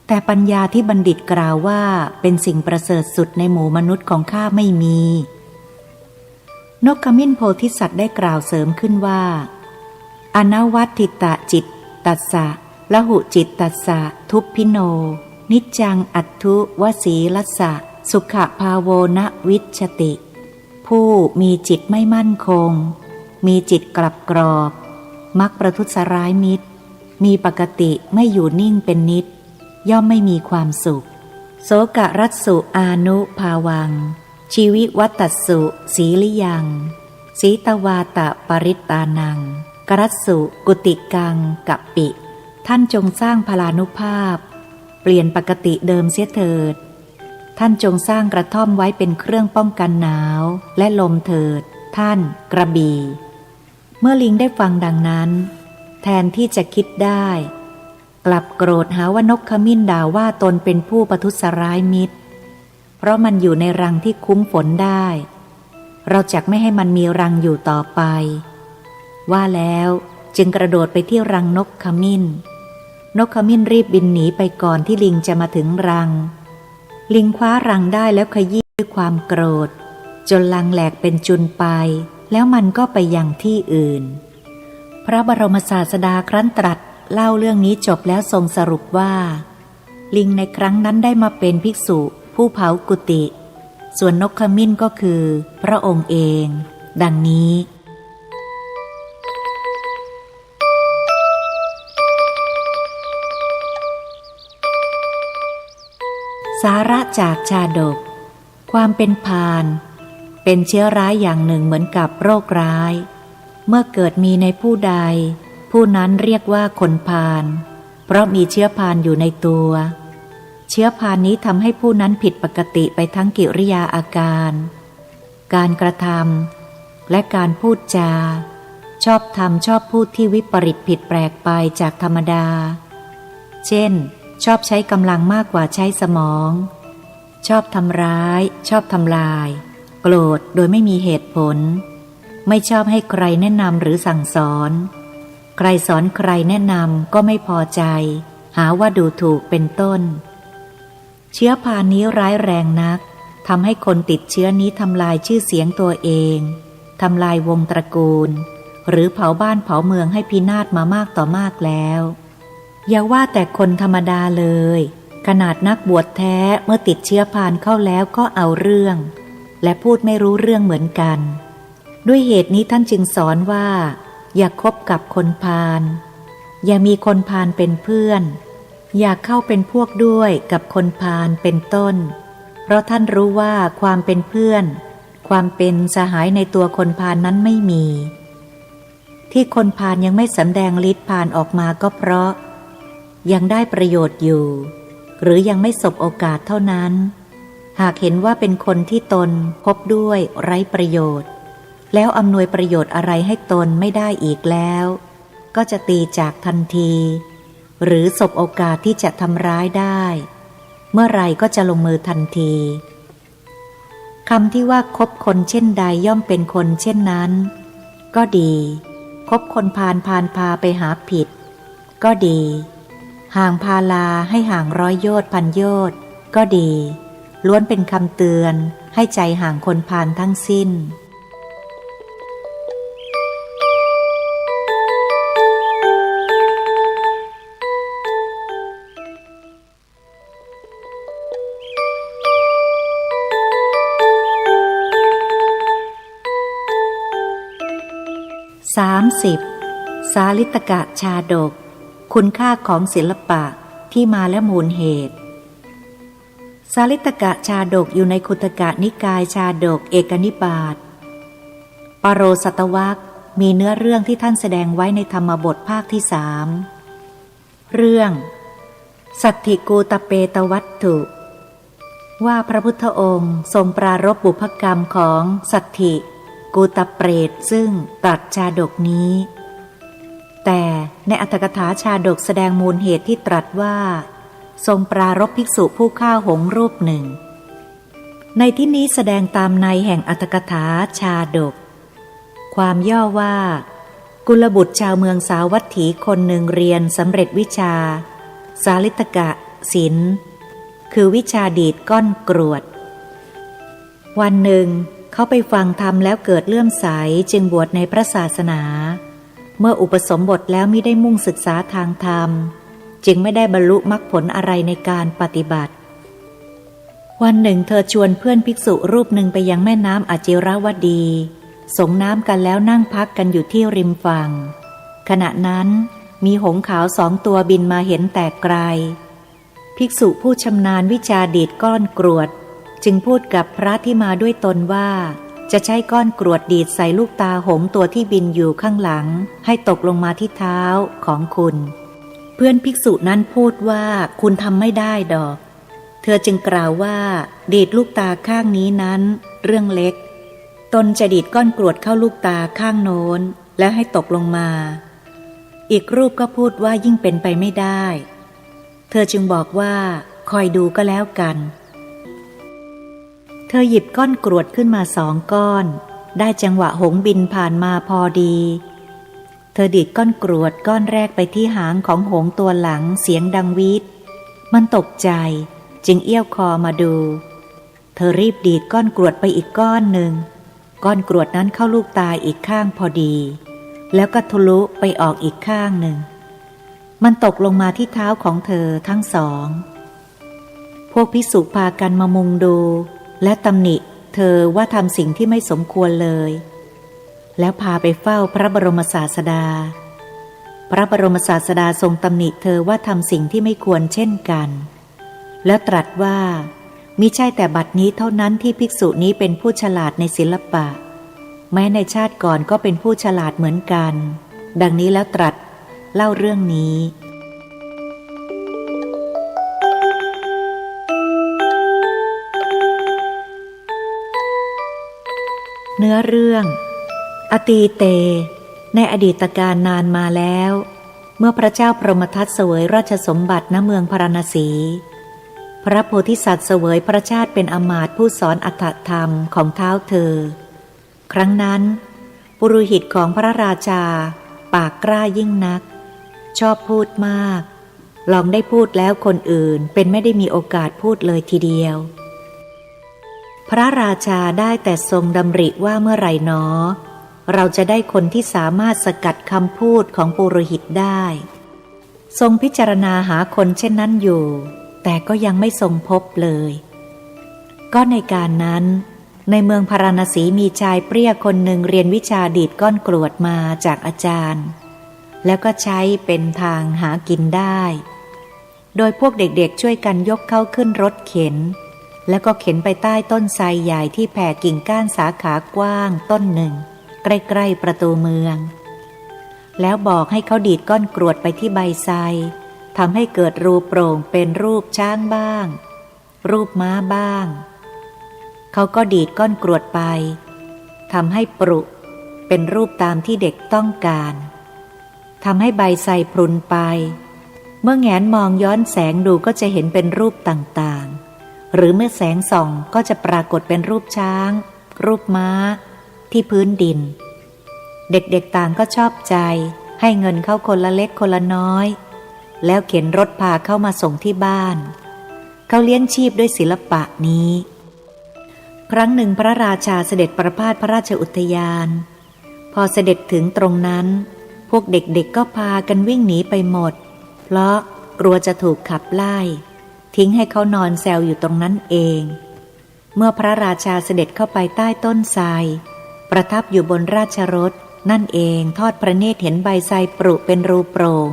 [SPEAKER 2] แต่ปัญญาที่บัณฑิตกล่าวว่าเป็นสิ่งประเสริฐสุดในหมู่มนุษย์ของข้าไม่มีนกขมิ้นโพธิสัตว์ได้กล่าวเสริมขึ้นว่าอนวัตถิตะจิตตัสสะละหุจิตตัสสะทุพพิโนนิจจังอัตถุวสีลัสสะสุขภาโวนะวิชติ ผู้มีจิตไม่มั่นคงมีจิตกลับกรอกมักประทุษร้ายมิตรมีปกติไม่อยู่นิ่งเป็นนิดย่อมไม่มีความสุขโสกรัสสุอานุภาวังชีวิวัตตสุสีลิยังสีตวาตะปริตานังกรัสสุกุติกังกัปปิท่านจงสร้างพลานุภาพเปลี่ยนปกติเดิมเสียเถิดท่านจงสร้างกระท่อมไว้เป็นเครื่องป้องกันหนาวและลมเถิดท่านกระบี่เมื่อลิงได้ฟังดังนั้นแทนที่จะคิดได้กลับโกรธหาว่านกขมิ้นด่าว่าตนเป็นผู้ประทุษร้ายมิตรเพราะมันอยู่ในรังที่คุ้มฝนได้ เราจักไม่ให้มันมีรังอยู่ต่อไปว่าแล้วจึงกระโดดไปที่รังนกขมิ้นนกขมิ้นรีบบินหนีไปก่อนที่ลิงจะมาถึงรังลิงคว้ารังได้แล้วขยี้ด้วยความโกรธจนรังแหลกเป็นจุนไปแล้วมันก็ไปยังที่อื่นพระบรมศาสดาครั้นตรัสเล่าเรื่องนี้จบแล้วทรงสรุปว่าลิงในครั้งนั้นได้มาเป็นภิกษุผู้เผากุฏิส่วนนกขมิ้นก็คือพระองค์เองดังนี้สาระจากชาดกความเป็นพาลเป็นเชื้อร้ายอย่างหนึ่งเหมือนกับโรคร้ายเมื่อเกิดมีในผู้ใดผู้นั้นเรียกว่าคนพาลเพราะมีเชื้อพาลอยู่ในตัวเชื้อพาลนี้ทำให้ผู้นั้นผิดปกติไปทั้งกิริยาอาการการกระทำและการพูดจาชอบทำชอบพูดที่วิปริตผิดแปลกไปจากธรรมดาเช่นชอบใช้กำลังมากกว่าใช้สมองชอบทำร้ายชอบทำลายโกรธโดยไม่มีเหตุผลไม่ชอบให้ใครแนะนำหรือสั่งสอนใครสอนใครแนะนำก็ไม่พอใจหาว่าดูถูกเป็นต้นเชื้อพาลนี้ร้ายแรงนักทำให้คนติดเชื้อนี้ทำลายชื่อเสียงตัวเองทำลายวงตระกูลหรือเผาบ้านเผาเมืองให้พินาศมามากต่อมากแล้วอย่าว่าแต่คนธรรมดาเลยขนาดนักบวชแท้เมื่อติดเชื้อพาลเข้าแล้วก็เอาเรื่องและพูดไม่รู้เรื่องเหมือนกันด้วยเหตุนี้ท่านจึงสอนว่าอย่าคบกับคนพาลอย่ามีคนพาลเป็นเพื่อนอย่าเข้าเป็นพวกด้วยกับคนพาลเป็นต้นเพราะท่านรู้ว่าความเป็นเพื่อนความเป็นสหายในตัวคนพาลนั้นไม่มีที่คนพาลยังไม่สำแดงฤทธิ์พาลออกมาก็เพราะยังได้ประโยชน์อยู่หรือยังไม่สบโอกาสเท่านั้นหากเห็นว่าเป็นคนที่ตนพบด้วยไร้ประโยชน์แล้วอำนวยประโยชน์อะไรให้ตนไม่ได้อีกแล้วก็จะตีจากทันทีหรือสบโอกาสที่จะทำร้ายได้เมื่อไรก็จะลงมือทันทีคำที่ว่าคบคนเช่นใดย่อมเป็นคนเช่นนั้นก็ดีคบคนพาลพาไปหาผิดก็ดีห่างพาลาให้ห่างร้อยโยชน์พันโยชน์ก็ดีล้วนเป็นคำเตือนให้ใจห่างคนพาลทั้งสิ้น30. สาลิตกะชาดกคุณค่าของศิลปะที่มาและมูลเหตุสาลิตกะชาดกอยู่ในคุตกะนิกายชาดกเอกนิบาตปโรสัตวรรคมีเนื้อเรื่องที่ท่านแสดงไว้ในธรรมบทภาคที่3เรื่องสัตถิกูตเปตวัตถุว่าพระพุทธองค์ทรงปรารภบุพกรรมของสัตถิกูตเปรตซึ่งตรัสชาดกนี้แต่ในอรรถกถาชาดกแสดงมูลเหตุที่ตรัสว่าทรงปรารภภิกษุผู้ฆ่าหงส์รูปหนึ่งในที่นี้แสดงตามในแห่งอรรถกถาชาดกความย่อว่ากุลบุตรชาวเมืองสาวัตถีคนหนึ่งเรียนสำเร็จวิชาสาลิตกะศิลป์คือวิชาดีดก้อนกรวดวันหนึ่งเขาไปฟังธรรมแล้วเกิดเลื่อมใสจึงบวชในพระศาสนาเมื่ออุปสมบทแล้วมิได้มุ่งศึกษาทางธรรมจึงไม่ได้บรรลุมรรคผลอะไรในการปฏิบัติวันหนึ่งเธอชวนเพื่อนภิกษุรูปหนึ่งไปยังแม่น้ำอจิรวดีสงน้ำกันแล้วนั่งพักกันอยู่ที่ริมฝั่งขณะนั้นมีหงส์ขาว2 ตัวบินมาเห็นแต่ไกลภิกษุผู้ชำนาญวิชาดีดก้อนกรวดจึงพูดกับพระที่มาด้วยตนว่าจะใช้ก้อนกรวดดีดใส่ลูกตาหงส์ตัวที่บินอยู่ข้างหลังให้ตกลงมาที่เท้าของคุณเพื่อนภิกษุนั้นพูดว่าคุณทำไม่ได้ดอกเธอจึงกล่าวว่าดีดลูกตาข้างนี้นั้นเรื่องเล็กตนจะดีดก้อนกรวดเข้าลูกตาข้างโน้นแล้วให้ตกลงมาอีกรูปก็พูดว่ายิ่งเป็นไปไม่ได้เธอจึงบอกว่าคอยดูก็แล้วกันเธอหยิบก้อนกรวดขึ้นมา2 ก้อน ได้จังหวะหงส์บินผ่านมาพอดีเธอดีดก้อนกรวดก้อนแรกไปที่หางของหงส์ตัวหลังเสียงดังวีดมันตกใจจึงเอี้ยวคอมาดูเธอรีบดีดก้อนกรวดไปอีกก้อนหนึ่งก้อนกรวดนั้นเข้าลูกตาอีกข้างพอดีแล้วก็ทะลุไปออกอีกข้างหนึ่งมันตกลงมาที่เท้าของเธอทั้งสองพวกภิกษุพากันมามุงดูและตำหนิเธอว่าทำสิ่งที่ไม่สมควรเลยแล้วพาไปเฝ้าพระบรมศาสดาพระบรมศาสดาทรงตำหนิเธอว่าทำสิ่งที่ไม่ควรเช่นกันแล้วตรัสว่ามิใช่แต่บัดนี้เท่านั้นที่ภิกษุนี้เป็นผู้ฉลาดในศิลปะแม้ในชาติก่อนก็เป็นผู้ฉลาดเหมือนกันดังนี้แล้วตรัสเล่าเรื่องนี้เนื้อเรื่องอตีเตในอดีตการนานมาแล้วเมื่อพระเจ้าพรหมทัตเสวยราชสมบัติณเมืองพาราณสีพระโพธิสัตว์เสวยพระชาติเป็นอมาตย์ผู้สอนอรรถธรรมของท้าวเธอครั้งนั้นปุโรหิตของพระราชาปากกล้ายิ่งนักชอบพูดมากลองได้พูดแล้วคนอื่นเป็นไม่ได้มีโอกาสพูดเลยทีเดียวพระราชาได้แต่ทรงดำริว่าเมื่อไหร่หนอเราจะได้คนที่สามารถสกัดคำพูดของปุโรหิตได้ทรงพิจารณาหาคนเช่นนั้นอยู่แต่ก็ยังไม่ทรงพบเลยก็ในการนั้นในเมืองพาราณสีมีชายเปรี้ยคนหนึ่งเรียนวิชาดีดก้อนกรวดมาจากอาจารย์แล้วก็ใช้เป็นทางหากินได้โดยพวกเด็กๆช่วยกันยกเขาขึ้นรถเข็นแล้วก็เข็นไปใต้ต้นไทรใหญ่ที่แผ่กิ่งก้านสาขากว้างต้นหนึ่งใกล้ๆประตูเมืองแล้วบอกให้เขาดีดก้อนกรวดไปที่ใบไทรทำให้เกิดรูโปร่งเป็นรูปช้างบ้างรูปม้าบ้างเขาก็ดีดก้อนกรวดไปทำให้ปรุเป็นรูปตามที่เด็กต้องการทำให้ใบไทรพรุนไปเมื่อแงนมองย้อนแสงดูก็จะเห็นเป็นรูปต่างๆหรือเมื่อแสงส่องก็จะปรากฏเป็นรูปช้างรูปม้าที่พื้นดินเด็กๆต่างก็ชอบใจให้เงินเข้าคนละเล็กคนละน้อยแล้วเข็นรถพาเข้ามาส่งที่บ้านเขาเลี้ยงชีพด้วยศิลปะนี้ครั้งหนึ่งพระราชาเสด็จประพาสพระราชอุทยานพอเสด็จถึงตรงนั้นพวกเด็กๆก็พากันวิ่งหนีไปหมดเพราะกลัวจะถูกขับไล่ทิ้งให้เขานอนแซวอยู่ตรงนั้นเองเมื่อพระราชาเสด็จเข้าไปใต้ต้นไทรประทับอยู่บนราชรถนั่นเองทอดพระเนตรเห็นใบไทรปรุเป็นรูโปร่ง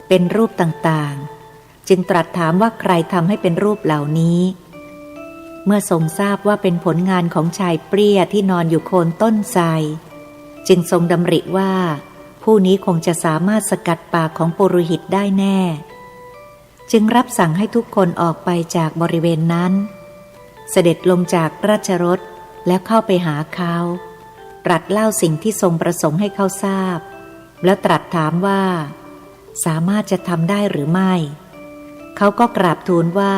[SPEAKER 2] เป็นรูปต่างๆจึงตรัสถามว่าใครทำให้เป็นรูปเหล่านี้เมื่อทรงทราบว่าเป็นผลงานของชายเปรี้ยที่นอนอยู่โคนต้นไทรจึงทรงดำริว่าผู้นี้คงจะสามารถสกัดปากของปุโรหิตได้แน่จึงรับสั่งให้ทุกคนออกไปจากบริเวณนั้นเสด็จลงจากราชรถแล้วเข้าไปหาเขาตรัสเล่าสิ่งที่ทรงประสงค์ให้เขาทราบแล้วตรัสถามว่าสามารถจะทำได้หรือไม่เขาก็กราบทูลว่า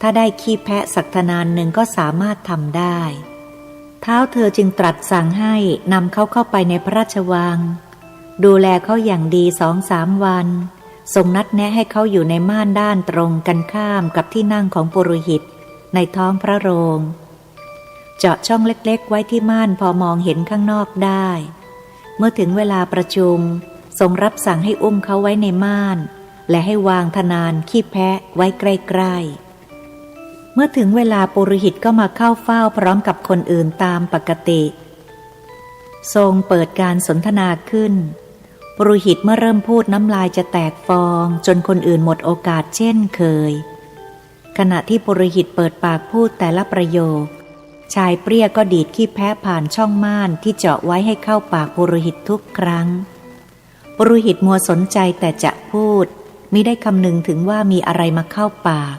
[SPEAKER 2] ถ้าได้ขี้แพะสักทนานหนึ่งก็สามารถทำได้ท้าวเธอจึงตรัสสั่งให้นำเขาเข้าไปในพระราชวังดูแลเขาอย่างดี2-3 วันทรงนัดแนะให้เขาอยู่ในม่านด้านตรงกันข้ามกับที่นั่งของปุโรหิตในท้องพระโรงเจาะช่องเล็กๆไว้ที่ม่านพอมองเห็นข้างนอกได้เมื่อถึงเวลาประชุมทรงรับสั่งให้อุ้มเขาไว้ในม่านและให้วางธนานขี้แพะไว้ใกล้ๆเมื่อถึงเวลาปุโรหิตก็มาเข้าเฝ้าพร้อมกับคนอื่นตามปกติทรงเปิดการสนทนาขึ้นปุโรหิตเมื่อเริ่มพูดน้ำลายจะแตกฟองจนคนอื่นหมดโอกาสเช่นเคยขณะที่ปุโรหิตเปิดปากพูดแต่ละประโยคชายเปรี้ยก็ดีดขี้แพะผ่านช่องม่านที่เจาะไว้ให้เข้าปากปุโรหิตทุกครั้งปุโรหิตมัวสนใจแต่จะพูดมิได้คำนึงถึงว่ามีอะไรมาเข้าปาก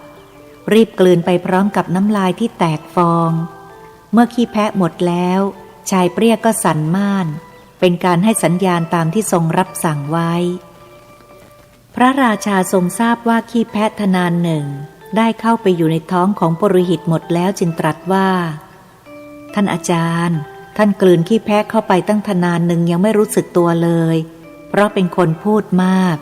[SPEAKER 2] รีบกลืนไปพร้อมกับน้ำลายที่แตกฟองเมื่อขี้แพะหมดแล้วชายเปรี้ยก็สั่นม่านเป็นการให้สัญญาณตามที่ทรงรับสั่งไว้พระราชาทรงทราบว่าขี้แพะทนานหนึ่งได้เข้าไปอยู่ในท้องของปุโรหิตหมดแล้วจึงตรัสว่าท่านอาจารย์ ท่านกลืนขี้แพะเข้าไปตั้งนานหนึ่งยังไม่รู้สึกตัวเลยเพราะเป็นคนพูดมาก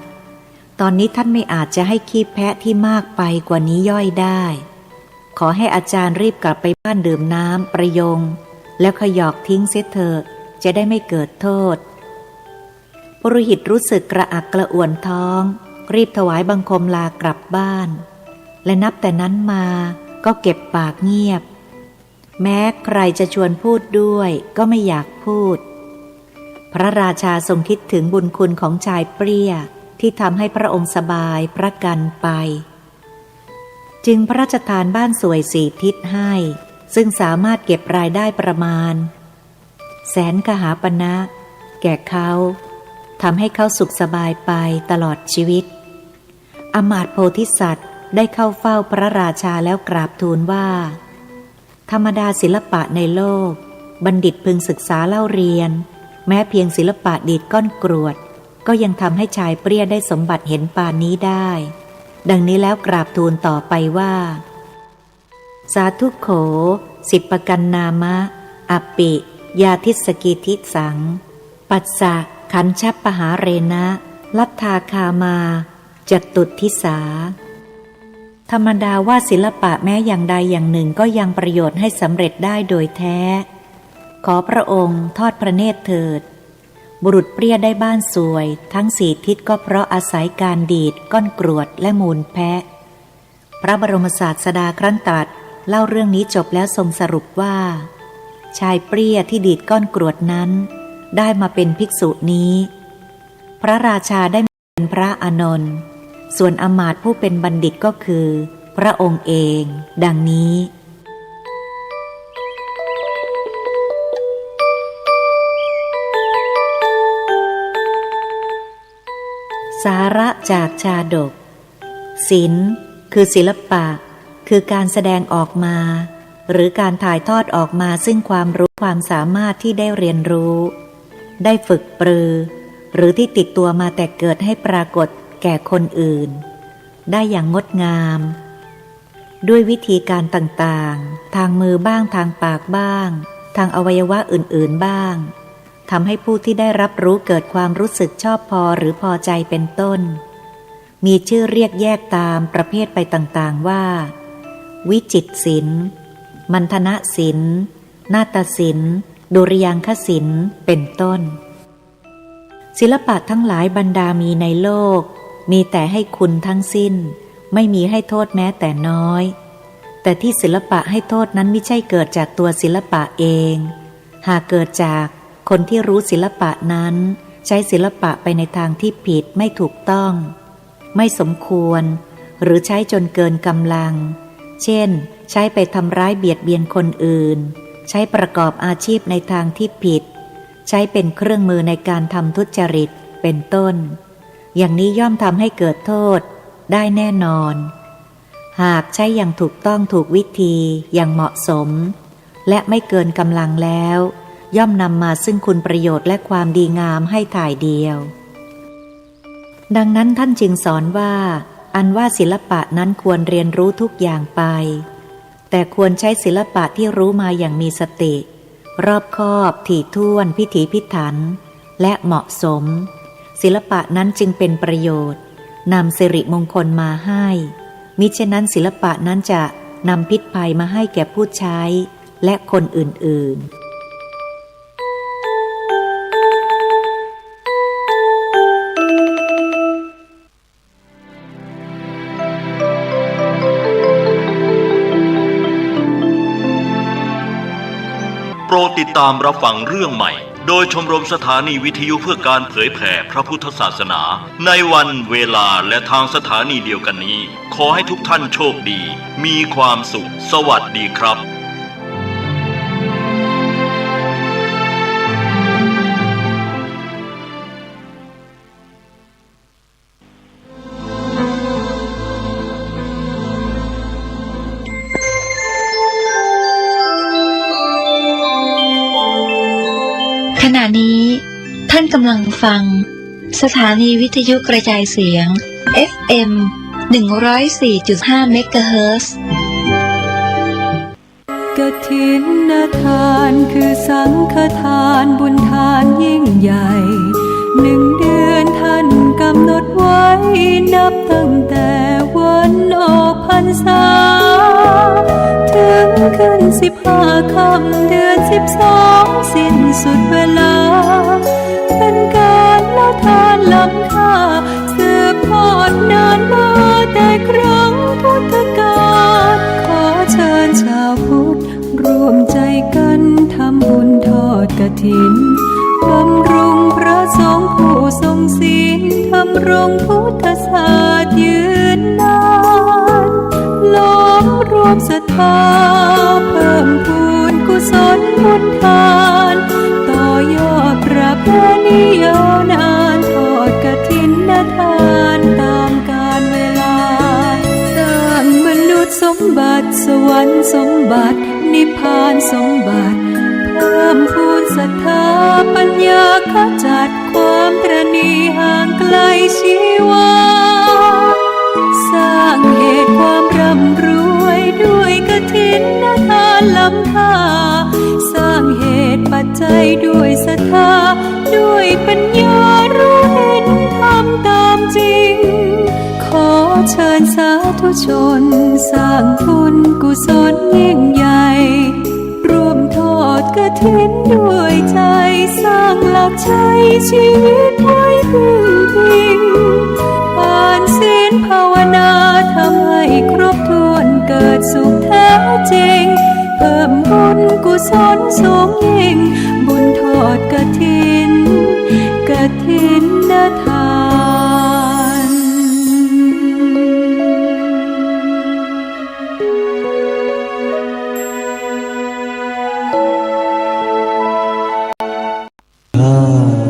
[SPEAKER 2] ตอนนี้ท่านไม่อาจจะให้ขี้แพะที่มากไปกว่านี้ย่อยได้ขอให้อาจารย์รีบกลับไปบ้านดื่มน้ำประยงแล้วขยอกทิ้งเสียเถอะจะได้ไม่เกิดโทษปุโรหิตรู้สึกกระอักกระอ่วนท้องรีบถวายบังคมลากลับบ้านและนับแต่นั้นมาก็เก็บปากเงียบแม้ใครจะชวนพูดด้วยก็ไม่อยากพูดพระราชาทรงคิดถึงบุญคุณของชายเปรี้ยที่ทำให้พระองค์สบายพระกันไปจึงพระราชทานบ้านสวย4 ทิศให้ซึ่งสามารถเก็บรายได้ประมาณ100,000 กหาปณะแก่เขาทำให้เขาสุขสบายไปตลอดชีวิตอมาตย์โพธิสัตว์ได้เข้าเฝ้าพระราชาแล้วกราบทูลว่าธรรมดาศิลปะในโลกบัณฑิตพึงศึกษาเล่าเรียนแม้เพียงศิลปะดีดก้อนกรวดก็ยังทำให้ชายเปรี้ยได้สมบัติเห็นปานนี้ได้ดังนี้แล้วกราบทูลต่อไปว่าสาธุโขสิปกันนามะอปิยาทิสกิทิสังปัสสะขันชัปปหาเรนะลัทธาคามาจตุทิสาธรรมดาว่าศิลปะแม้อย่างใดอย่างหนึ่งก็ยังประโยชน์ให้สำเร็จได้โดยแท้ขอพระองค์ทอดพระเนตรเถิดบุรุษเปรี้ยได้บ้านสวยทั้ง4 ทิศก็เพราะอาศัยการดีดก้อนกรวดและมูลแพะพระบรมศาสดาครั้นตรัสเล่าเรื่องนี้จบแล้วทรงสรุปว่าชายเปรี้ยที่ดีดก้อนกรวดนั้นได้มาเป็นภิกษุนี้พระราชาได้เป็นพระอานนท์ส่วนอมาตย์ผู้เป็นบัณฑิตก็คือพระองค์เองดังนี้สาระจากชาดกศิลป์คือศิลปะคือการแสดงออกมาหรือการถ่ายทอดออกมาซึ่งความรู้ความสามารถที่ได้เรียนรู้ได้ฝึกปรือหรือที่ติดตัวมาแต่เกิดให้ปรากฏแก่คนอื่นได้อย่างงดงามด้วยวิธีการต่างๆทางมือบ้างทางปากบ้างทางอวัยวะอื่นๆบ้างทำให้ผู้ที่ได้รับรู้เกิดความรู้สึกชอบพอหรือพอใจเป็นต้นมีชื่อเรียกแยกตามประเภทไปต่างๆว่าวิจิตรศิลป์มัณฑนศิลป์นาฏศิลป์ดุริยางคศิลป์เป็นต้นศิลปะทั้งหลายบรรดามีในโลกมีแต่ให้คุณทั้งสิ้นไม่มีให้โทษแม้แต่น้อยแต่ที่ศิลปะให้โทษนั้นไม่ใช่เกิดจากตัวศิลปะเองหากเกิดจากคนที่รู้ศิลปะนั้นใช้ศิลปะไปในทางที่ผิดไม่ถูกต้องไม่สมควรหรือใช้จนเกินกำลังเช่นใช้ไปทำร้ายเบียดเบียนคนอื่นใช้ประกอบอาชีพในทางที่ผิดใช้เป็นเครื่องมือในการทำทุจริตเป็นต้นอย่างนี้ย่อมทำให้เกิดโทษได้แน่นอนหากใช้อย่างถูกต้องถูกวิธีอย่างเหมาะสมและไม่เกินกำลังแล้วย่อมนำมาซึ่งคุณประโยชน์และความดีงามให้ถ่ายเดียวดังนั้นท่านจึงสอนว่าอันว่าศิลปะนั้นควรเรียนรู้ทุกอย่างไปแต่ควรใช้ศิลปะที่รู้มาอย่างมีสติรอบคอบถี่ถ้วนพิถีพิถันและเหมาะสมศิลปะนั้นจึงเป็นประโยชน์นำสิริมงคลมาให้มิฉะนั้นศิลปะนั้นจะนำพิษภัยมาให้แก่ผู้ใช้และคนอื่นๆ
[SPEAKER 3] โปรดติดตามรับฟังเรื่องใหม่โดยชมรมสถานีวิทยุเพื่อการเผยแผ่พระพุทธศาสนาในวันเวลาและทางสถานีเดียวกันนี้ขอให้ทุกท่านโชคดีมีความสุขสวัสดีครับ
[SPEAKER 4] ขณะนี้ท่านกำลังฟังสถานีวิทยุกระจายเสียง FM 104.5 เมกะเฮิรตซ์
[SPEAKER 1] กฐินทานคือสังฆทานบุญทานยิ่งใหญ่1 เดือนท่านกำหนดไว้นับตั้งแต่วันออกพรรษาถึงขึ้น15 ค่ำเดือน12สิ้นสุดเวลาเป็นการละทานล้ำค่าสืบทอดนานมาแต่ครั้งพุทธกาลขอเชิญชาวพุทธร่วมใจกันทำบุญทอดกฐินบำรุงพระสงฆ์ผู้ทรงศีลทำรงพุทธศาสตร์ยืนนานล้อมรวมศรัทธาเพิ่มพูนกุศลบุญทานต่อยอดประเพณียาวนานทอดกฐินทานตามกาลเวลาสร้างมนุษย์สมบัติสวรรค์สมบัตินิพพานสมบัติเพิ่มพูนศรัทธาปัญญาขจัดความตระหนี่ห่างไกลชีวาสร้างเหตุความร่ำรวยด้วยกฐินทานล้ำค่าสร้างเหตุปัจจัยด้วยศรัทธาด้วยปัญญารู้เห็นทำตามจริงขอเชิญสาธุชนสร้างบุญกุศลยิ่งใหญ่ร่วมทอดกฐินด้วยใจสร้างหลักชัยชีวิตไว้พึ่งพิงทานศีลภาวนาทำให้ครบถ้วนเกิดสุขแท้จริงเพิ่มบุญกุศลสูงยิ่งบุญทอดกฐินทาน
[SPEAKER 5] ข้า